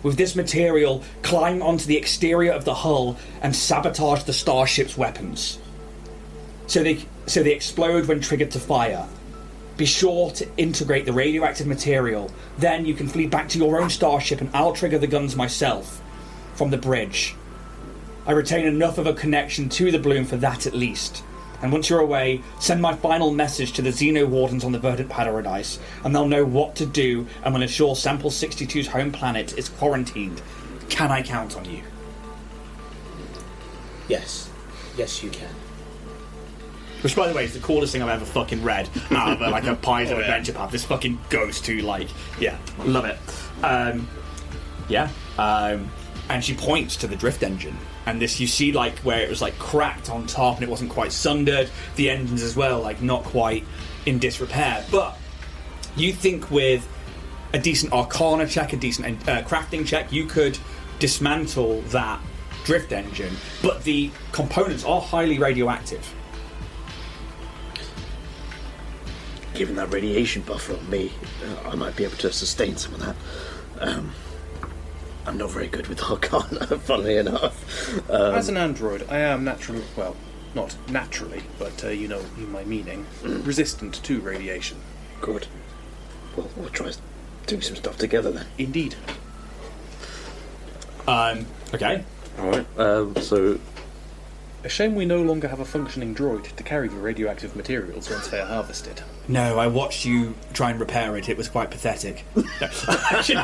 With this material, climb onto the exterior of the hull and sabotage the starship's weapons. So they explode when triggered to fire. Be sure to integrate the radioactive material. Then you can flee back to your own starship and I'll trigger the guns myself from the bridge. I retain enough of a connection to the balloon for that at least. And once you're away, send my final message to the Xeno Wardens on the Verdant Paradise, and they'll know what to do and will ensure Sample 62's home planet is quarantined. Can I count on you? Yes. Yes, you can. Which, by the way, is the coolest thing I've ever fucking read out of like a Pies of Adventure Path. This fucking ghost who, like, yeah, love it. And she points to the drift engine. And this, you see, like, where it was, like, cracked on top and it wasn't quite sundered. The engines as well, like, not quite in disrepair. But you think with a decent Arcana check, a decent crafting check, you could dismantle that drift engine. But the components are highly radioactive. Given that radiation buffer on me, I might be able to sustain some of that. I'm not very good with Arcana, funnily enough. As an android, I am naturally, well, not naturally, but you know my meaning, resistant to radiation. Good. Well, we'll try doing some stuff together then. Indeed. Okay. Alright, so... A shame we no longer have a functioning droid to carry the radioactive materials once they are harvested. No, I watched you try and repair it. It was quite pathetic. No, actually,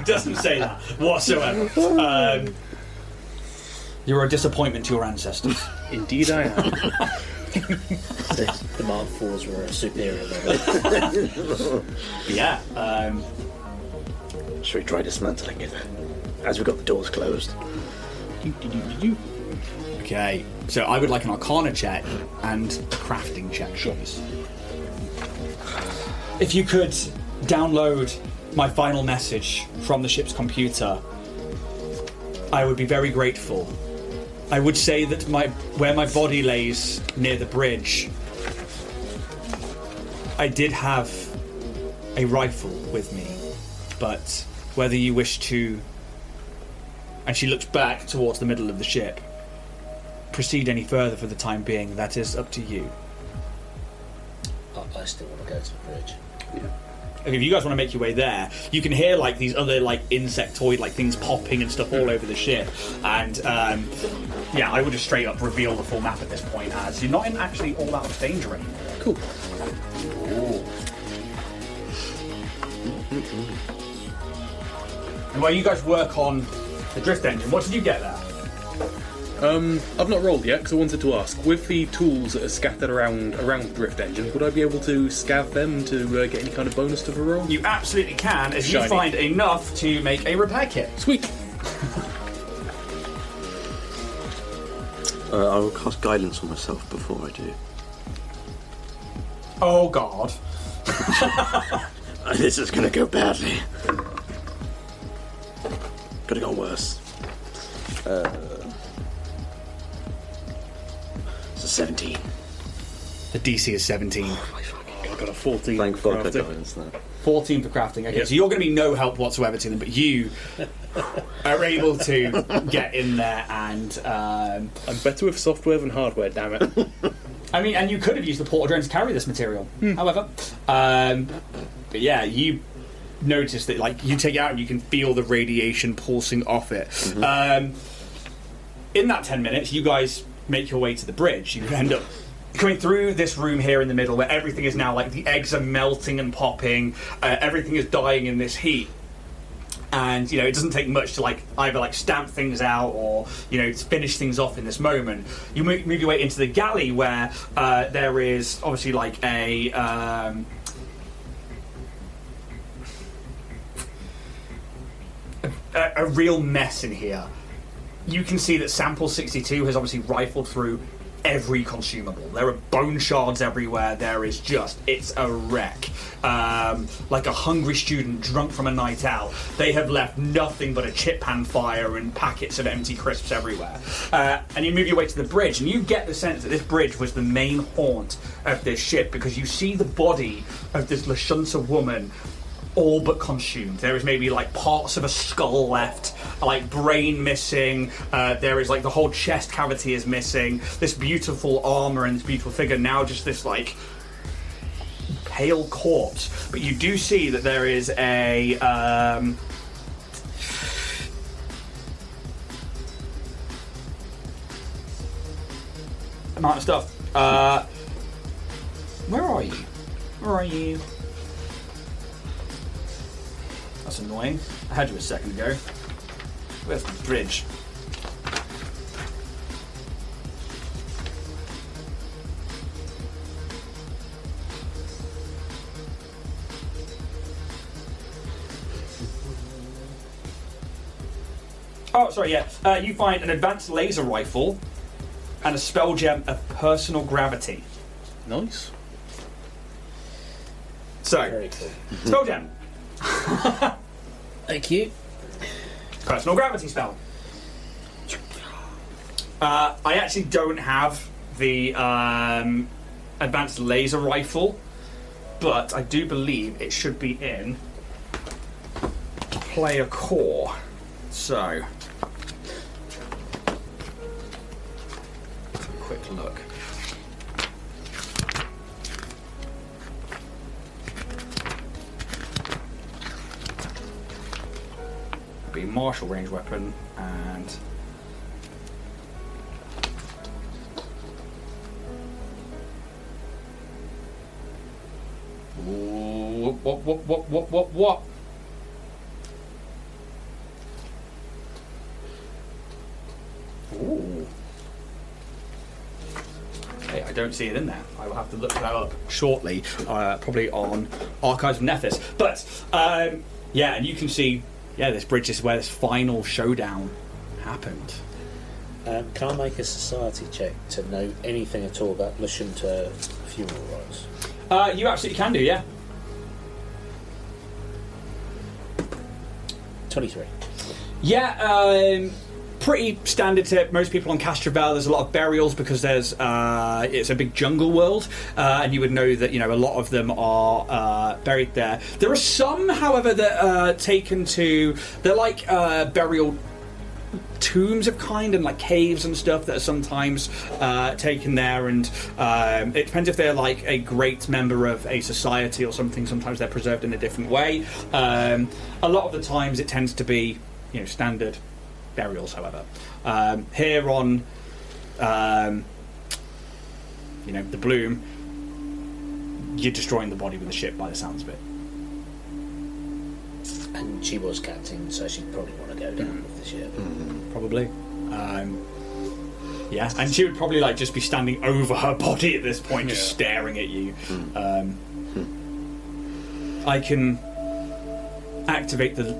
doesn't say that whatsoever. You're a disappointment to your ancestors. Indeed I am. The Mark IVs were a superior level. Yeah. Should we try dismantling it then? As we've got the doors closed. Okay, so I would like an Arcana check and a crafting check, please. If you could download my final message from the ship's computer, I would be very grateful. I would say that where my body lays near the bridge, I did have a rifle with me, but whether you wish to... And she looks back towards the middle of the ship. Proceed any further for the time being, that is up to you. I still want to go to the bridge. Okay, if you guys want to make your way there, you can hear like these other like insectoid like things popping and stuff all over the ship. And yeah, I would just straight up reveal the full map at this point, as you're not in actually all that much danger anymore. Cool. Ooh. And while you guys work on the drift engine, what did you get there? I've not rolled yet because I wanted to ask. With the tools that are scattered around the drift engine, would I be able to scav them to get any kind of bonus to the roll? You absolutely can, if Shiny. you find enough to make a repair kit. Sweet. I will cast guidance on myself before I do. Oh God. This is going to go badly. Could have gone worse. It's a 17. The DC is 17. I got a 14. Thank fuck I crafting. guidance that. 14 for crafting. Okay, Yep. so you're going to be no help whatsoever to them, but you are able to get in there and... I'm better with software than hardware, damn it. I mean, and you could have used the portal drone to carry this material. However, but yeah, you notice that like you take it out and you can feel the radiation pulsing off it. In that 10 minutes, you guys make your way to the bridge. You end up coming through this room here in the middle where everything is now like the eggs are melting and popping. Everything is dying in this heat. And, you know, it doesn't take much to, like, either, like, stamp things out or, you know, finish things off in this moment. You move your way into the galley where there is, obviously, like, a real mess in here. You can see that Sample 62 has obviously rifled through every consumable. There are bone shards everywhere. There is just, it's a wreck. Like a hungry student drunk from a night out. They have left nothing but a chip pan fire and packets of empty crisps everywhere. And you move your way to the bridge, and you get the sense that this bridge was the main haunt of this ship, because you see the body of this Lashunta woman all but consumed. There is maybe like parts of a skull left, like brain missing. There is like the whole chest cavity is missing. This beautiful armor and this beautiful figure now just this like pale corpse. But you do see that there is a amount of stuff. Where are you? Where are you? That's annoying. I had you a second ago. Where's the bridge? Oh, sorry, yeah. You find an advanced laser rifle and a spell gem of personal gravity. Nice. So, Very cool. spell gem. Thank you. Personal gravity spell. I actually don't have the advanced laser rifle, but I do believe it should be in player core. So, let's have a quick look. Be martial range weapon and what? Ooh. Hey, I don't see it in there. I will have to look that up shortly, probably on Archives of Nephis. But yeah, and you can see, yeah, this bridge is where this final showdown happened. Can I make a society check to know anything at all about Lashunta funeral rites? You absolutely can do, yeah. 23. Yeah, pretty standard to most people on Castrovel. There's a lot of burials because there's it's a big jungle world, and you would know that, you know, a lot of them are buried there. There are some, however, that are taken to, they're like burial tombs of kind, and like caves and stuff that are sometimes taken there, and it depends if they're like a great member of a society or something. Sometimes they're preserved in a different way. A lot of the times it tends to be, you know, standard burials, however. Here on you know, the Bloom, you're destroying the body with the ship by the sounds of it. And she was captain, so she'd probably want to go down with the ship. Probably. Yeah, and she would probably like just be standing over her body at this point, just staring at you. I can activate the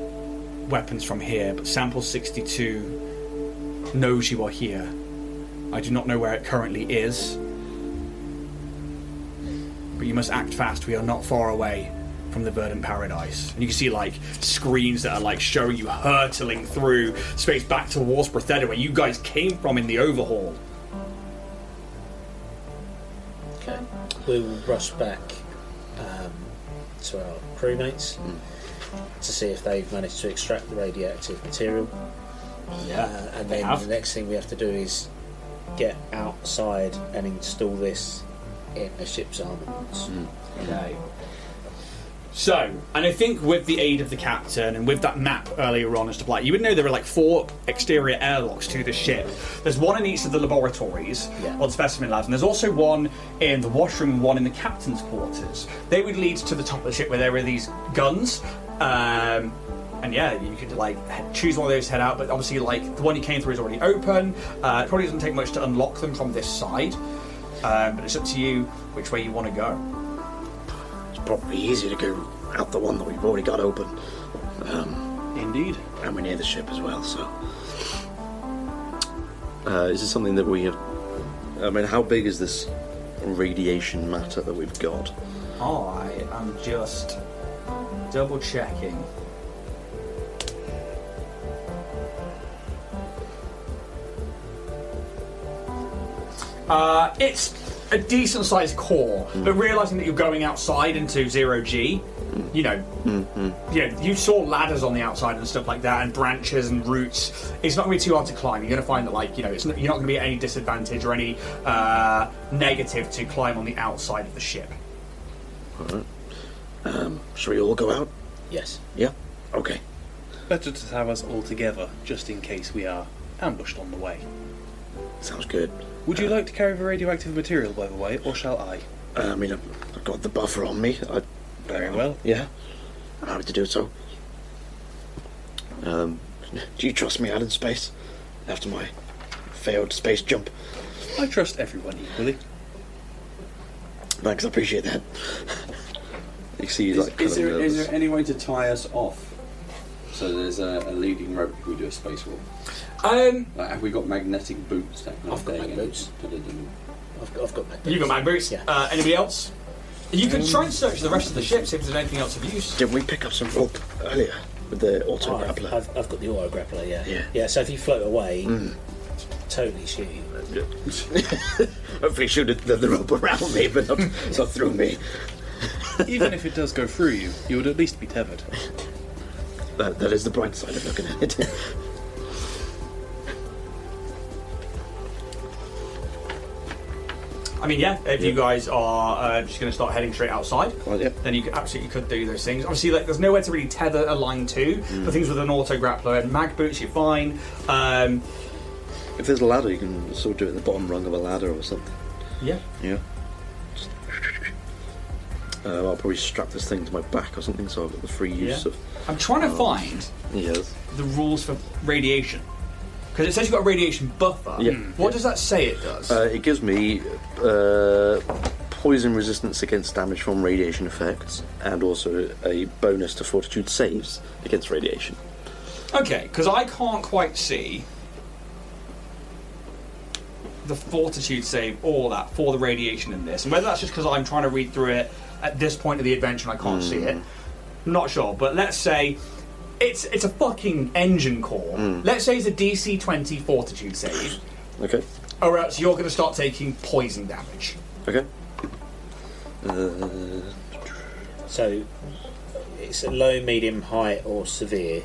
weapons from here, but sample 62 knows you are here. I do not know where it currently is, but you must act fast. We are not far away from the verdant paradise. And you can see like screens that are like showing you hurtling through space back towards Bretheda, where you guys came from in the overhaul. Okay. We'll rush back to our crewmates to see if they've managed to extract the radioactive material. And then the next thing we have to do is get outside and install this in the ship's armaments. Okay. So, and I think with the aid of the captain and with that map earlier on and stuff like, you would know there are like 4 exterior airlocks to the ship. There's one in each of the laboratories, or the specimen labs, and there's also one in the washroom and one in the captain's quarters. They would lead to the top of the ship where there were these guns. And yeah, you could like choose one of those to head out, but obviously like the one you came through is already open. It probably doesn't take much to unlock them from this side, but it's up to you which way you want to go. It's probably easier to go out the one that we've already got open. Indeed. And we're near the ship as well, so... is this something that we have... I mean, how big is this radiation matter that we've got? I am just double checking. It's a decent sized core, but realizing that you're going outside into 0G, you know, you saw ladders on the outside and stuff like that, and branches and roots. It's not going to be too hard to climb. You're going to find that, like, you know, you're not going to be at any disadvantage or any negative to climb on the outside of the ship. All right. Shall we all go out? Yes. Yeah. Okay. Better to have us all together, just in case we are ambushed on the way. Sounds good. Would you like to carry the radioactive material, by the way, or shall I? I mean, I've got the buffer on me. Very well. Yeah. I'm happy to do so. Do you trust me out in space after my failed space jump? I trust everyone equally. Thanks, I appreciate that. You see, like, Is there any way to tie us off? So there's a leading rope if we do a space walk. Like, have we got magnetic boots? That kind I've of got thing, mag boots. Put it in. I've got mag boots. You've got mag boots. Yeah. Anybody else? You can try and search the rest of the ship, see if there's anything else of use. Didn't we pick up some rope earlier with the auto I've grappler? got the auto grappler, yeah. Yeah. So if you float away, totally shoot you. Hopefully shoot the rope around me, but not through me. Even if it does go through you, you would at least be tethered. That is the bright side of looking at it. I mean, yeah, if you guys are just going to start heading straight outside, Well, yeah. then you absolutely could do those things. Obviously, like, there's nowhere to really tether a line to. The things with an auto grappler and mag boots, you're fine. If there's a ladder, you can sort of do it in the bottom rung of a ladder or something. Yeah. Yeah. I'll probably strap this thing to my back or something, so I've got the free use of. I'm trying to find Yes. the rules for radiation. Because it says you've got a radiation buffer. Yeah. What does that say it does? It gives me poison resistance against damage from radiation effects, and also a bonus to fortitude saves against radiation. Okay, because I can't quite see the fortitude save or that for the radiation in this, and whether that's just because I'm trying to read through it at this point of the adventure and I can't see it, I'm not sure. But let's say it's a fucking engine core. Let's say it's a DC 20 fortitude save, Okay. or else you're going to start taking poison damage. Okay. So it's a low, medium, high, or severe.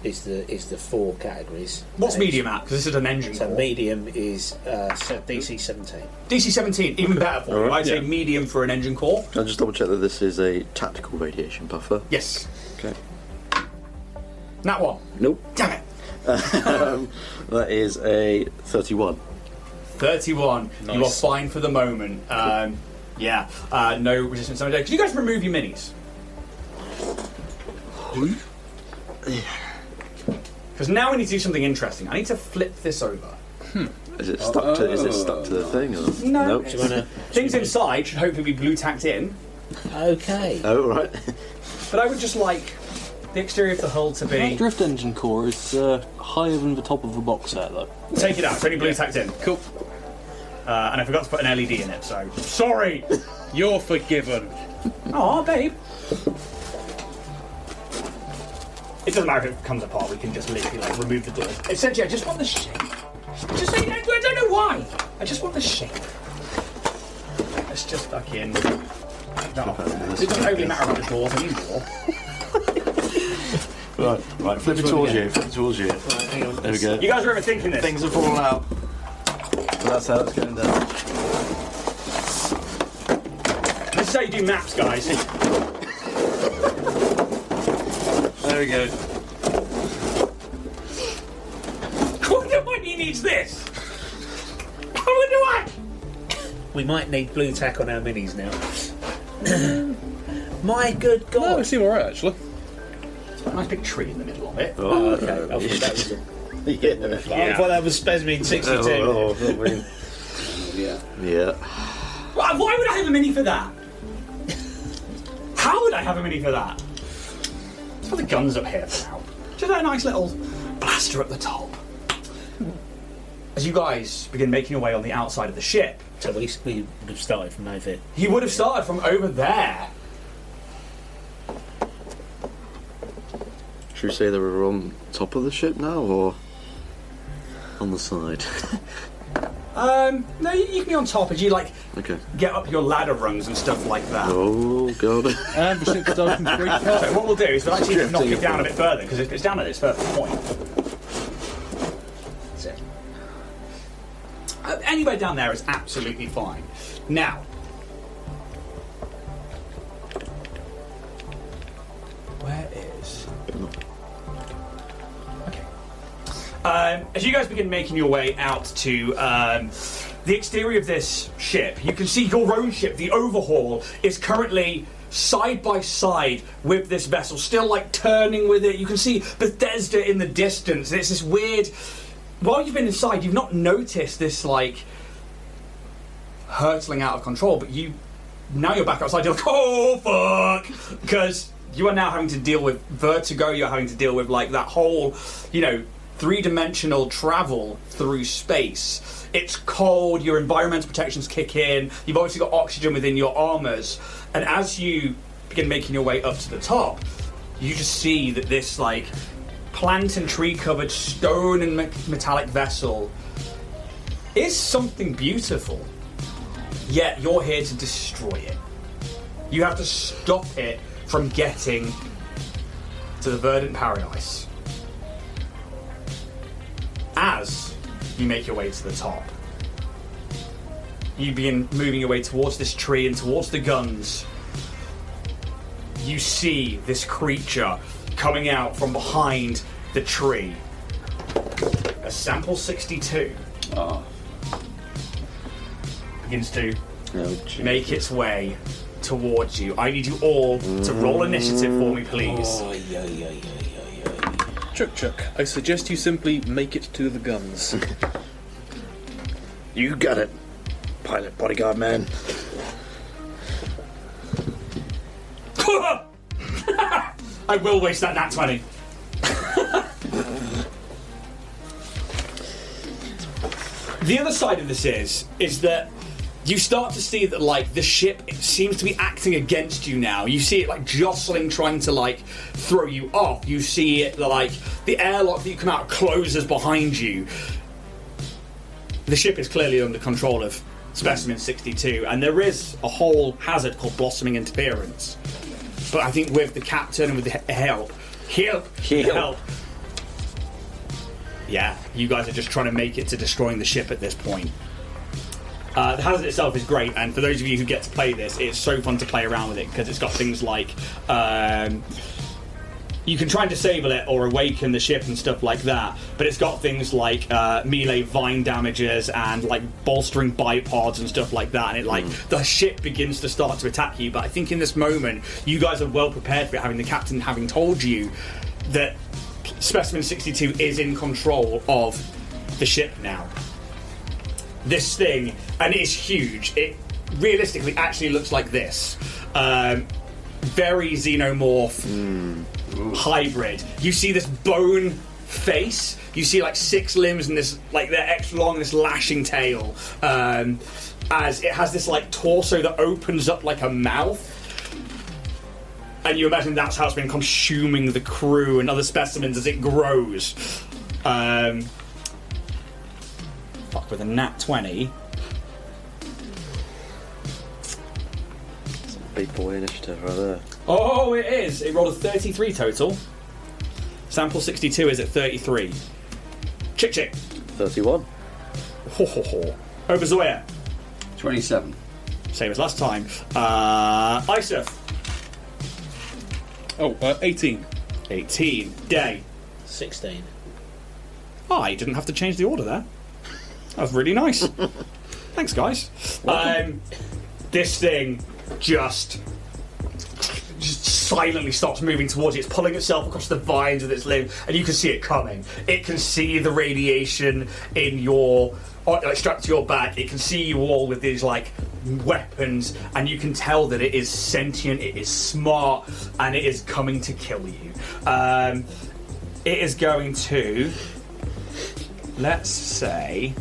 Is the four categories. What's medium at? Because this is an engine So core. medium is DC 17. DC 17, even better for you. Alright, I'd say yeah. medium for an engine core. I'll just double check that this is a tactical radiation buffer. Yes. Okay. That one. Nope. Damn it. That is a 31. 31. You are Nice. fine for the moment. Yeah. No resistance. Can you guys remove your minis? Because now we need to do something interesting. I need to flip this over. Is it stuck to? Is it stuck to the thing? Or? No. Nope. Do you wanna? Things inside should hopefully be blue tacked in, Okay. Oh right. but I would just like the exterior of the hull to That be. drift engine core is higher than the top of the box set, though. Take it out. It's only blue tacked in. Cool. And I forgot to put an LED in it, so sorry. You're forgiven. Oh, babe. It doesn't matter if it comes apart. We can just literally like remove the doors. Essentially, I just want the shape. Just I don't know why. I just want the shape. Let's just fucking. No, it doesn't overly matter about the doors anymore. Right. Flip it towards you. Flip it towards you. Hang on. There we go. You guys are overthinking this. Things have fallen out. So that's how it's going down. This is how you do maps, guys. There we go. I wonder why he needs this. I wonder why. We might need blue tack on our minis now. My good No, God. we seem alright actually. Nice big tree in the middle of it. Oh, okay. I thought that was Yeah. I thought that was Spesmin 62. Oh, I mean, Yeah. yeah. Why would I have a mini for that? How would I have a mini for that? Let's put the guns up here for now. Just a nice little blaster at the top. As you guys begin making your way on the outside of the ship, So we would have started from over here. you would have started from over there. Should we say that we're on top of the ship now, or on the side? No, you can be on top as you like Okay. get up your ladder rungs and stuff like that. Oh god. And the ship starting to break apart. So what we'll do is we'll actually knock Drifting it down a apart. bit further, because if it's down at its further point. That's it. Anywhere down there is absolutely fine. Now, where is... Okay. As you guys begin making your way out to the exterior of this ship, you can see your own ship, the Overhaul, is currently side by side with this vessel, still like turning with it. You can see Bethesda in the distance. It's this weird... While you've been inside, you've not noticed this like hurtling out of control, but now you're back outside, you're like, oh fuck, because you are now having to deal with vertigo. You're having to deal with like that whole, three-dimensional travel through space. It's cold, your environmental protections kick in, you've obviously got oxygen within your armours, and as you begin making your way up to the top, you just see that this like plant and tree covered stone and metallic vessel is something beautiful, yet you're here to destroy it. You have to stop it from getting to the verdant paradise. As you make your way to the top, you begin moving your way towards this tree and towards the guns. You see this creature coming out from behind the tree. A sample 62 begins to make its way towards you. I need you all to roll initiative for me, please. Chuck, I suggest you simply make it to the guns. You got it, pilot bodyguard man. I will waste that nat 20. The other side of this is that you start to see that like the ship seems to be acting against you now. You see it like jostling, trying to like throw you off. You see it like the airlock that you come out closes behind you. The ship is clearly under control of Specimen 62, and there is a whole hazard called blossoming interference. But I think with the captain and with the help, yeah, you guys are just trying to make it to destroying the ship at this point. The hazard itself is great, and for those of you who get to play this, it's so fun to play around with it because it's got things like you can try and disable it or awaken the ship and stuff like that, but it's got things like melee vine damages and like bolstering bipods and stuff like that, and it like the ship begins to start to attack you. But I think in this moment you guys are well prepared for it, having the captain having told you that Specimen 62 is in control of the ship now. This thing, and it is huge, it realistically actually looks like this. Very xenomorph hybrid. You see this bone face, you see like 6 limbs and this, like they're extra long, this lashing tail. As it has this like torso that opens up like a mouth. And you imagine that's how it's been consuming the crew and other specimens as it grows. With a nat 20. Big boy initiative right there. Oh, it is. It rolled a 33 total. Sample 62 is at 33. Chick. 31. Ho ho ho. Oberzoya. 27. Same as last time. Isuf. 18. 18. Day. 16. I didn't have to change the order there. That was really nice. Thanks, guys. This thing just silently stops moving towards you. It's pulling itself across the vines with its limb, and you can see it coming. It can see the radiation in your, like, strapped to your back. It can see you all with these like weapons, and you can tell that it is sentient, it is smart, and it is coming to kill you. It is going to, let's say,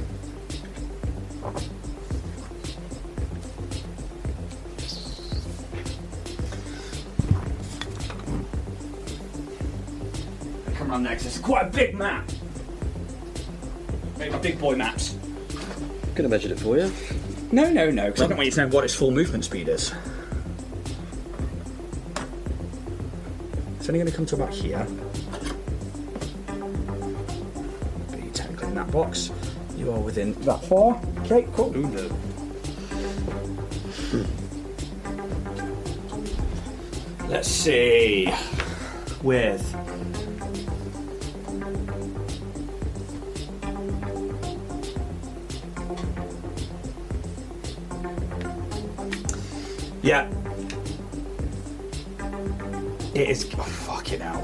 come around next. It's quite a big map. Make my big boy maps. could have measured it for you. No, because I don't want you to know what its full movement speed is. It's only going to come to about here. Be technically in that box. You are within that far. Okay, cool. Ooh, no. Let's see. With. Yeah. It is. Oh, fucking hell.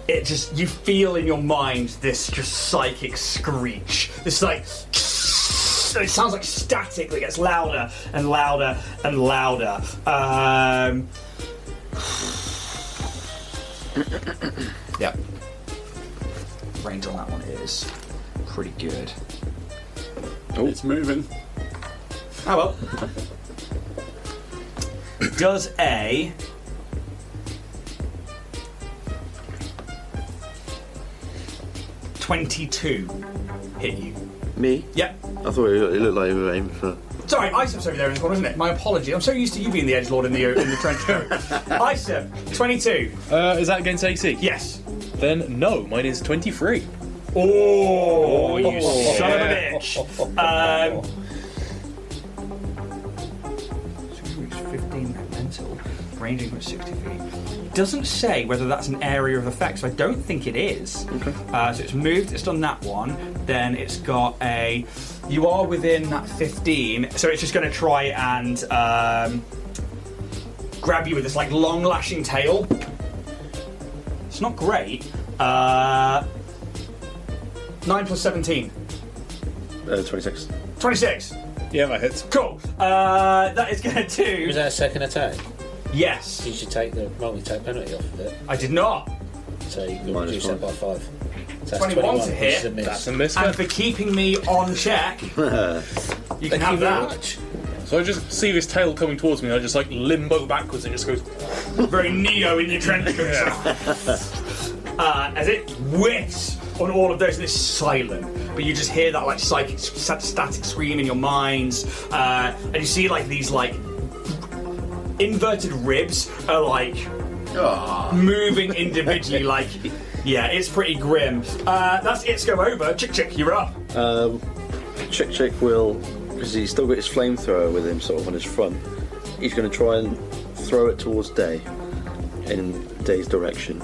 It just. You feel in your mind this just psychic screech. This like. It sounds like static that gets louder and louder and louder. Yeah. Range on that one is pretty good. Oh, it's moving. Oh well. Does a 22 hit you? Me? Yep. I thought it looked like you were aiming for... Sorry, Isom's over there in the corner, isn't it? My apology. I'm so used to you being the edgelord in the trench coat. Isom, 22. Is that against AC? Yes. Then no, mine is 23. Oh, you son of a bitch. 15 mental, ranging from 60 feet. It doesn't say whether that's an area of effect, so I don't think it is. Okay. So it's moved, it's done that one, then it's got a... You are within that 15, so it's just going to try and grab you with this like long lashing tail. It's not great. 9 plus 17. 26. 26. Yeah, that hits. Cool. That is going to do... Was that a second attack? Yes. You should take the multi-attack penalty off of it. I did not. So you can Minus reduce that by 5. So that's 21 to which hit. is a miss. That's a miss. And for keeping me on check, you can have that. So I just see this tail coming towards me, and I just like limbo backwards and just goes. Very Neo in your trench coat. As it whiffs on all of those, and it's silent. But you just hear that like psychic, static scream in your minds, and you see like these like inverted ribs are like moving individually. Like, yeah, it's pretty grim. That's its go over. Chick Chick, you're up. Chick Chick will, because he's still got his flamethrower with him sort of on his front, he's going to try and throw it towards Day, in Day's direction.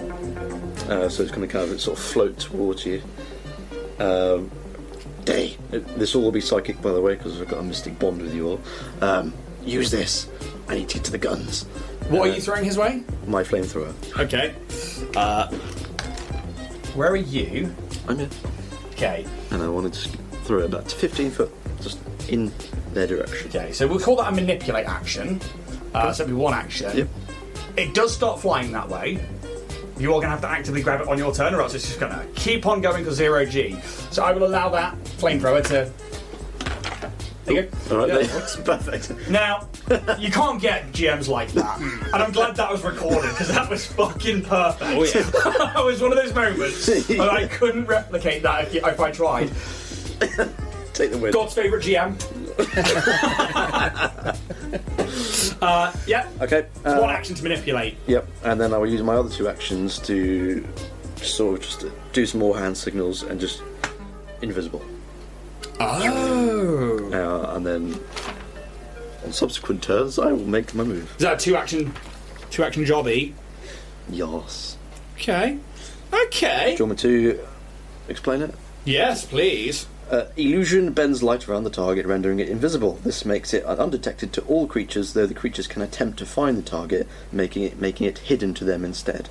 So it's going to kind of sort of float towards you. Day, this all will be psychic by the way, because I've got a mystic bond with you all. Use this. I need to get to the guns. What are you throwing his way? My flamethrower. Okay. Where are you? I'm here. Okay. And I want to just throw it about 15 foot, just in their direction. Okay, so we'll call that a manipulate action. So it'll be one action. Yep. It does start flying that way. You are going to have to actively grab it on your turn, or else it's just going to keep on going to 0G. So I will allow that flamethrower to... There you go. All right, Yeah. that's perfect. Now, you can't get GMs like that. And I'm glad that was recorded, because that was fucking perfect. Oh, yeah. That was one of those moments and I couldn't replicate that if I tried. Take the win. God's favourite GM. Yeah. Okay. One action to manipulate. Yep. And then I will use my other two actions to sort of just do some more hand signals and just invisible. Oh. And then on subsequent turns, I will make my move. Is that a two action jobby? Yes. Okay. Okay. Do you want me to explain it? Yes, please. Illusion bends light around the target, rendering it invisible. This makes it undetected to all creatures, though the creatures can attempt to find the target, making it hidden to them instead.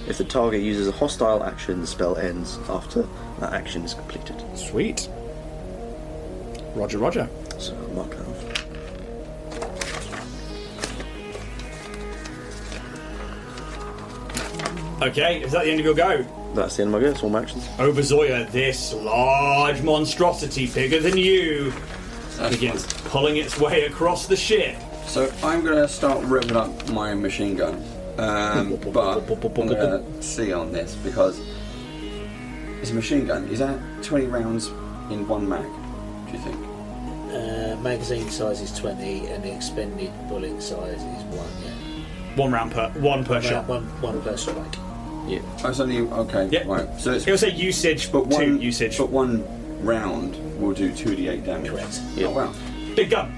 If the target uses a hostile action, the spell ends after that action is completed. Sweet. Roger, roger. So I'll mark that off. Okay, is that the end of your go? That's the end of my go. It's all my actions. Oberzoya, this large monstrosity bigger than you, begins pulling its way across the ship. So I'm going to start revving up my machine gun. But I'm going to see on this because it's a machine gun. Is that 20 rounds in one mag? Do you think? Magazine size is 20, and the expended bullet size is 1. Yeah. One per shot. One per strike. Yeah. Oh, it's only okay. Yeah. Right. So it's It'll say usage, but two one usage. But one round will do 2d8 damage. Correct. Oh wow. Big gun.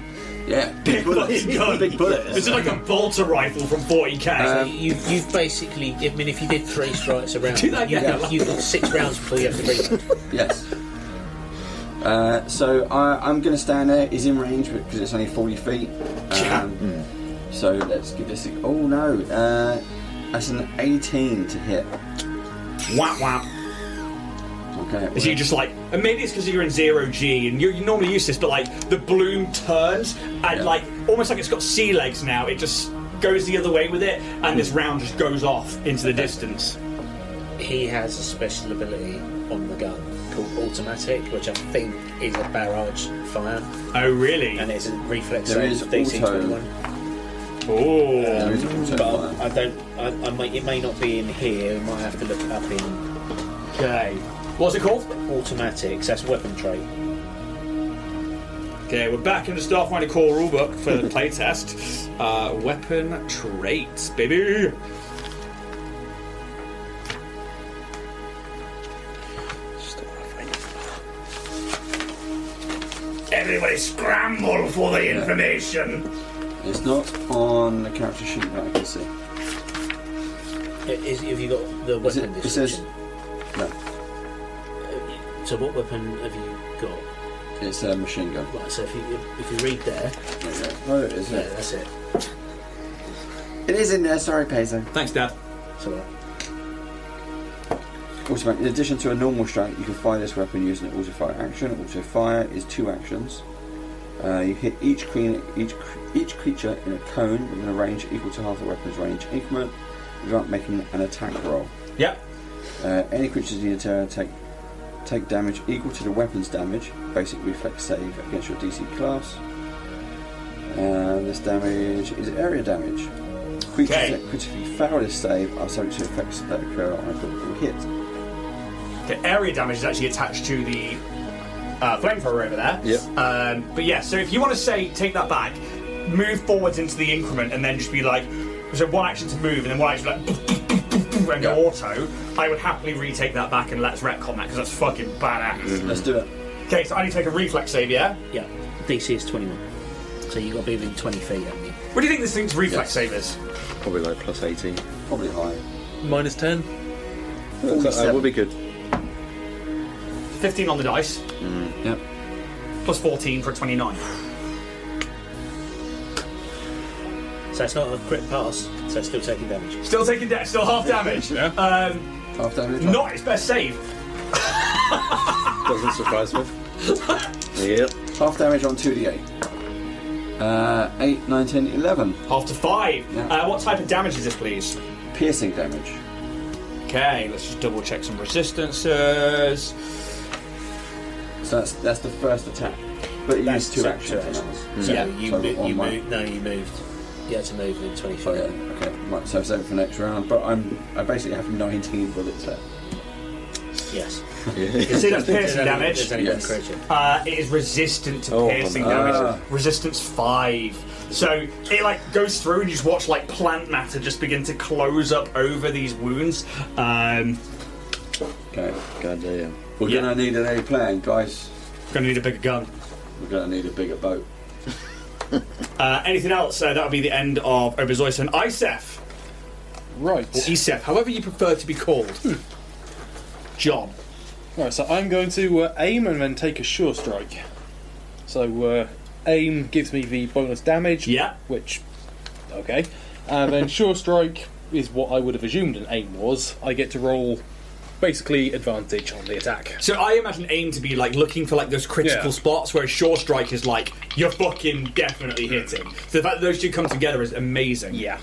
Yeah. Big fucking gun. Big bullet. This is like a bolter rifle from 40k. You've basically, I mean, if you did 3 strikes a round, Do that you've got 6 rounds before you have to reload. Yes. So I'm going to stand there. He's in range because it's only 40 feet. So let's give this. Oh no, that's an 18 to hit. Whap whap. Okay. Is you just like, and maybe it's because you're in 0G and you're normally used to this, but like the balloon turns and like almost like it's got sea legs now. It just goes the other way with it, and this round just goes off into the distance. He has a special ability on the gun called automatic, which I think is a barrage fire, Oh really? and it's a reflex There save, is DC auto. 21. Oh. There is also But fire. I don't. I might. It may not be in here. We might have to look it up in Okay. What's it called? automatics. That's weapon trait. Okay, we're back in the Starfinder core rulebook for the playtest. Weapon traits, baby. Everybody scramble for the information. It's not on the character sheet that I can see. Have you got the weapon It says description? no. So what weapon have you got? It's a machine gun. Right. So if you read there, There you go. Oh, it is. yeah, Yeah. that's it. It is in there. Sorry, Peso. Thanks, Dad. It's alright. Automatic. In addition to a normal strike, you can fire this weapon using an auto fire action. Auto fire is 2 actions. You hit each creature in a cone within a range equal to half the weapon's range increment without making an attack roll. Yep. Any creatures in your turn take damage equal to the weapon's damage. Basic reflex save against your DC class. This damage is area damage. Creatures Okay. that critically fail this save are subject to effects that occur on a critical hit. The area damage is actually attached to the flamethrower over there. Yep. But yeah, so if you want to say take that back, move forwards into the increment, and then just be like, so one action to move, and then one action like and go auto. I would happily retake that back and let's retcon that because that's fucking badass. Let's do it. Okay, so I need to take a reflex save, yeah? Yeah. DC is 21. So you've got to be within 20 feet, haven't you? What do you think this thing's reflex save is? Probably like plus 18. Probably high. Minus 10. That would be good. 15 on the dice, Yep. plus 14 for 29. So it's not a crit pass, so it's still taking damage. Still taking damage, still half damage. Yeah. Half damage. Not its best save. Doesn't surprise me. Yep. Half damage on 2d8. 8, 9, 10, 11. Half to 5. Yeah. What type of damage is this, please? Piercing damage. Okay, let's just double check some resistances. So that's the first attack. But you That's used 2 two actions. actions. Yeah. You So on my- moved. No, you moved. You had to move within 20 feet. Oh yeah, okay. Right, so save it for next round. But I basically have 19 bullets left. Yes. You can see that's piercing There's damage. only Yes. one creature. It is resistant to Oh, piercing ah. damage. Resistance 5. So it like goes through and you just watch like plant matter just begin to close up over these wounds. Okay. God damn. We're Yeah. gonna need an A plan, guys. Gonna need a bigger gun. We're gonna need a bigger boat. Anything else? That would be the end of Oberzois and Isef. Right. Or Isef, however you prefer to be called. John. Right, so I'm going to aim and then take a sure strike. So aim gives me the bonus damage. Yeah. Which, okay. And then sure strike is what I would have assumed an aim was. I get to roll basically advantage on the attack. So I imagine aim to be like looking for like those critical Yeah. spots, whereas sure strike is like you're fucking definitely hitting. So the fact that those two come together is amazing. Yeah.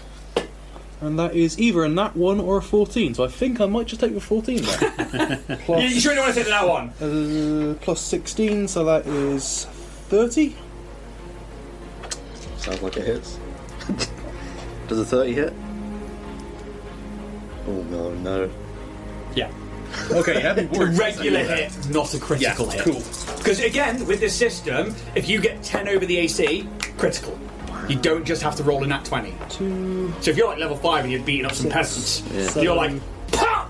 And that is either a nat 1 or a 14, so I think I might just take the 14 there. You sure you don't want to take that one? Plus 16, so that is 30? Sounds like it hits. Does a 30 hit? Oh no, no. Yeah. Okay, heavy A words. regular hit, not a critical hit. Cool. Because again, with this system, if you get 10 over the AC, critical. You don't just have to roll in that 20. So if you're like level 5 and you're beating up some peasants, you're like, PAH!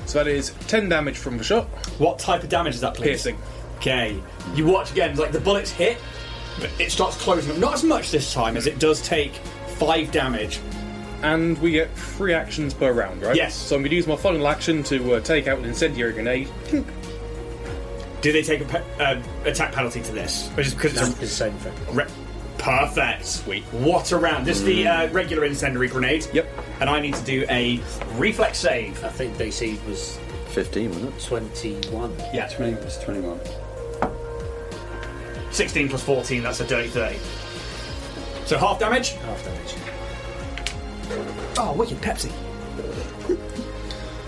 So that is 10 damage from the shot. What type of damage is that, please? Piercing. Okay. You watch again, like the bullets hit, but it starts closing up. Not as much this time as it does take 5 damage. And we get 3 actions per round, right? Yes. So I'm going to use my final action to take out an incendiary grenade. Do they take a attack penalty to this? Or just because No, it's it's the same thing. Perfect. Sweet. What a round. This is the regular incendiary grenade. Yep. And I need to do a reflex save. I think DC was 15, wasn't it? 21. Yeah. 20 plus 21. 16 plus 14, that's a dirty 30. So half damage. Half damage. Oh, wicked Pepsi.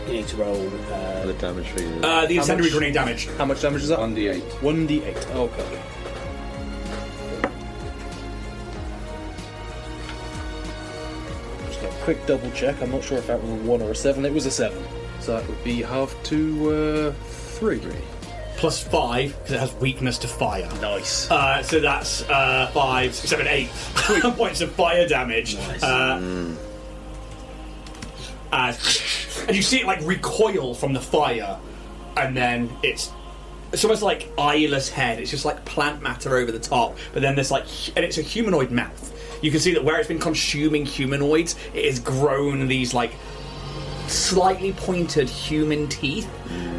You need to roll. The damage for you. The incendiary much? grenade damage. How much damage is that? 1d8. 1d8. Okay. Just got a quick double check. I'm not sure if that was a 1 or a 7. It was a 7. So that would be half to 3. Plus 5, because it has weakness to fire. Nice. So that's 5, 6, 7, 8 points of fire damage. Nice. And you see it like recoil from the fire, and then it's almost like eyeless head. It's just like plant matter over the top, but then there's like, and it's a humanoid mouth. You can see that where it's been consuming humanoids, it has grown these like slightly pointed human teeth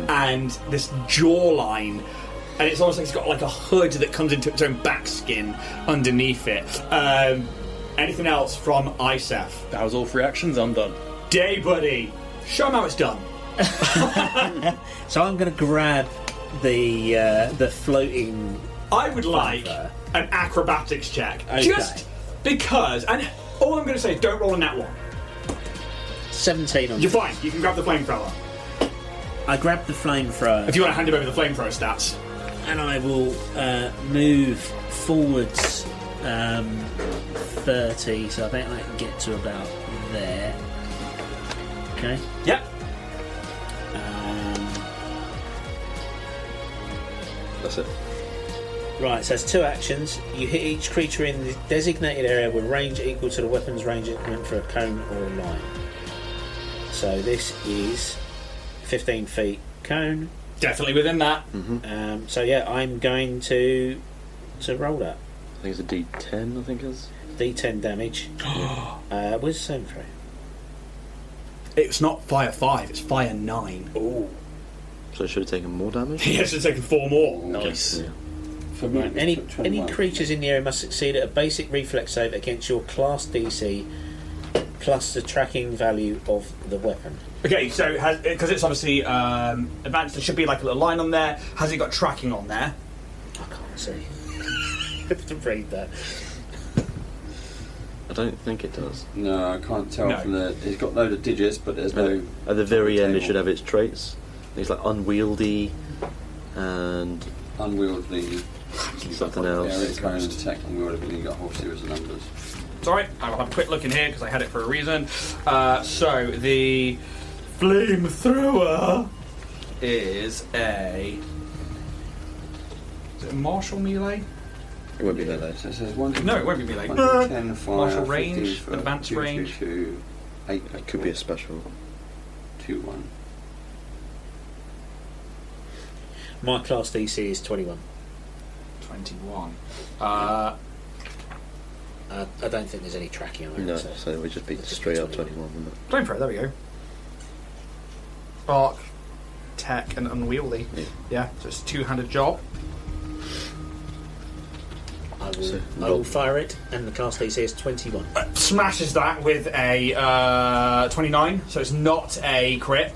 and this jawline, and it's almost like it's got like a hood that comes into its own back skin underneath it. Anything else from Isef? That was all 3 actions. I'm done. Day, buddy. Show him how it's done. So I'm going to grab the floating. I would like Panther. an acrobatics check. Okay. Just because, and all I'm going to say is don't roll on that one. 17 on. You're fine. You can grab the flamethrower. I grab the flamethrower. If you want to hand him over the flamethrower stats. And I will move forwards 30, so I think I can get to about there. Okay. Yep. That's it. Right, so it's 2 actions. You hit each creature in the designated area with range equal to the weapon's range increment for a cone or a line. So this is 15 feet cone. Definitely within that. So yeah, I'm going to roll that. I think it's a D10, I think it is. D10 damage. Where's the same throw? It's not fire 5, it's fire 9. Ooh. So it should have taken more damage? He has taken 4 more. Nice. Yeah. For me, it was Any 21. creatures in the area must succeed at a basic reflex save against your class DC plus the tracking value of the weapon. Okay, so because it's obviously advanced, there should be like a little line on there. Has it got tracking on there? I can't see. I have to read that. I don't think it does. No, I can't tell No. from the. It's got a load of digits, but there's no. At the very end, it table. should have its traits. Things like unwieldy and Unwieldy. something else. Yeah, it's cone and attack unwieldy, but you got a whole series of numbers. It's alright, I will have a quick look in here because I had it for a reason. So, the flamethrower is a. Is it a martial melee? It won't be that low. So it says 1 No, it won't be melee. 10 fire, Martial 15 range, for advanced 2, range. 2, 8. It could be a special. 2, 1. My class DC is 21. 21. I don't think there's any tracking on it. No, so so it would just be It's straight up 21. 21, wouldn't it? Flamethrower, there we go. Arc, tech, and unwieldy. Yeah. Yeah, so it's a two-handed job. So, I will fire it, and the class DC is 21. Smashes that with a 29, so it's not a crit.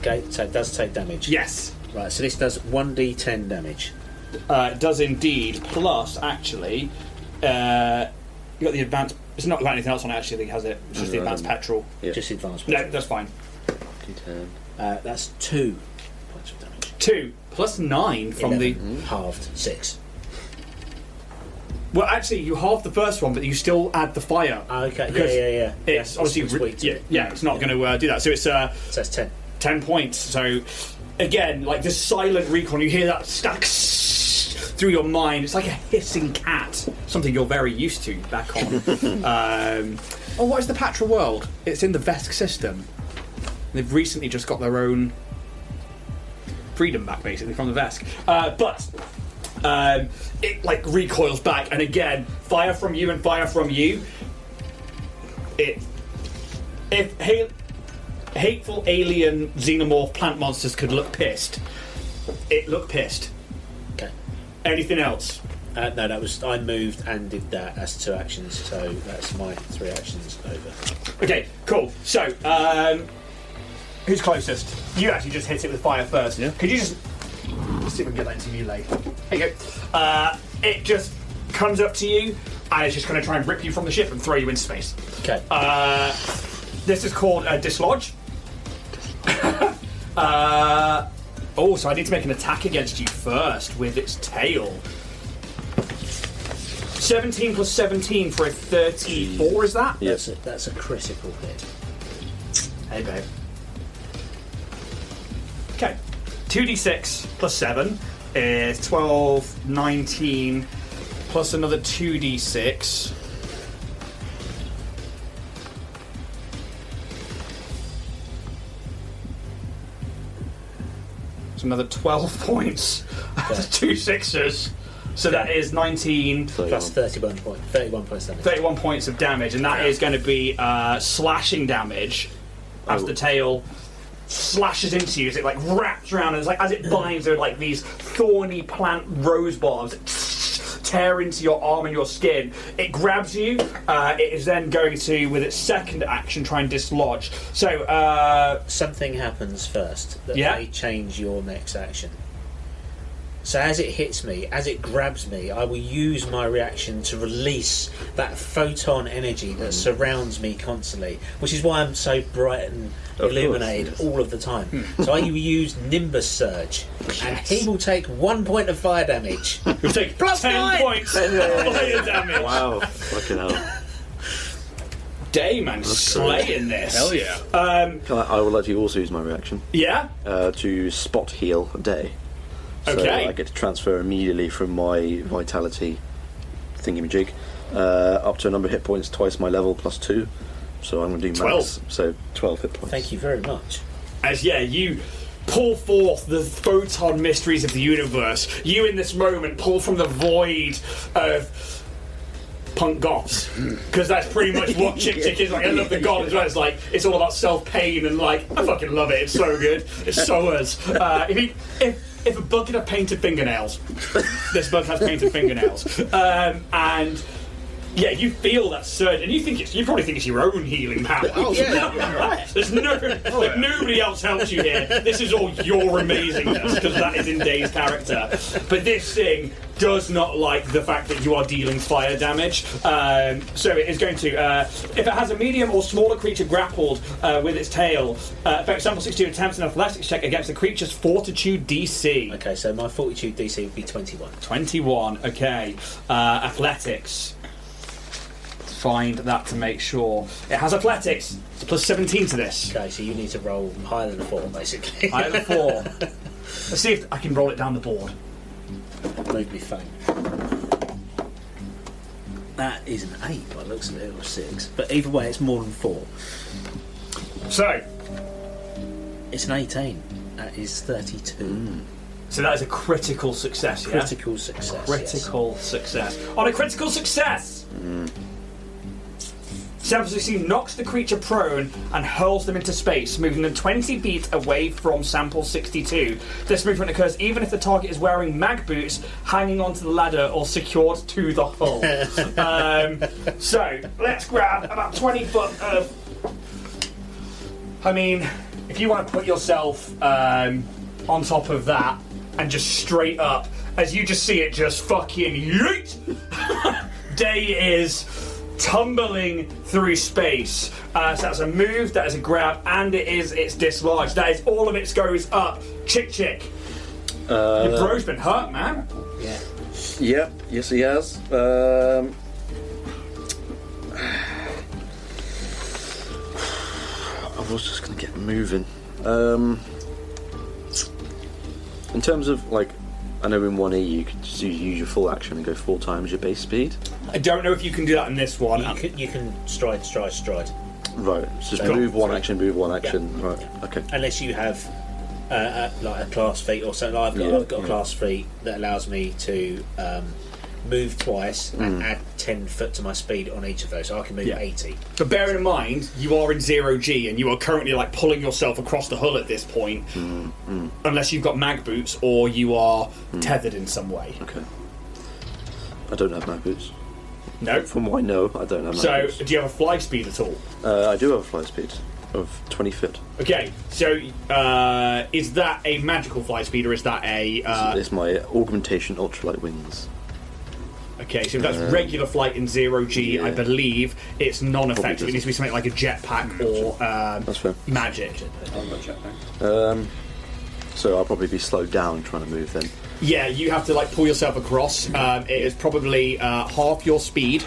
Okay, so it does take damage. Yes. Right, so this does 1d10 damage. It does indeed. Plus, actually, you got the advanced. It's not got anything else on it. Actually, I think it has it. It's just the advanced petrol. Yeah. Just advanced. No, that's fine. D10. That's 2 points of damage. 2 plus 9 from 11, halved 6. Well, actually, you halve the first one, but you still add the fire. Okay, Because yeah. It's obviously weak to it. yeah. It's not going to do that. So it's So that's 10. 10 points. So, again, like this silent recon, you hear that stack through your mind. It's like a hissing cat, something you're very used to back on. What is the Patra world? It's in the Vesk system. They've recently just got their own freedom back, basically, from the Vesk. But it like recoils back, and again, fire from you and fire from you. If hateful alien xenomorph plant monsters could look pissed, it looked pissed. Okay. Anything else? No, that was I moved and did that as 2 actions, so that's my 3 actions over. Okay, cool. So, who's closest? You actually just hit it with fire first. Yeah. Could you just... Let's see if we can get that into melee. There you go. It just comes up to you, and it's just going to try and rip you from the ship and throw you into space. Okay. This is called a dislodge. So I need to make an attack against you first with its tail. 17 plus 17 for a 34, is that? Yes. That's a critical hit. Hey, babe. Okay. 2d6 plus 7 is 12, 19, plus another 2d6. It's another 12 points. That's 2 6s. So that is 19 Plus 31 points damage. 31 points of damage, and that is going to be slashing damage as the tail slashes into you, as it like wraps around, and it's like as it binds, there are like these thorny plant rose barbs that tear into your arm and your skin. It grabs you. It is then going to, with its second action, try and dislodge. So something happens first that Yeah. may change your next action. So as it hits me, as it grabs me, I will use my reaction to release that photon energy that surrounds me constantly, which is why I'm so bright and illuminated all of the time. So I will use Nimbus Surge, and he will take 1 point of fire damage. you'll take Plus 10 9. points of fire damage. Wow, fucking hell. Dayman slaying this. Hell yeah. I will actually also use my reaction Yeah? to spot heal a day. So Okay. I get to transfer immediately from my vitality thingamajig up to a number of hit points twice my level plus 2. So I'm going to do 12. max. So 12 hit points. Thank you very much. As you pull forth the photon mysteries of the universe. You in this moment pull from the void of punk goths, because that's pretty much what Chick Chick is like. I love the god as well. It's like it's all about self-pain, and like I fucking love it. It's so good. It's so us. If a bug had painted fingernails, this bug has painted fingernails, and yeah, you feel that surge, and you probably think it's your own healing power. Oh yeah, right. There's nobody else helps you here. This is all your amazingness, because that is in Day's character. But this thing does not like the fact that you are dealing fire damage. So it is going to, if it has a medium or smaller creature grappled with its tail, for example, 62 attempts an athletics check against the creature's fortitude DC. Okay, so my fortitude DC would be 21. 21, okay. Athletics. Find that to make sure. It has athletics. It's plus 17 to this. Okay, so you need to roll higher than a 4, basically. I have a 4. Let's see if I can roll it down the board. Move me phone. That is an 8 by the looks of it, or 6. But either way, it's more than 4. So, It's an 18. That is 32. so that is a critical success, yeah? Critical success. Critical success. On a critical success! Sample 16 knocks the creature prone and hurls them into space, moving them 20 feet away from Sample 62. This movement occurs even if the target is wearing mag boots, hanging onto the ladder, or secured to the hull. So, let's grab about 20 foot of... I mean, if you want to put yourself on top of that and just straight up, as you just see it just fucking yeet! Day is tumbling through space. So that's a move, that is a grab, and it's dislodged. That is all of it goes up. Chick. Your bro's been hurt, man. Yeah. Yep, yes he has. I was just going to get moving. In terms of like, I know in 1E you could just use your full action and go 4 times your base speed. I don't know if you can do that in this one. You can stride. Right, so just move one action, Yeah. right, okay. Unless you have like a class feat or something. I've got a class feat that allows me to move twice and add 10 foot to my speed on each of those, so I can move 80. But bearing in mind, you are in 0G and you are currently like pulling yourself across the hull at this point, unless you've got mag boots or you are tethered in some way. Okay. I don't have mag boots. No. From what I know, I don't have mag So, boots. do you have a fly speed at all? I do have a fly speed of 20 foot. Okay, so is that a magical fly speed or is that a... It's my augmentation ultralight wings. Okay, so if that's regular flight in 0G, I believe it's non-effective. It needs to be something like a jetpack or That's fair. magic. I've got jetpack. So I'll probably be slowed down trying to move then. Yeah, you have to like pull yourself across. It is probably half your speed,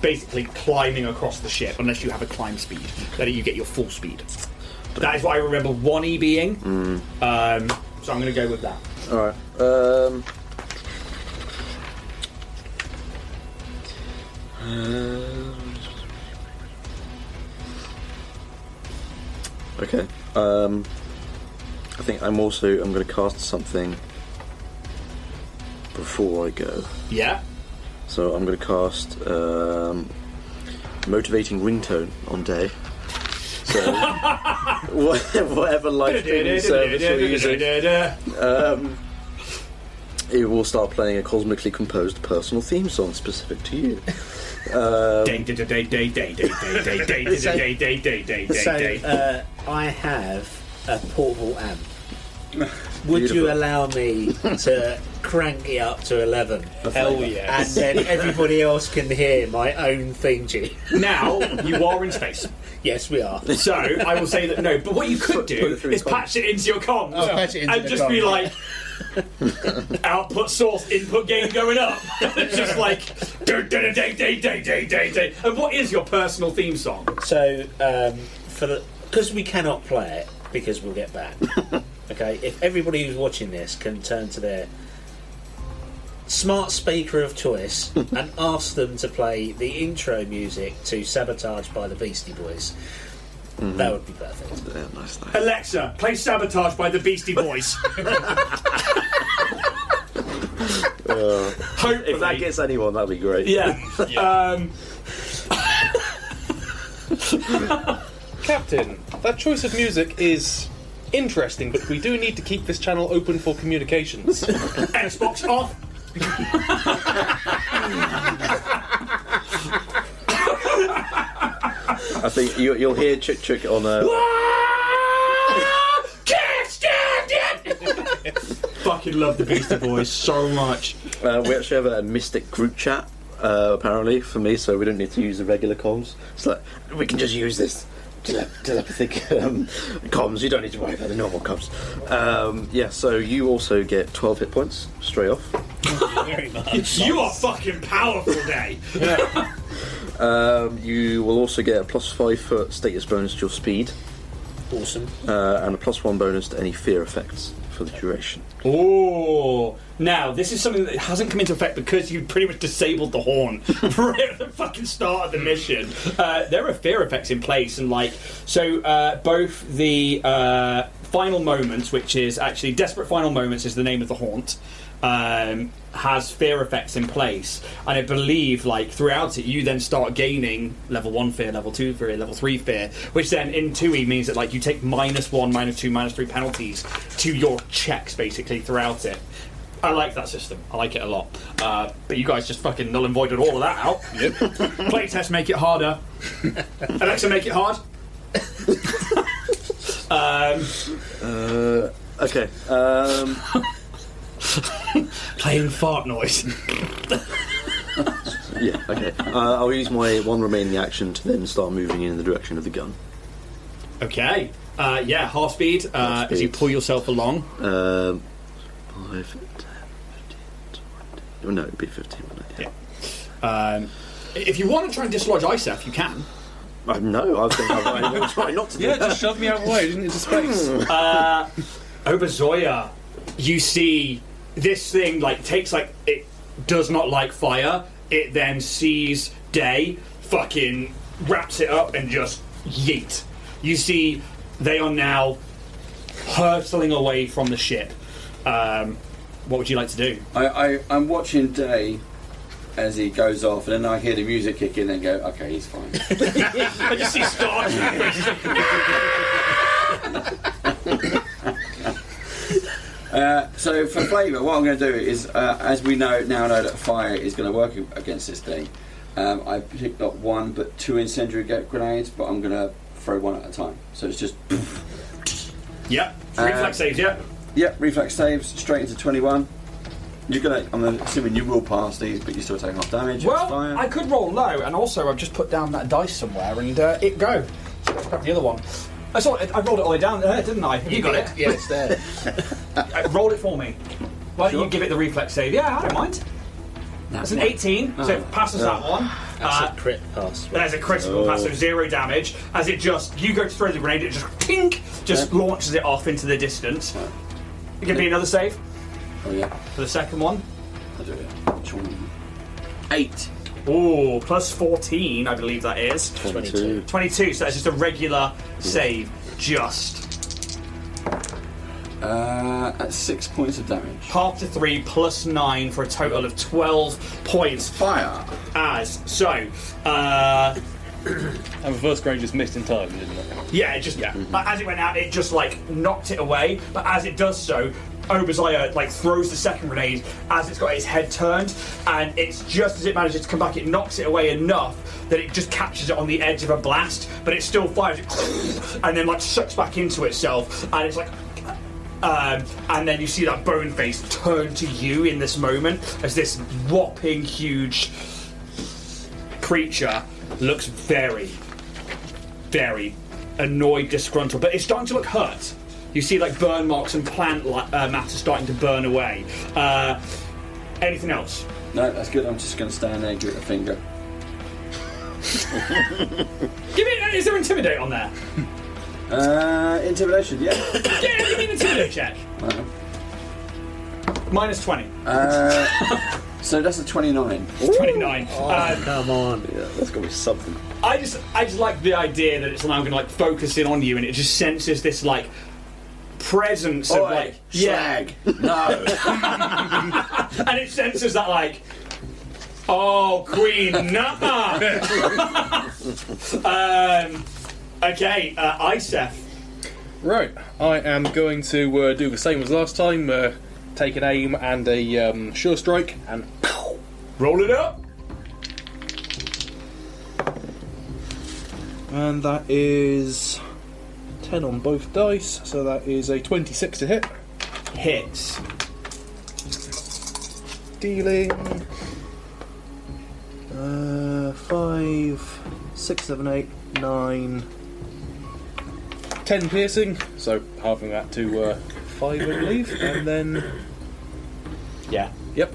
basically climbing across the ship, unless you have a climb speed. Then you get your full speed. That is what I remember 1E being. So I'm going to go with that. Alright. Okay. I think I'm going to cast something before I go. Yeah. So I'm going to cast motivating ringtone on day. So whatever life streaming service you're using, it will start playing a cosmically composed personal theme song specific to you. So I have a portable amp. Would Beautiful. you allow me to crank it up to 11? Hell yeah. And then everybody else can hear my own theme tune. Now, you are in space. Yes, we are. So, I will say that no, but what you could do is patch it into your comms patch it into and the just be comms. like, output source, input gain going up. It's just like, and what is your personal theme song? So, because we cannot play it, because we'll get banned. Okay, if everybody who's watching this can turn to their smart speaker of choice and ask them to play the intro music to Sabotage by the Beastie Boys, that would be perfect. Yeah, nice. Alexa, play Sabotage by the Beastie Boys. Hopefully. If that gets anyone, that'd be great. Yeah. Captain, that choice of music is interesting, but we do need to keep this channel open for communications. Xbox off. I think you'll hear Chick Chick on a. Can't stand it. Fucking love the Beastie Boys so much. We actually have a mystic group chat, apparently, for me, so we don't need to use the regular comms. It's like, we can just use this telepathic comms. You don't need to worry about the normal comms. Yeah, so you also get 12 hit points straight off. Very much. You are fucking powerful, Day. You will also get a +5 foot status bonus to your speed, Awesome. and a +1 bonus to any fear effects for the duration. Oh, now this is something that hasn't come into effect because you pretty much disabled the horn right at the fucking start of the mission. There are fear effects in place, and both the final moments, which is actually desperate final moments, is the name of the haunt. Has fear effects in place, and I believe throughout it you then start gaining level 1 fear, level 2 fear, level 3 fear, which then in 2E means that you take -1, -2, -3 penalties to your checks basically throughout it. I like that system. I like it a lot. But you guys just fucking null and voided all of that out. Yep. Playtest, make it harder. Alexa, make it hard. Okay. Playing fart noise. Yeah, okay. I'll use my one remaining action to then start moving in the direction of the gun. Okay. Half speed, Half as you speed. pull yourself along. 5, 10, 15, 20. No, it'd be 15, wouldn't it? Yeah. If you want to try and dislodge Isef, you can. No, I think I've trying not to do Yeah, that. just shove me out of the way, into space. Oberzoya, you see this thing takes it does not like fire. It then sees day, fucking wraps it up and just yeet. You see they are now hurtling away from the ship. What would you like to do? I'm watching Day as he goes off, and then I hear the music kick in and go, okay, he's fine. I just see Star So for flavour, what I'm going to do is, as we now know that fire is going to work against this thing, I picked up 1 but 2 incendiary grenades, but I'm going to throw 1 at a time. So it's just... Yep. Reflex saves, yeah. Yep, reflex saves, straight into 21. You're gonna. I'm assuming you will pass these, but you still take half damage. Well, fire. I could roll low, and also I've just put down that dice somewhere, and it go. So let's grab the other one. I rolled it all the way down there, didn't I? You got it? Yeah, it's there. Roll it for me. Why don't you give it the reflex save? Yeah, I don't mind. That's an 18, so it passes that one. That's a crit pass. There's a critical pass, so 0 damage. As it you go to throw the grenade, it just tink, launches it off into the distance. Give me another save. Oh yeah. For the second one. I'll do it. 8. Oh, plus 14, I believe that is. 22. 22, so that's just a regular save. Just. At 6 points of damage. Half to 3 plus 9 for a total of 12 points. Fire. And the first grenade just missed entirely, didn't it? yeah, it just as it went out, it just knocked it away. But as it does so, Oberzoya throws the second grenade as it's got its head turned, and it's just as it manages to come back, it knocks it away enough that it just catches it on the edge of a blast, but it still fires it and then sucks back into itself, and it's and then you see that bone face turn to you in this moment as this whopping huge creature looks very, very annoyed, disgruntled, but it's starting to look hurt. You see burn marks and plant matter starting to burn away. Anything else? No, that's good. I'm just going to stand there and give it a finger. Is there intimidate on there? Intimidation, yeah. Yeah, give me an intimidate check. Minus 20. So that's a 29. 29. Come on. Yeah, that's got to be something. I just like the idea that it's now going to focus in on you, and it just senses this presence of slag. No. and it senses that oh, Queen, nah. Okay, Isef. Right, I am going to do the same as last time. Take an aim and a sure strike, and pow! Roll it up. And that is 10 on both dice, so that is a 26 to hit. Hits. Dealing 5, 6, 7, 8, 9, 10 piercing, so halving that to 5, I believe, and then Yeah. yep.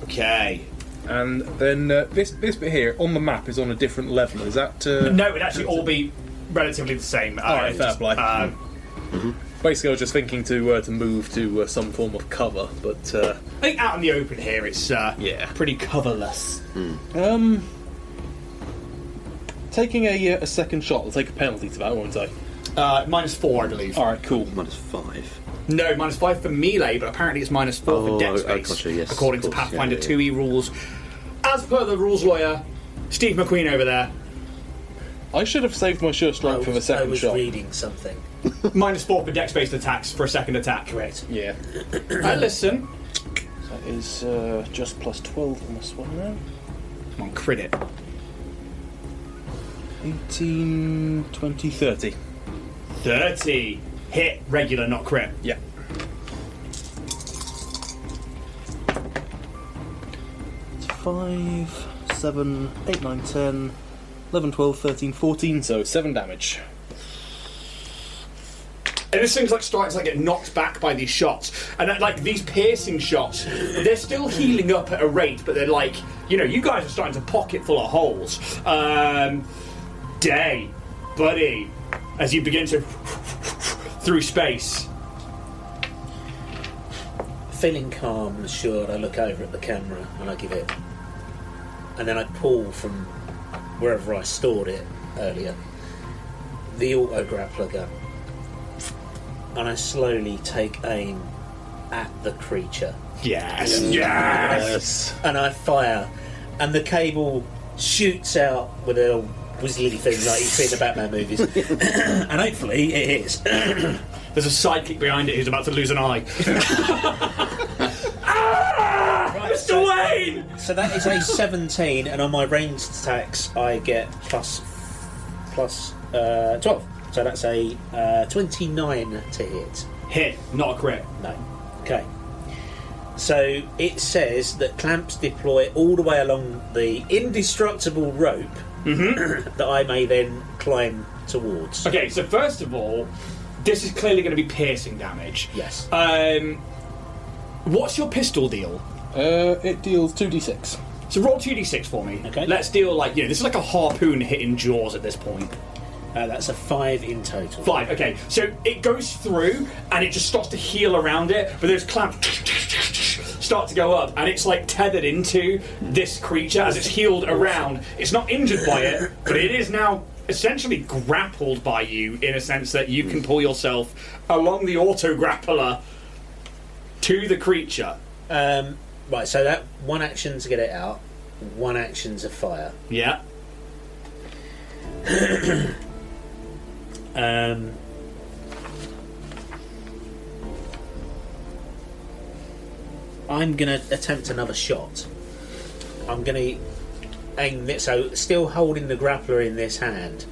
Okay. And then this bit here on the map is on a different level. Is that No, it'd actually all be relatively the same. Alright, fair play. Basically, I was just thinking to move to some form of cover, but I think out in the open here, it's pretty coverless. taking a second shot, I'll take a penalty to that, won't I? Minus 4, I believe. All right, cool. -5. No, minus 5 for melee, but apparently it's minus 4 for dex space, gotcha, yes, according to of course, Pathfinder yeah. 2e rules. As per the rules lawyer, Steve McQueen over there, I should have saved my sure strike for the I second was shot. reading something. minus 4 for dex-based attacks for a second attack. Correct. Yeah. I listen. That is just plus 12 on this one now. Come on, crit it. 18, 20, 30. 30. Hit, regular, not crit. Yeah. It's 5, 7, 8, 9, 10, 11, 12, 13, 14, so 7 damage. And this thing's starting to get knocked back by these shots, and these piercing shots, they're still healing up at a rate, but they're you guys are starting to pocket full of holes. day, buddy, as you begin to through space. Feeling calm and assured, I look over at the camera and I give it, and then I pull from wherever I stored it earlier the auto grappler gun, and I slowly take aim at the creature. Yes. And I fire, and the cable shoots out with a little whizzly thing like you see in the Batman movies, and hopefully it hits. There's a sidekick behind it who's about to lose an eye. Mr. Wayne! So that is a 17, and on my ranged attacks I get plus 12. So that's a 29 to hit. Hit, not a crit. No. Okay. So it says that clamps deploy all the way along the indestructible rope that I may then climb towards. Okay, so first of all, this is clearly going to be piercing damage. Yes. What's your pistol deal? It deals 2d6. So roll 2d6 for me. Okay. Let's deal this is like a harpoon hitting jaws at this point. That's a 5 in total. 5, okay. So it goes through and it just starts to heal around it, but those clamps start to go up and it's like tethered into this creature as it's healed around. It's not injured by it, but it is now essentially grappled by you in a sense that you can pull yourself along the auto grappler to the creature. Right, so that one action to get it out, one action to fire. Yeah. I'm going to attempt another shot. I'm going to aim it, so still holding the grappler in this hand,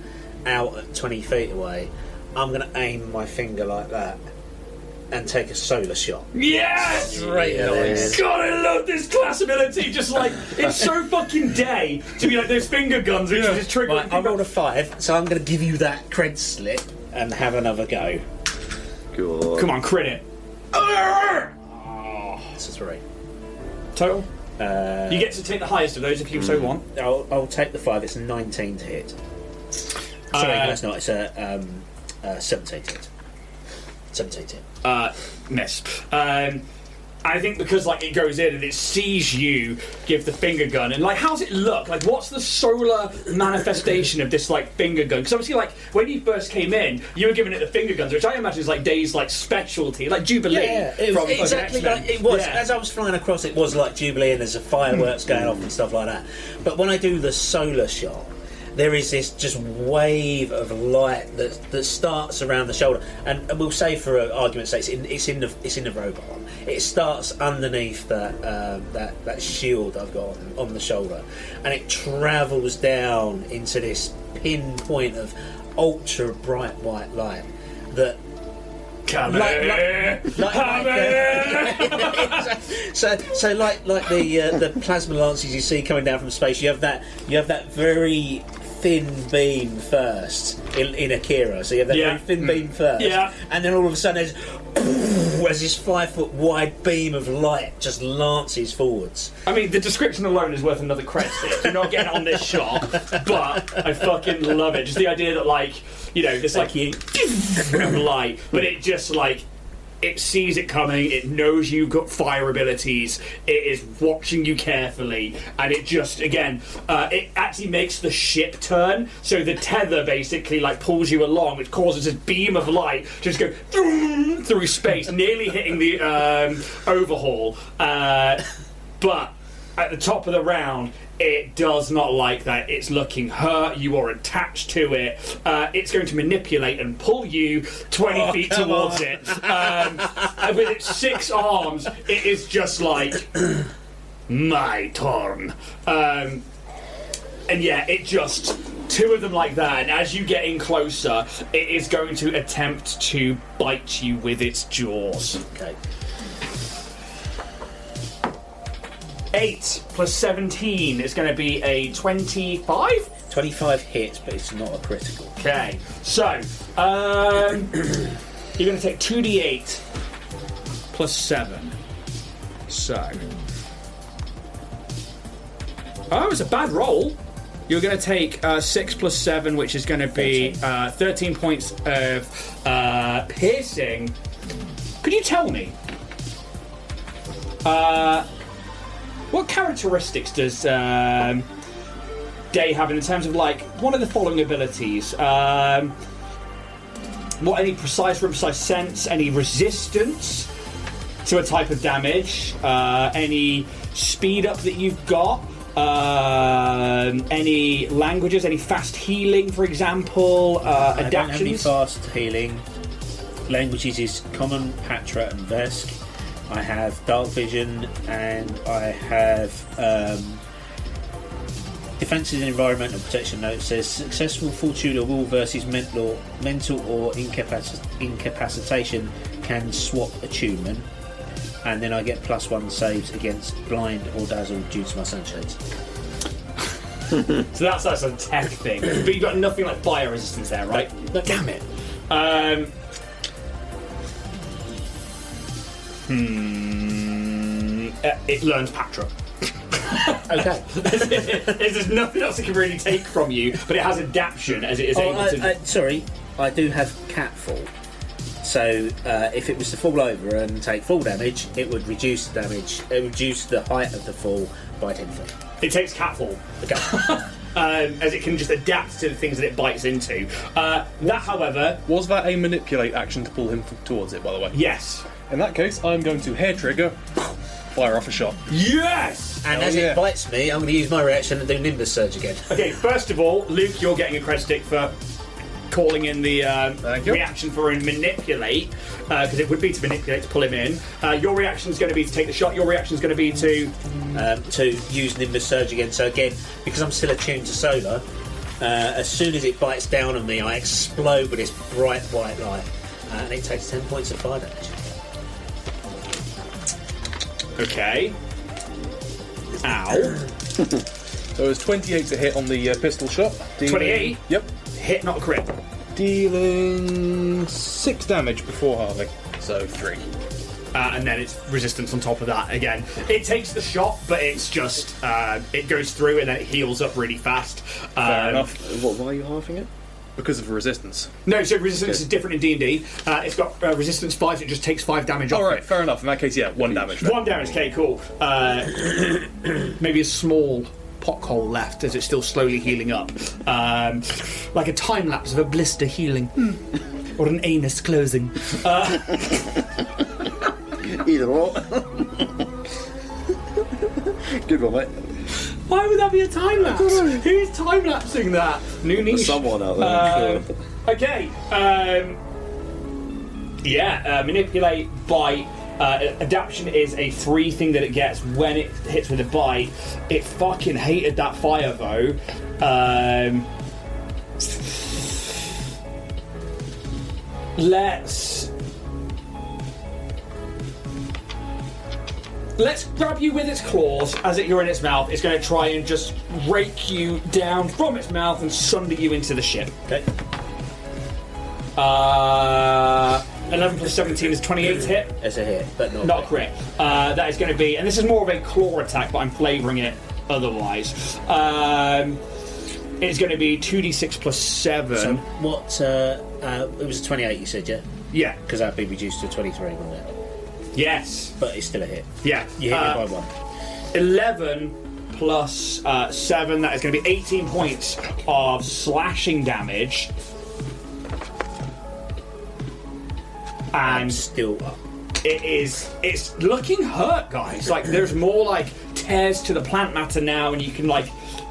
out at 20 feet away. I'm going to aim my finger like that and take a solar shot. Yes! Straight at it. God, I love this class ability. Just like, it's so fucking day to be like those finger guns which is just triggering. Right, I rolled a 5, so I'm going to give you that cred slip and have another go. Good. Come on, crit it. It's a 3. Total? You get to take the highest of those if you so want. I'll take the 5. It's a 19 to hit. Sorry, no, it's not. It's a 17 to hit. 17 to hit. Miss. I think because it goes in and it sees you give the finger gun, and how's it look? What's the solar manifestation of this finger gun? Because obviously when you first came in, you were giving it the finger guns, which I imagine is Dave's specialty, Jubilee. Yeah, it was exactly like it was. Yeah. As I was flying across, it was like Jubilee, and there's a fireworks going off and stuff like that. But when I do the solar shot, there is this just wave of light that starts around the shoulder, and we'll say for argument's sake, it's in the robot arm. It starts underneath that shield I've got on the shoulder, and it travels down into this pinpoint of ultra bright white light that. Come here! So like the plasma lances you see coming down from space, you have that very thin beam first in Akira. So you have that very thin beam first, and then all of a sudden there's this 5 foot wide beam of light just lances forwards. I mean, the description alone is worth another credit. You're not getting on this shot, but I fucking love it. Just the idea that this light, but it just it sees it coming, it knows you've got fire abilities, it is watching you carefully, and it just, again, it actually makes the ship turn, so the tether basically pulls you along, which causes this beam of light to just go through space, nearly hitting the overhaul. But at the top of the round, it does not like that. It's looking hurt. You are attached to it. It's going to manipulate and pull you 20 feet towards it. With its 6 arms, it is just my turn. And it just 2 of them like that. And as you get in closer, it is going to attempt to bite you with its jaws. Okay. 8 plus 17 is going to be a 25? 25 hits, but it's not a critical. Okay, so you're going to take 2d8 plus 7. So, it's a bad roll. you're going to take 6 plus 7, which is going to be 13 points of piercing. Could you tell me what characteristics does Day have in terms of like one of the following abilities? What, any precise or imprecise sense, any resistance to a type of damage, any speed up that you've got, any languages, any fast healing, for example, I don't have any adaptions? fast healing. Languages is Common, Patra, and Vesk. I have Dark Vision, and I have Defences and Environmental Protection. Note says successful fortitude or will versus mental or incapacitation can swap attunement, and then I get +1 saves against blind or dazzle due to my sunshades. So that's a tech thing, but you've got nothing like fire resistance there, right? Damn it. It learns Patra. Okay. There's nothing else it can really take from you, but it has adaption as it is able to. Sorry, I do have catfall. So if it was to fall over and take full damage, it would reduce the damage. It would reduce the height of the fall by 10 feet. It takes catfall. Okay. As it can just adapt to the things that it bites into. That, however, Was that a manipulate action to pull him towards it, by the way? yes. In that case, I'm going to hair trigger, fire off a shot. Yes! And as it bites me, I'm going to use my reaction and do Nimbus Surge again. Okay, first of all, Luke, you're getting a credit stick for calling in the Thank you. reaction for a manipulate, because it would be to manipulate to pull him in. Your reaction is going to be to take the shot. Your reaction is going to be to... To use Nimbus Surge again. So again, because I'm still attuned to solar, as soon as it bites down on me, I explode with this bright white light, and it takes 10 points of fire damage. Okay. Ow. So it was 28 to hit on the pistol shot. 28? Yep. Hit, not crit. Dealing 6 damage before halving. So 3. And then it's resistance on top of that again. It takes the shot, but it's just... it goes through and then it heals up really fast. Fair enough. Why are you halving it? Because of resistance. No, so resistance is different in D&D. It's got resistance 5, so it just takes 5 damage off Alright, it. fair enough. In that case, yeah, 1 damage. Then. 1 damage, okay, cool. Maybe a small pothole left as it's still slowly healing up. Like a time lapse of a blister healing. Or an anus closing. Either or. Good one, mate. Why would that be a time lapse? Who's time lapsing that? New niche. There's someone out there, I'm sure. Okay. Manipulate, bite. Adaption is a free thing that it gets when it hits with a bite. It fucking hated that fire though. Let's grab you with its claws as you're in its mouth. It's going to try and just rake you down from its mouth and sunder you into the ship. Okay. 11 plus 17 is 28 to hit. As a hit, but not Not a crit. That is going to be, and this is more of a claw attack, but I'm flavouring it otherwise. It's going to be 2d6 plus 7. So what? It was a 28. You said, yeah. Yeah. Because that'd be reduced to 23, wouldn't it? Yes. But it's still a hit. Yeah. You hit it by 1. 11 plus 7. That is going to be 18 points of slashing damage. And still up. It's looking hurt, guys. Like there's more like tears to the plant matter now, and you can like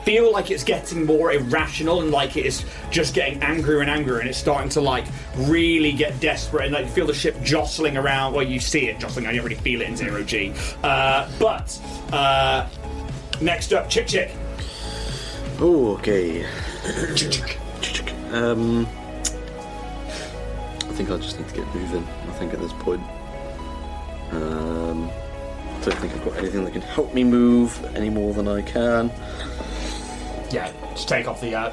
feel like it's getting more irrational, and like it is just getting angrier and angrier, and it's starting to like really get desperate, and like you feel the ship jostling around. Well, you see it jostling. I don't really feel it in 0G. But next up, Chick. Oh, okay. I think I just need to get moving. I think at this point, I don't think I've got anything that can help me move any more than I can. Yeah, just take off the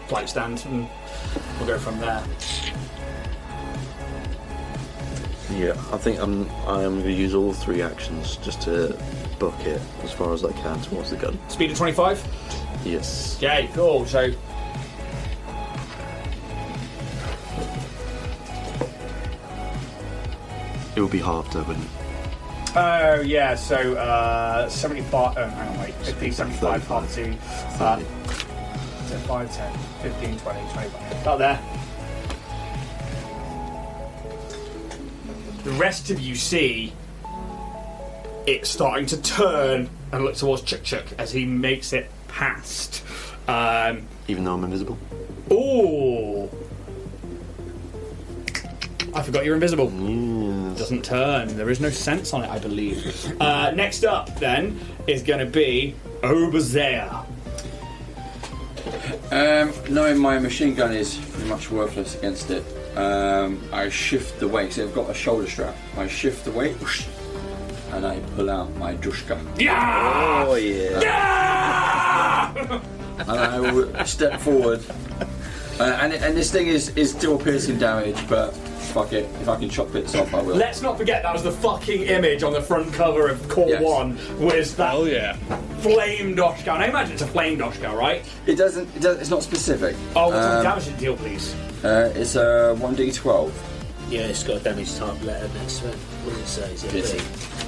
flight stand, and we'll go from there. Yeah, I think I am going to use all 3 actions just to book it as far as I can towards the gun. Speed of 25. Yes. Okay, cool. So. It would be halved, wouldn't it? Oh, yeah, so 75. Oh, hang on, wait. 50, 75, half to 5, 10, 15, 20, 25. About there. The rest of you see it starting to turn and look towards Chuk Chuk as he makes it past. Even though I'm invisible? Ooh! I forgot you're invisible. Yes. Doesn't turn. There is no sense on it, I believe. Next up, then, is going to be Obazea. Knowing my machine gun is pretty much worthless against it, I shift the weight. So I've got a shoulder strap. I shift the weight, whoosh, and I pull out my Dushka. Yeah! Oh, yeah. Yeah! And I will step forward. And this thing is still piercing damage, but fuck it. If I can chop bits off, I will. Let's not forget that was the fucking image on the front cover of Core Yes. 1 was that Oh yeah. flame Doshka. And I imagine it's a flame Doshka, right? It doesn't. It's not specific. Oh, what's the damage deal, please? It's a 1d12. Yeah, it's got a damage type letter next to it. What does it say? Is it Pity.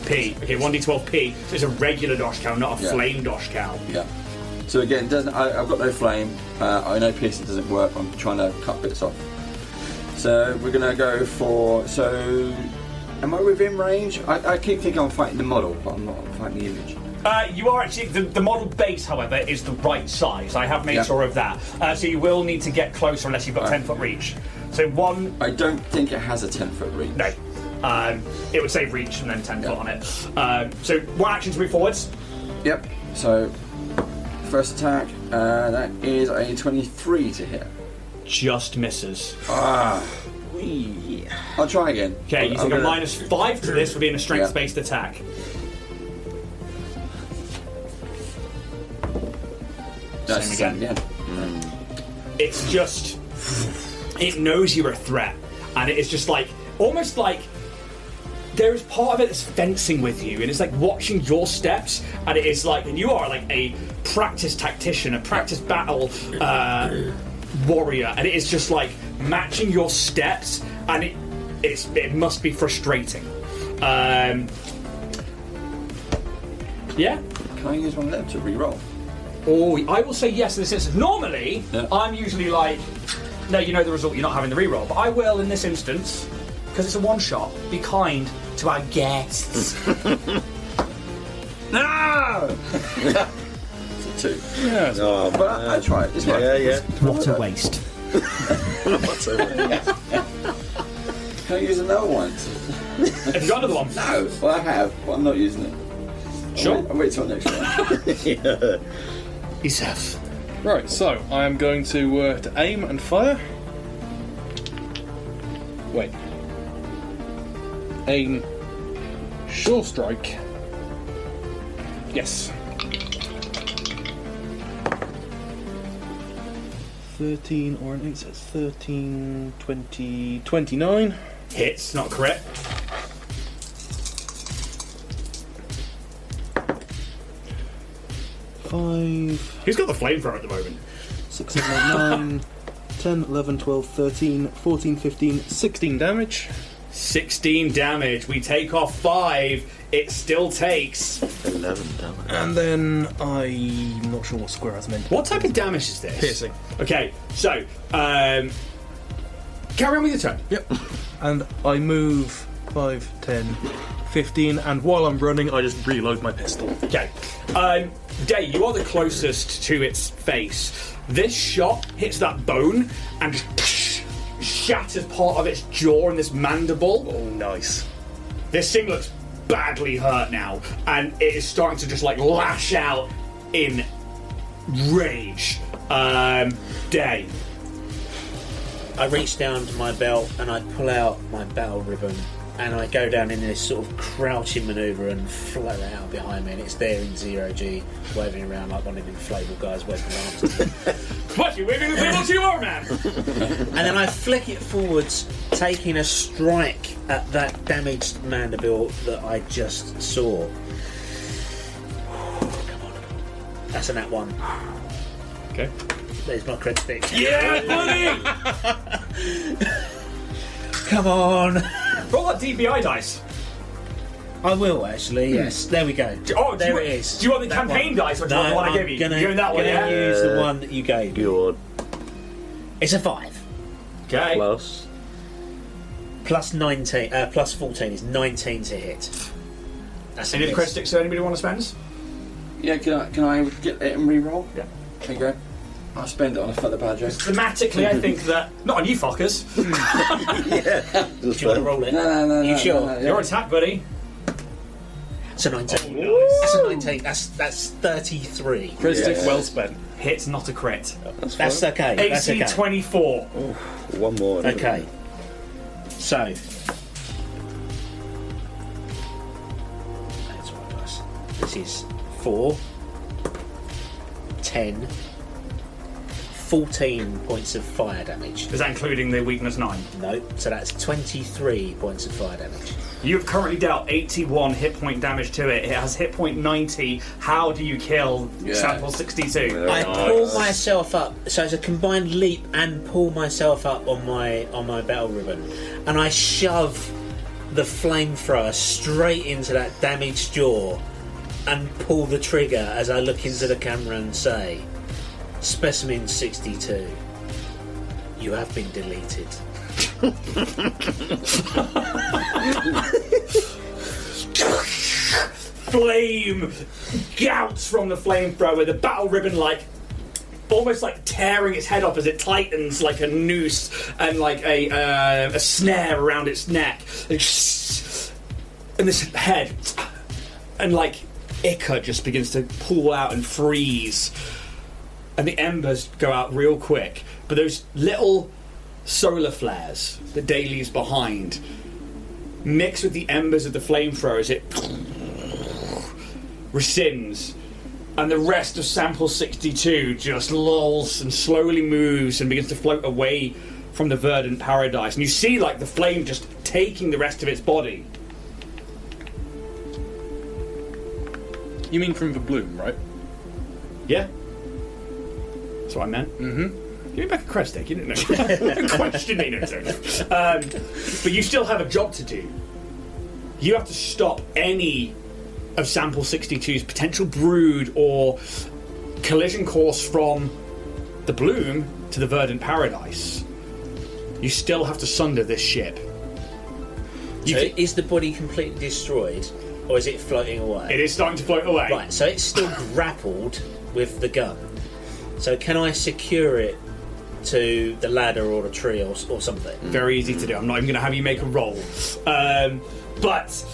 P? P. Okay, 1d12p. So it's a regular Doshka, not a Yeah. flame Doshka. Yeah. So again, it doesn't. I've got no flame. I know piercing doesn't work. I'm trying to cut bits off. So we're gonna go for. So, am I within range? I keep thinking I'm fighting the model, but I'm not. I'm fighting the image. You are actually the model base, however, is the right size. I have made Yeah. sure of that. So you will need to get closer unless you've got 10-foot reach. So one. I don't think it has a 10-foot reach. No. It would say reach and then 10 foot Yeah. on it. So one action to move forwards. Yep. So, first attack. That is a 23 to hit. Just misses. Ah. I'll try again. Okay, you I'm take a gonna- -5 to this for being a strength-based attack. That's Same again. It's just. It knows you're a threat. And it is just like. Almost like. There is part of it that's fencing with you, and it's like watching your steps, and it is like. And you are like a practice tactician, a practice battle warrior, and it is just like matching your steps, and it must be frustrating. Yeah. Can I use one of them to re-roll? Oh, I will say yes in this instance. Normally, Yeah. I'm usually like, no, you know the result, you're not having the reroll. But I will in this instance, because it's a one-shot, be kind to our guests. No! It's a 2. Yeah. Oh, But I try it. It's fine. yeah. What a waste. Can I use another one? Have you got another one? No. Well, I have, but I'm not using it. Sure. I'll wait till next one. Yourself. Right, so I am going to aim and fire. Wait. Aim. Sure strike. Yes. 13 or an 8, so it's 13, 20, 29. Hits, not correct. Who's got the flamethrower at the moment? 6, 7, 8, 9, 10, 11, 12, 13, 14, 15, 16 damage. 16 damage. We take off 5. It still takes. 11 damage. And then I'm not sure what square I was meant to. What type of damage is this? Piercing. Okay, so carry on with your turn. Yep. And I move 5, 10, 15, and while I'm running, I just reload my pistol. Okay. Day, you are the closest to its face. This shot hits that bone and just shatters part of its jaw and this mandible. Oh, nice. This thing looks badly hurt now, and it is starting to just like lash out in rage. Day. I reach down to my belt and I pull out my battle ribbon and I go down in this sort of crouching manoeuvre and float it out behind me, and it's there in 0G, waving around like one of the inflatable guys waving arms at me. What, you waving the table to your man? And then I flick it forwards, taking a strike at that damaged mandible that I just saw. Come on. That's a nat 1. Okay. There's my crit stick. Yeah, buddy! Come on. Roll that DBI dice. I will actually. Yes. There we go. There it is. Do you want the That campaign one. dice, or do you want the one I I'm gave you? Gonna, You're doing that one, gonna yeah? use the one that you gave me. Good. It's a 5. Okay. Plus 19. Plus 14 is 19 to hit. That's a Any miss. crit sticks that anybody want to spend? Yeah, can I get it and re-roll? Yeah. There you go. I'll spend it on a feather badger. Thematically, I think that... Not on you fuckers. Do you want to roll it? No. You sure? No, Your attack, buddy. It's a 19. Oh, That's a 19. That's 33. Crit stick Yeah. well spent. Hits, not a crit. That's okay. That's AC okay. 24. One more. Okay. So. That's what it was. This is 4, 10, 14 points of fire damage. Is that including the weakness 9? No, so that's 23 points of fire damage. You have currently dealt 81 hit point damage to it. It has hit point 90. How do you kill sample 62? I pull myself up, so it's a combined leap and pull myself up on my battle ribbon, and I shove the flamethrower straight into that damaged jaw and pull the trigger as I look into the camera and say, "Specimen 62, you have been deleted." Flame gouts from the flamethrower. The battle ribbon, like, almost like tearing its head off as it tightens like a noose and like a snare around its neck. And this head, and like ichor just begins to pull out and freeze. And the embers go out real quick. But those little solar flares that Day leaves behind mix with the embers of the flamethrower as it rescinds, and the rest of sample 62 just lolls and slowly moves and begins to float away from the verdant paradise. And you see like the flame just taking the rest of its body. You mean from the bloom, right? Yeah, that's what I meant. Give me back a crest stick. You didn't know. Question me, no. But you still have a job to do. You have to stop any of sample 62's potential brood or collision course from the bloom to the verdant paradise. You still have to sunder this ship. So is the body completely destroyed, or is it floating away? It is starting to float away. Right, so it's still grappled with the gun. So can I secure it to the ladder or the tree or something? Very easy to do. I'm not even going to have you make a roll. But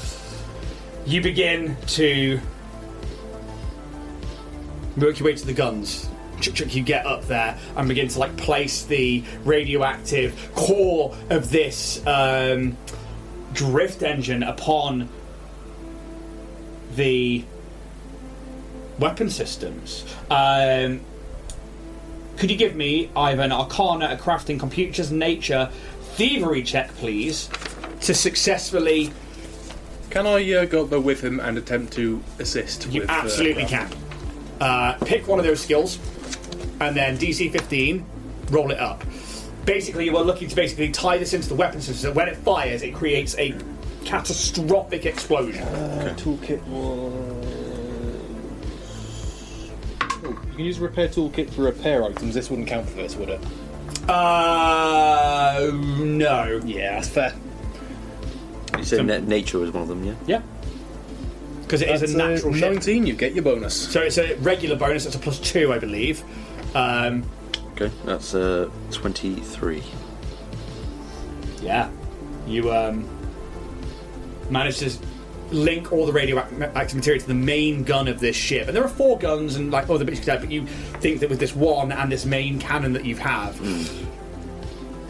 you begin to work your way to the guns. You get up there and begin to like place the radioactive core of this drift engine upon the weapon systems. Could you give me either an Arcana, a Crafting, Computers, Nature, Thievery check, please, to successfully... Can I go up there with him and attempt to assist? You with, absolutely can. Pick one of those skills, and then DC 15, roll it up. Basically, you are looking to basically tie this into the weapon system, so when it fires, it creates a catastrophic explosion. Toolkit was... Oh, you can use a repair toolkit for repair items. This wouldn't count for this, would it? No. Yeah, that's fair. You said nature was one of them, yeah? Yeah. Because it is a natural ship. 19, you get your bonus. So it's a regular bonus, that's a +2, I believe. Okay, that's 23. Yeah. You managed to link all the radioactive material to the main gun of this ship. And there are 4 guns and like other bits like that, but you think that with this one and this main cannon that you have,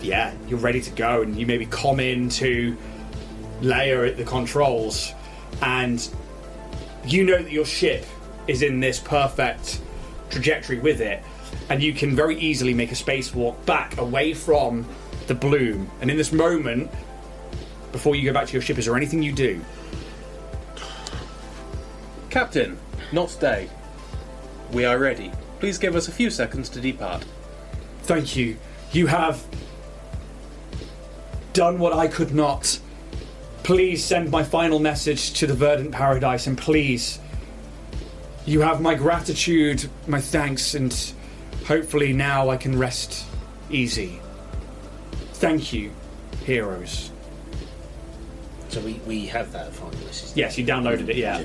yeah, you're ready to go. And you maybe come in to layer at the controls, and you know that your ship is in this perfect trajectory with it, and you can very easily make a spacewalk back away from the bloom. And in this moment, before you go back to your ship, is there anything you do? Captain, not today. We are ready. please give us a few seconds to depart. Thank you. You have done what I could not. Please send my final message to the Verdant Paradise, and please, you have my gratitude, my thanks, and hopefully now I can rest easy. Thank you, heroes. So we have that final message. Yes, you downloaded it, yeah.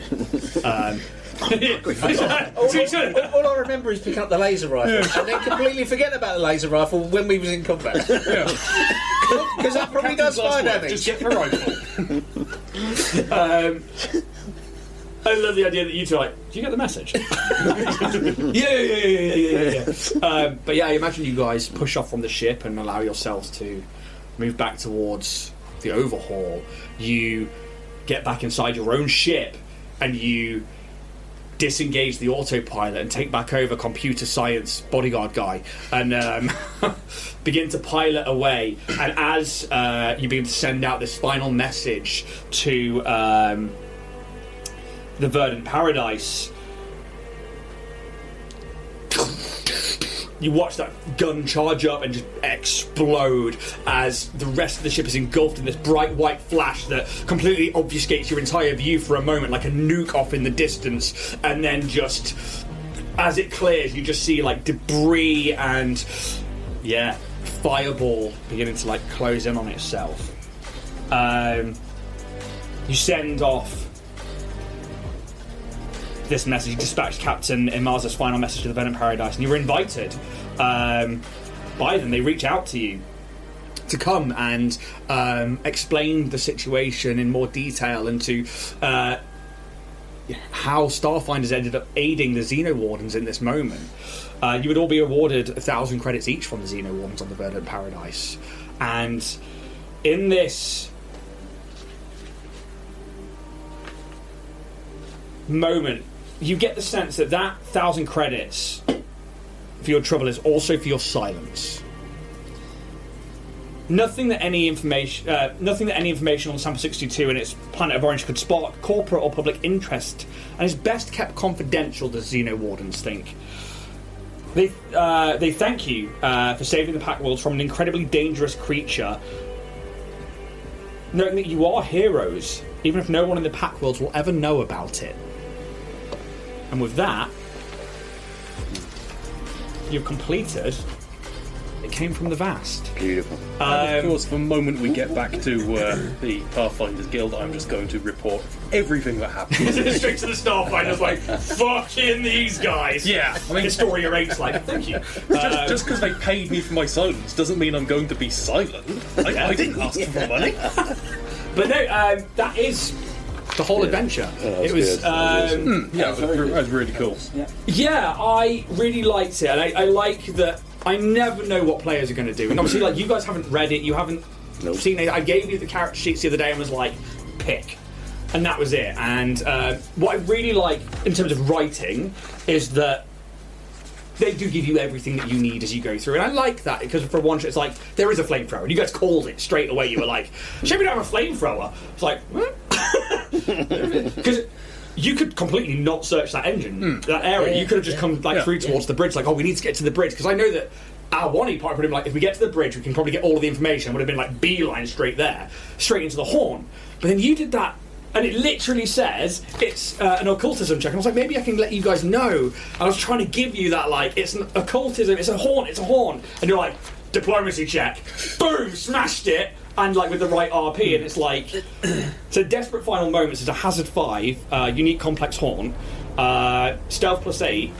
All I remember is picking up the laser rifle and then completely forget about the laser rifle when we was in combat. Because that probably does fire damage. Just get the rifle. I love the idea that you two are like, do you get the message? Yeah. But yeah, I imagine you guys push off from the ship and allow yourselves to move back towards the overhaul. You get back inside your own ship and you disengage the autopilot and take back over computer science bodyguard guy and begin to pilot away. And as you begin to send out this final message to the Verdant Paradise, you watch that gun charge up and just explode as the rest of the ship is engulfed in this bright white flash that completely obfuscates your entire view for a moment, like a nuke off in the distance. And then just as it clears, you just see like debris and fireball beginning to like close in on itself. You send off this message. You dispatched Captain Imaza's final message to the Verdant Paradise, and you were invited by them. They reach out to you to come and explain the situation in more detail and to how Starfinders ended up aiding the Xenowardens in this moment. You would all be awarded 1,000 credits each from the Xenowardens on the Verdant Paradise. And in this moment, you get the sense that 1,000 credits for your trouble is also for your silence. Nothing that any information on Sample 62 and its Planet of Orange could spark corporate or public interest, and is best kept confidential, the Xenowardens think. They thank you for saving the Pack Worlds from an incredibly dangerous creature, knowing that you are heroes, even if no one in the Pack Worlds will ever know about it. And with that, you've completed It Came from the Vast. Beautiful. And of course, the moment we get back to the Pathfinders Guild, I'm just going to report everything that happened. Straight to the Starfinders, like, fucking these guys. Yeah, I mean, Historia 8's like, thank you. just because they paid me for my silence doesn't mean I'm going to be silent. I didn't ask for money. But no, that is the whole adventure. It was, it was really cool. yeah, I really liked it, and I like that. I never know what players are going to do, and obviously, like, you guys haven't read it, you haven't seen it. I gave you the character sheets the other day and was like, pick, and that was it. And what I really like in terms of writing is that they do give you everything that you need as you go through, and I like that because for once it's like there is a flamethrower, and you guys called it straight away. You were like, "Should we don't have a flamethrower?" It's like, because you could completely not search that engine, that area. You could have just come through towards the bridge, like, "Oh, we need to get to the bridge," because I know that our one part would have been like, if we get to the bridge, we can probably get all of the information. It would have been like beeline straight there, straight into the horn. But then you did that. And it literally says it's an occultism check. And I was like, maybe I can let you guys know. And I was trying to give you that, like, it's an occultism, it's a horn. And you're like, diplomacy check. Boom, smashed it. And, like, with the right RP. And it's like, so desperate final moments is a hazard 5, unique complex horn, stealth +8.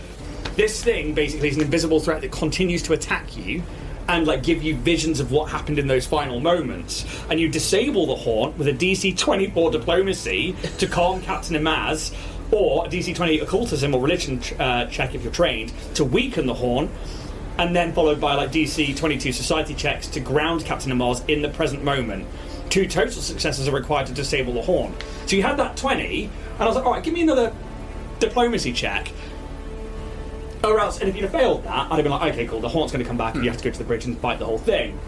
This thing basically is an invisible threat that continues to attack you and like give you visions of what happened in those final moments. And you disable the horn with a DC 24 diplomacy to calm Captain Imaz, or a DC 20 occultism or religion check if you're trained to weaken the horn, and then followed by like DC 22 society checks to ground Captain Imaz in the present moment. 2 total successes are required to disable the horn. So you had that 20, and I was like, alright, give me another diplomacy check. Or else, and if you'd have failed that, I'd have been like, okay, cool, the horn's going to come back and you have to go to the bridge and fight the whole thing.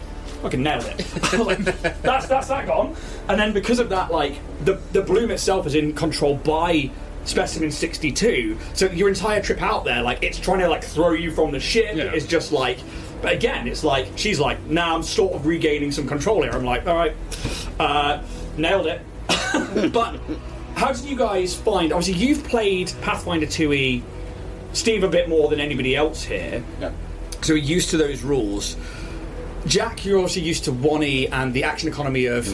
Fucking nailed it. I was like, that's that gone. And then because of that, like, the bloom itself is in control by Specimen 62. So your entire trip out there, like, it's trying to like throw you from the ship. Yeah. It's just like, but again, it's like she's like, nah, I'm sort of regaining some control here. I'm like, all right, nailed it. But how did you guys find? Obviously, you've played Pathfinder 2e, Steve, a bit more than anybody else here. Yeah. So you're used to those rules. Jack, you're obviously used to 1e and the action economy of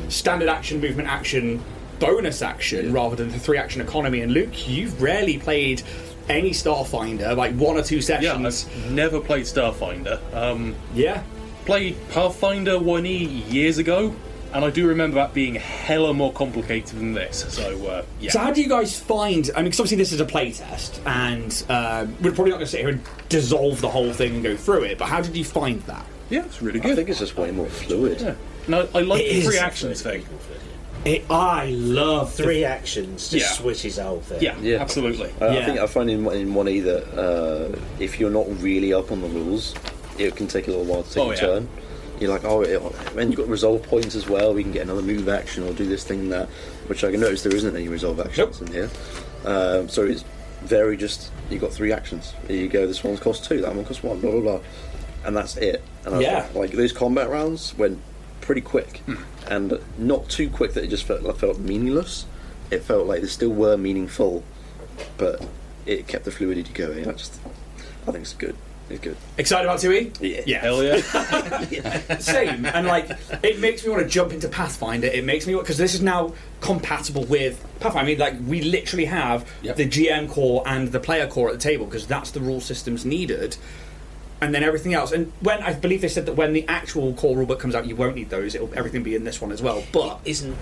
standard action, movement action, bonus action, rather than the 3 action economy. And Luke, you've rarely played any Starfinder, like 1 or 2 Yeah, sessions. I've never played Starfinder. Yeah. Played Pathfinder 1e years ago, and I do remember that being hella more complicated than this. So, yeah. So how do you guys find? I mean, because obviously this is a playtest, and we're probably not going to sit here and dissolve the whole thing and go through it. But how did you find that? Yeah, it's really I good. think it's just way more fluid. Yeah. No, I like It the is. 3 actions thing. I love 3 actions just Yeah. switches the whole thing. Yeah, Yeah. absolutely. Yeah. I think I find in 1E that if you're not really up on the rules, it can take a little while to take Oh, a yeah. turn. You're like, and you've got resolve points as well. We can get another move action or do this thing and that, which I can notice there isn't any resolve actions in here. So it's very just, you've got 3 actions. Here you go, this one's cost 2, that one costs 1, blah, blah, blah. And that's it. And Yeah. like those combat rounds went pretty quick. And not too quick that it just felt meaningless. It felt like they still were meaningful, but it kept the fluidity going. I think it's good. It's good. Excited about 2e? Yeah. Hell yeah. Same. And like, it makes me want to jump into Pathfinder. It makes me, because this is now compatible with Pathfinder. I mean, like, we literally have the GM core and the player core at the table because that's the rule systems needed. And then everything else. And when I believe they said that when the actual core rulebook comes out, you won't need those. It'll everything be in this one as well. But Isn't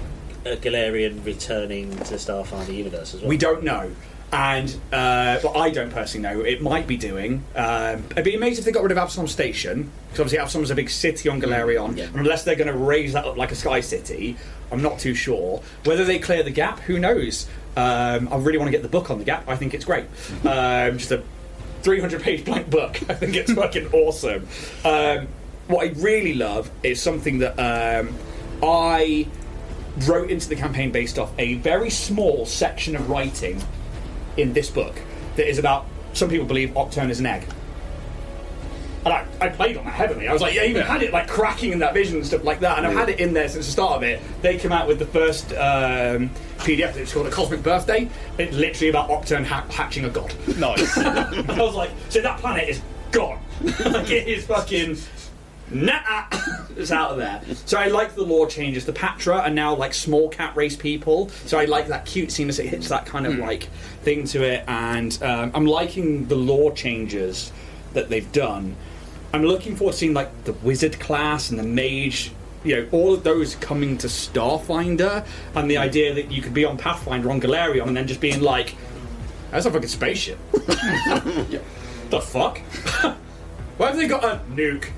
Galarian returning to the Starfinder universe as well? we don't know. And well, I don't personally know. It might be doing. I'd be amazed if they got rid of Absalom Station, because obviously Absalom's a big city on Galarion. Yeah. And unless they're going to raise that up like a Sky City, I'm not too sure. Whether they clear the gap, who knows? I really want to get the book on the gap. I think it's great. Just a 300-page blank book. I think it's fucking awesome. What I really love is something that I wrote into the campaign based off a very small section of writing in this book that is about, some people believe Octurne is an egg. And I played on that heavily. I was like, yeah, I even had it like cracking in that vision and stuff like that. And I've had it in there since the start of it. They came out with the first PDF. It's called A Cosmic Birthday. It's literally about Octurne hatching a god. Nice. And I was like, so that planet is gone. Like, it is fucking nah. It's out of there. So I like the lore changes. The Patra are now like small cat race people. So I like that cutesiness. It hits that kind of like thing to it. And I'm liking the lore changes that they've done. I'm looking forward to seeing like the wizard class and the mage, you know, all of those coming to Starfinder, and the idea that you could be on Pathfinder on Galarion and then just being like, that's a fucking spaceship. The fuck? Why have they got a nuke?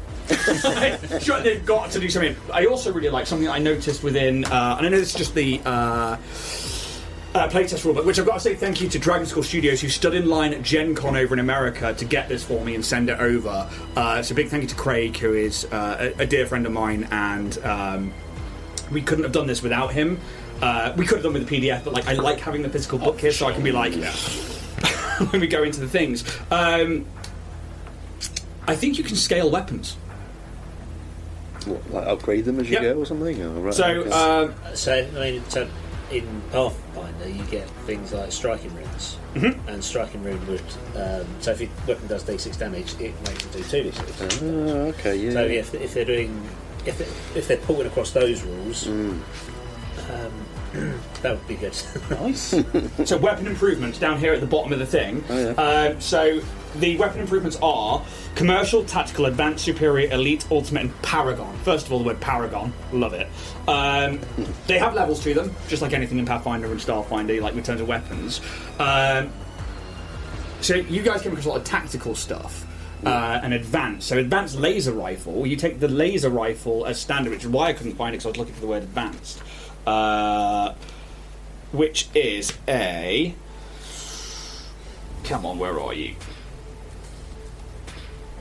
Sure, they've got to do something. I also really like something that I noticed within, and I know this is just the playtest rulebook, which I've got to say thank you to Dragon School Studios, who stood in line at Gen Con over in America to get this for me and send it over. So big thank you to Craig, who is a dear friend of mine, and we couldn't have done this without him. We could have done with the PDF, but like I like having the physical book here, so I can be like, when we go into the things. I think you can scale weapons. What, like upgrade them as you go or something? Oh, right, So, okay. So in Pathfinder, you get things like striking runes, and striking rune would. So if your weapon does d6 damage, it makes it do 2d6. Okay, yeah. So if they're doing, if they're pulling across those rules, that would be good. Nice. So weapon improvements down here at the bottom of the thing. So the weapon improvements are commercial, tactical, advanced, superior, elite, ultimate, and paragon. First of all, the word paragon, love it. They have levels to them, just like anything in Pathfinder and Starfinder, like in terms of weapons. So you guys came across a lot of tactical stuff. And advanced. So advanced laser rifle, you take the laser rifle as standard, which is why I couldn't find it because I was looking for the word advanced. Which is a... Come on, where are you?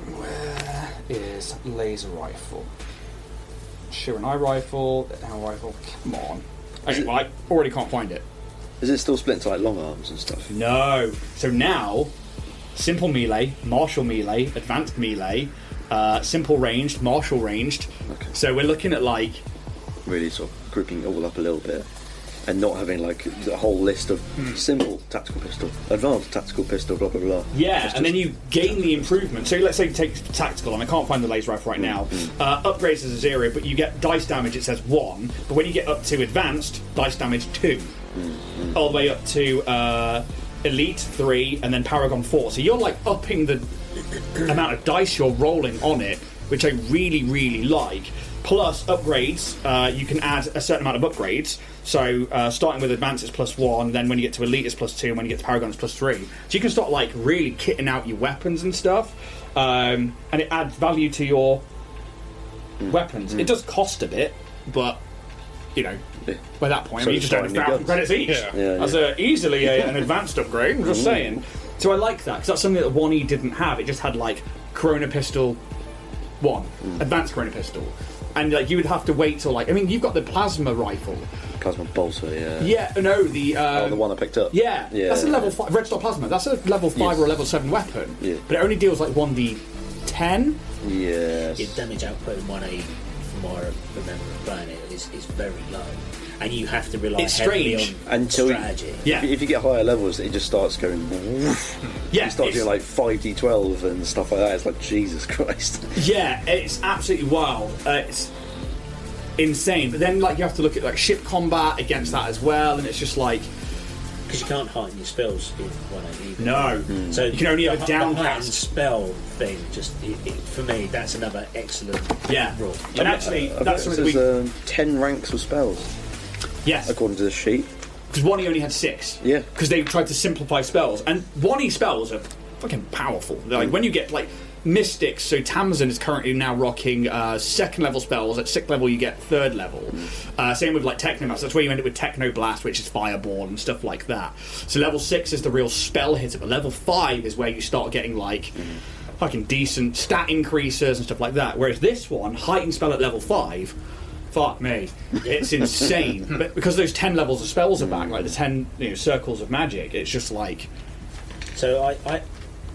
Where is laser rifle? Shiranai rifle, Hell rifle, come on. Okay, well, I already can't find it. Is it still split into like long arms and stuff? No. So now, simple melee, martial melee, advanced melee, simple ranged, martial ranged. Okay. So we're looking at like Really sort of grouping it all up a little bit, and not having like a whole list of simple tactical pistol, advanced tactical pistol, blah blah blah. yeah, and then you gain the improvement. So let's say you take tactical, and I can't find the laser rifle right now. Upgrades is a 0, but you get dice damage. It says 1, but when you get up to advanced, dice damage 2, all the way up to elite 3, and then paragon 4. So you're like upping the amount of dice you're rolling on it, which I really like. Plus upgrades, you can add a certain amount of upgrades. So starting with advanced it's +1, then when you get to elite it's +2, and when you get to paragon it's +3. So you can start like really kitting out your weapons and stuff, and it adds value to your weapons. It does cost a bit, but you know, by that point, So you it's just earn buying new 1,000 guns. credits each. Yeah. That's easily an advanced upgrade. I'm just saying. So I like that because that's something that 1E didn't have. It just had like Corona Pistol 1, advanced Corona Pistol. And like you would have to wait till like you've got the plasma rifle. Plasma bolter, yeah. Yeah, no, the The one I picked up. yeah, that's a level 5 Red Star Plasma. That's a level 5 or a level 7 weapon. Yeah. But it only deals like 1d10. Yes. Your damage output in 1A, from what I remember playing it, is very low, and you have to rely It's heavily strange. on Until strategy. Yeah. If you get higher levels, it just starts going. Yeah, You start it's- doing like 5d12 and stuff like that. It's like Jesus Christ. Yeah, it's absolutely wild. It's insane. But then like you have to look at like ship combat against that as well, and it's just like Because you can't heighten your spells in 1A either. no. So You can only have a the heightened downcast. spell thing. Just for me, that's another excellent Yeah. rule. And actually, that's something that There's we 10 ranks of spells yes. according to the sheet. Because 1E only had 6. Yeah. Because they tried to simplify spells. And 1E spells are fucking powerful. They're like, when you get, like, Mystics, so Tamsin is currently now rocking 2nd level spells. At 6th level, you get 3rd level. Same with, like, Technoblast. That's where you end up with Technoblast, which is Fireball and stuff like that. So level 6 is the real spell hitter. But level 5 is where you start getting, like, fucking decent stat increases and stuff like that. Whereas this one, heightened spell at level 5... Fuck me, it's insane. But because those 10 levels of spells are back, like the 10 circles of magic, it's just like So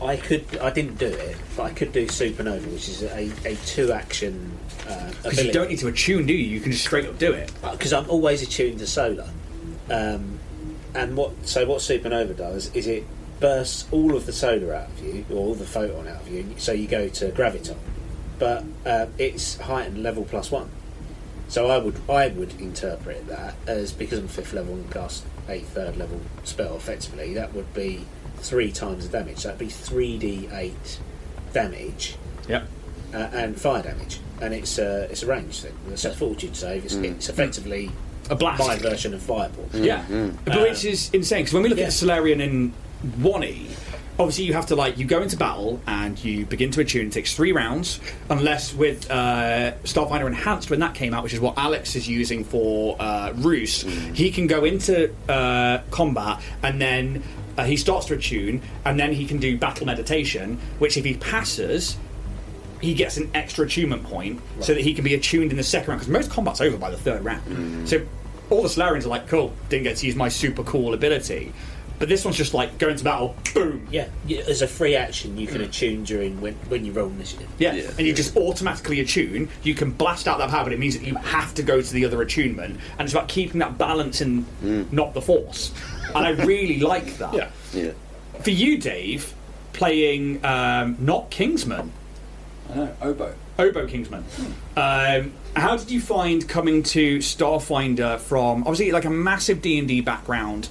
I didn't do it, but I could do Supernova, which is a 2-action because ability. you don't need to attune, do you? You can just straight up do it. Because I'm always attuned to solar. And what Supernova does is it bursts all of the solar out of you, or all the photon out of you, so you go to graviton. But it's heightened level +1. So I would interpret that as, because I'm 5th level and cast a 3rd level spell effectively, that would be 3 times the damage. So that'd be 3d8 damage Yep. and fire damage. And it's a range thing. It's a fortitude save. It's effectively A blast. my version of Fireball. Yeah, but which is insane because when we look Yeah. at the Solarian in 1E, obviously you have to you go into battle and you begin to attune. It takes 3 rounds, unless with Starfinder Enhanced when that came out, which is what Alex is using for Roos, he can go into combat and then he starts to attune, and then he can do battle meditation, which if he passes, he gets an extra attunement point so that he can be attuned in the 2nd round, because most combat's over by the 3rd round. So all the Solarians are like, cool, didn't get to use my super cool ability. But this one's just like, go into battle, boom. Yeah, as a free action, you can attune during when you roll initiative. Yeah, and you just automatically attune. You can blast out that power, but it means that you have to go to the other attunement. And it's about keeping that balance and not the force. And I really like that. Yeah. Yeah. For you, Dave, playing not Kingsman, I know, Oboe. Oboe Kingsman. How did you find coming to Starfinder from obviously like a massive D&D background,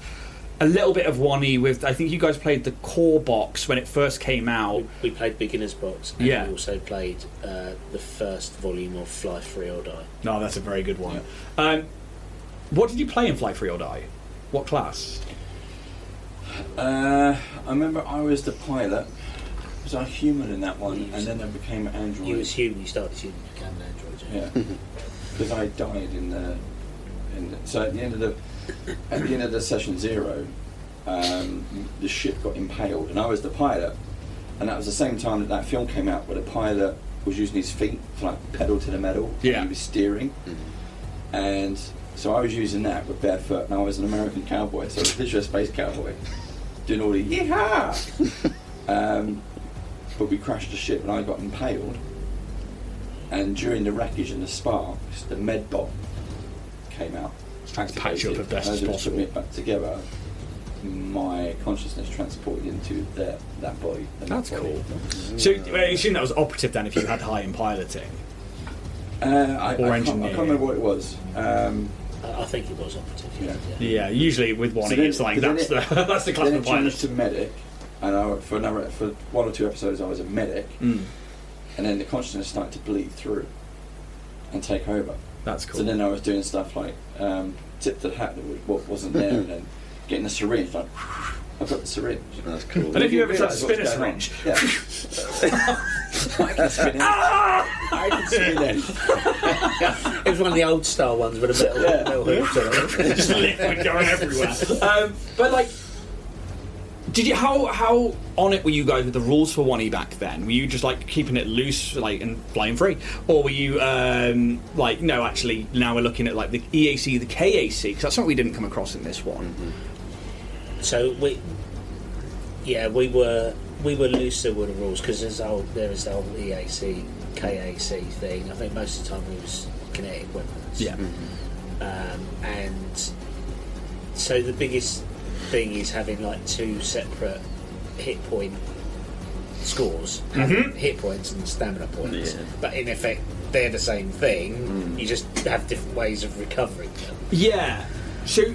a little bit of 1E with, I think you guys played the core box when it first came out. We played Beginner's Box, and Yeah. we also played the first volume of Fly Free or Die. No, that's a very good one. What did you play in Fly Free or Die? What class? I remember I was the pilot. Was I human in that one? And then I became an android. You was human, you started human, you became an android. Yeah, because I died in the. So at the end of the session 0, the ship got impaled, and I was the pilot. And that was the same time that film came out, where the pilot was using his feet to like pedal to the metal. Yeah. And he was steering. And So I was using that with barefoot, and I was an American cowboy, so I was literally a space cowboy, doing all the yeehaw! But we crashed the ship and I got impaled. And during the wreckage and the sparks, the med bot came out. Patch you up as best as to possible. put me back together, my consciousness transported into that body. That's cool. So, I assume that was operative then if you had high in piloting? I can't engineering. remember what it was. I think it was operative. Yeah, usually with one, So then- it's like but then that's it- the that's the class Then of it changed pilot. to medic, and for 1 or 2 episodes I was a medic, and then the consciousness started to bleed through and take over. That's cool. So then I was doing stuff like tip the hat that wasn't there, and then getting the syringe. Like, I've got the syringe. That's cool. And if you ever tried to realise spin a what's syringe, going on. Yeah. I can spin it. I can spin it. It was one of the old style ones with a metal hoops on it. just liquid going everywhere. But like, did you how on it were you guys with the rules for 1E back then? Were you just like keeping it loose, like and flying free, or were you like no? Actually, now we're looking at like the EAC, the KAC, because that's something we didn't come across in this one. So we were looser with the rules because there is the whole EAC, KAC thing. I think most of the time we was kinetic weapons. Yeah. And so the biggest thing is having like 2 separate hit point scores, having hit points and stamina points. Yeah. But in effect, they're the same thing. You just have different ways of recovering them. Yeah. So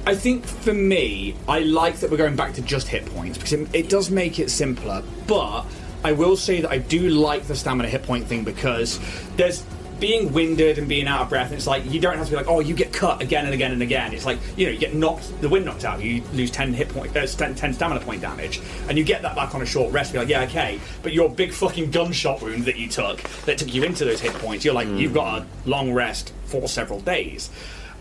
I think for me, I like that we're going back to just hit points because it does make it simpler. But I will say that I do like the stamina hit point thing because there's being winded and being out of breath. And it's like you don't have to be like, oh, you get cut again and again and again. It's like you get the wind knocked out. You lose 10 hit point, 10 stamina point damage, and you get that back on a short rest. Be like, yeah, okay. But your big fucking gunshot wound that took you into those hit points, you're like, you've got a long rest for several days.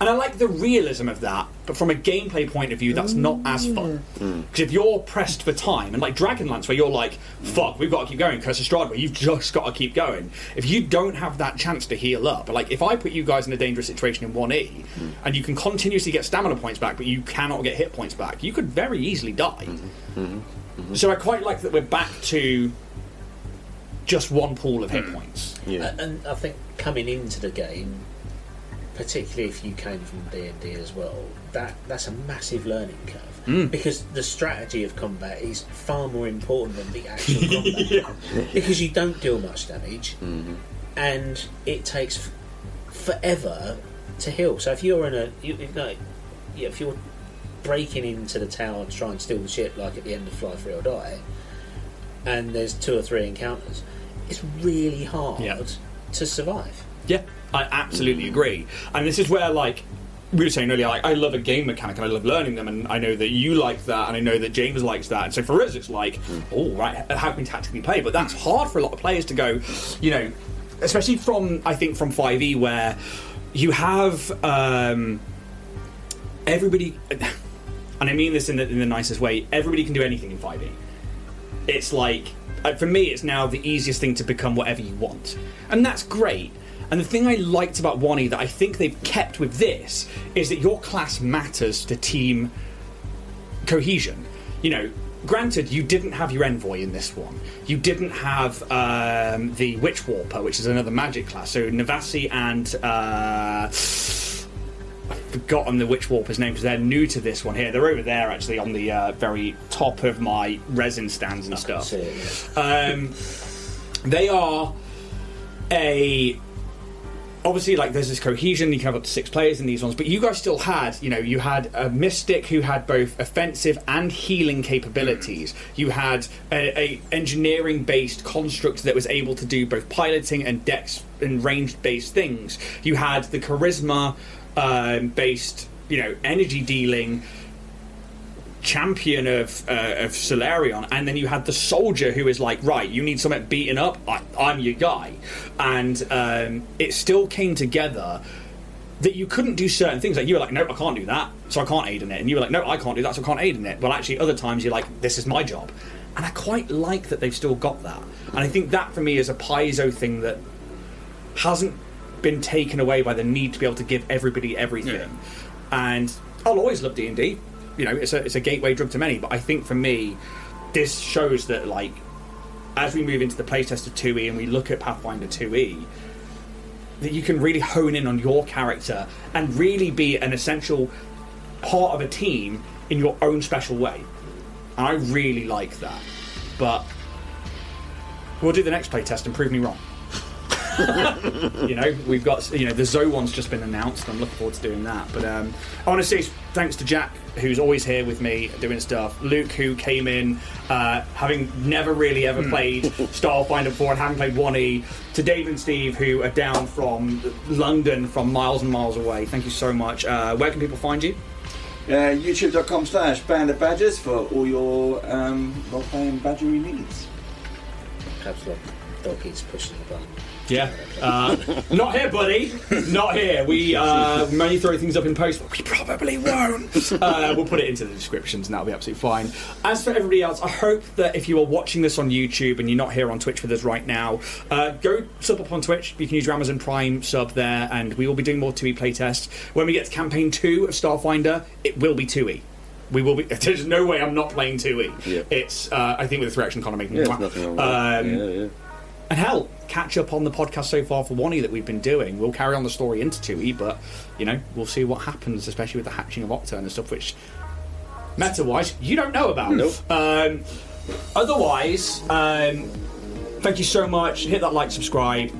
And I like the realism of that, but from a gameplay point of view, that's not as fun. Because if you're pressed for time, and like Dragonlance, where you're like, fuck, we've got to keep going, Curse of Strahd, where you've just got to keep going. If you don't have that chance to heal up, like if I put you guys in a dangerous situation in 1E, and you can continuously get stamina points back, but you cannot get hit points back, you could very easily die. So I quite like that we're back to just one pool of hit points. Yeah. And I think coming into the game, particularly if you came from D&D as well, that's a massive learning curve because the strategy of combat is far more important than the actual combat because you don't deal much damage and it takes forever to heal. So if you're if you're breaking into the tower to try and steal the ship, like at the end of Fly Free or Die, and there's 2 or 3 encounters, it's really hard to survive. Yeah, I absolutely agree. And this is where, like, we were saying earlier, like, I love a game mechanic and I love learning them, and I know that you like that, and I know that James likes that. And so for us, it's like, oh, right, how can we tactically play? But that's hard for a lot of players to go, especially from 5e, where you have everybody, and I mean this in the nicest way, everybody can do anything in 5e. It's like, for me, it's now the easiest thing to become whatever you want. And that's great. And the thing I liked about 1E that I think they've kept with this is that your class matters to team cohesion. Granted, you didn't have your envoy in this one. You didn't have the Witch Warper, which is another magic class. So Navasi and I've forgotten the Witch Warper's name because they're new to this one here. They're over there actually on the very top of my resin stands and stuff. They are obviously, like, there's this cohesion, you can have up to 6 players in these ones, but you guys still had, you had a mystic who had both offensive and healing capabilities. You had a engineering-based construct that was able to do both piloting and dex and ranged-based things. You had the charisma based, energy dealing champion of Solarion, and then you had the soldier who is like, right, you need something beaten up, I'm your guy. And it still came together that you couldn't do certain things. Like, you were like, no, I can't do that, so I can't aid in it. And you were like, no, I can't do that, so I can't aid in it. But actually other times you're like, this is my job. And I quite like that they've still got that. And I think that for me is a piezo thing that hasn't been taken away by the need to be able to give everybody everything. And I'll always love D&D. You know, it's a gateway drug to many. But I think for me, this shows that, like, as we move into the playtest of 2E and we look at Pathfinder 2E, that you can really hone in on your character and really be an essential part of a team in your own special way. And I really like that. But we'll do the next playtest and prove me wrong. You know, we've got, you know, the Zoe one's just been announced. I'm looking forward to doing that. But I want to say thanks to Jack, who's always here with me doing stuff. Luke, who came in having never really ever played Starfinder before and hadn't played 1E. To Dave and Steve, who are down from London, from miles and miles away. Thank you so much. Where can people find you? YouTube.com/bandofbadgers for all your role-playing badgery needs. Perhaps like doggies pushing the button. Yeah. Not here, buddy. Not here. We may throw things up in post, but we probably won't. We'll put it into the descriptions and that'll be absolutely fine. As for everybody else, I hope that if you are watching this on YouTube and you're not here on Twitch with us right now, go sub up on Twitch. You can use your Amazon Prime sub there, and we will be doing more 2E playtests. When we get to campaign 2 of Starfinder, it will be 2E. We will be. There's no way I'm not playing 2E. Yeah. It's I think with the 3-action economy. Yeah, there's nothing wrong with that. And hell, catch up on the podcast so far for 1E that we've been doing. We'll carry on the story into 2E, but, you know, we'll see what happens, especially with the hatching of Octa and stuff, which, meta-wise, you don't know about. Nope. Otherwise, thank you so much. Hit that like, subscribe.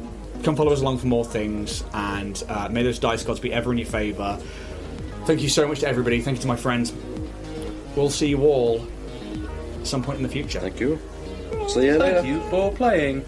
Come follow us along for more things, and may those dice gods be ever in your favour. Thank you so much to everybody. Thank you to my friends. We'll see you all at some point in the future. Thank you. See you later. Thank you for playing.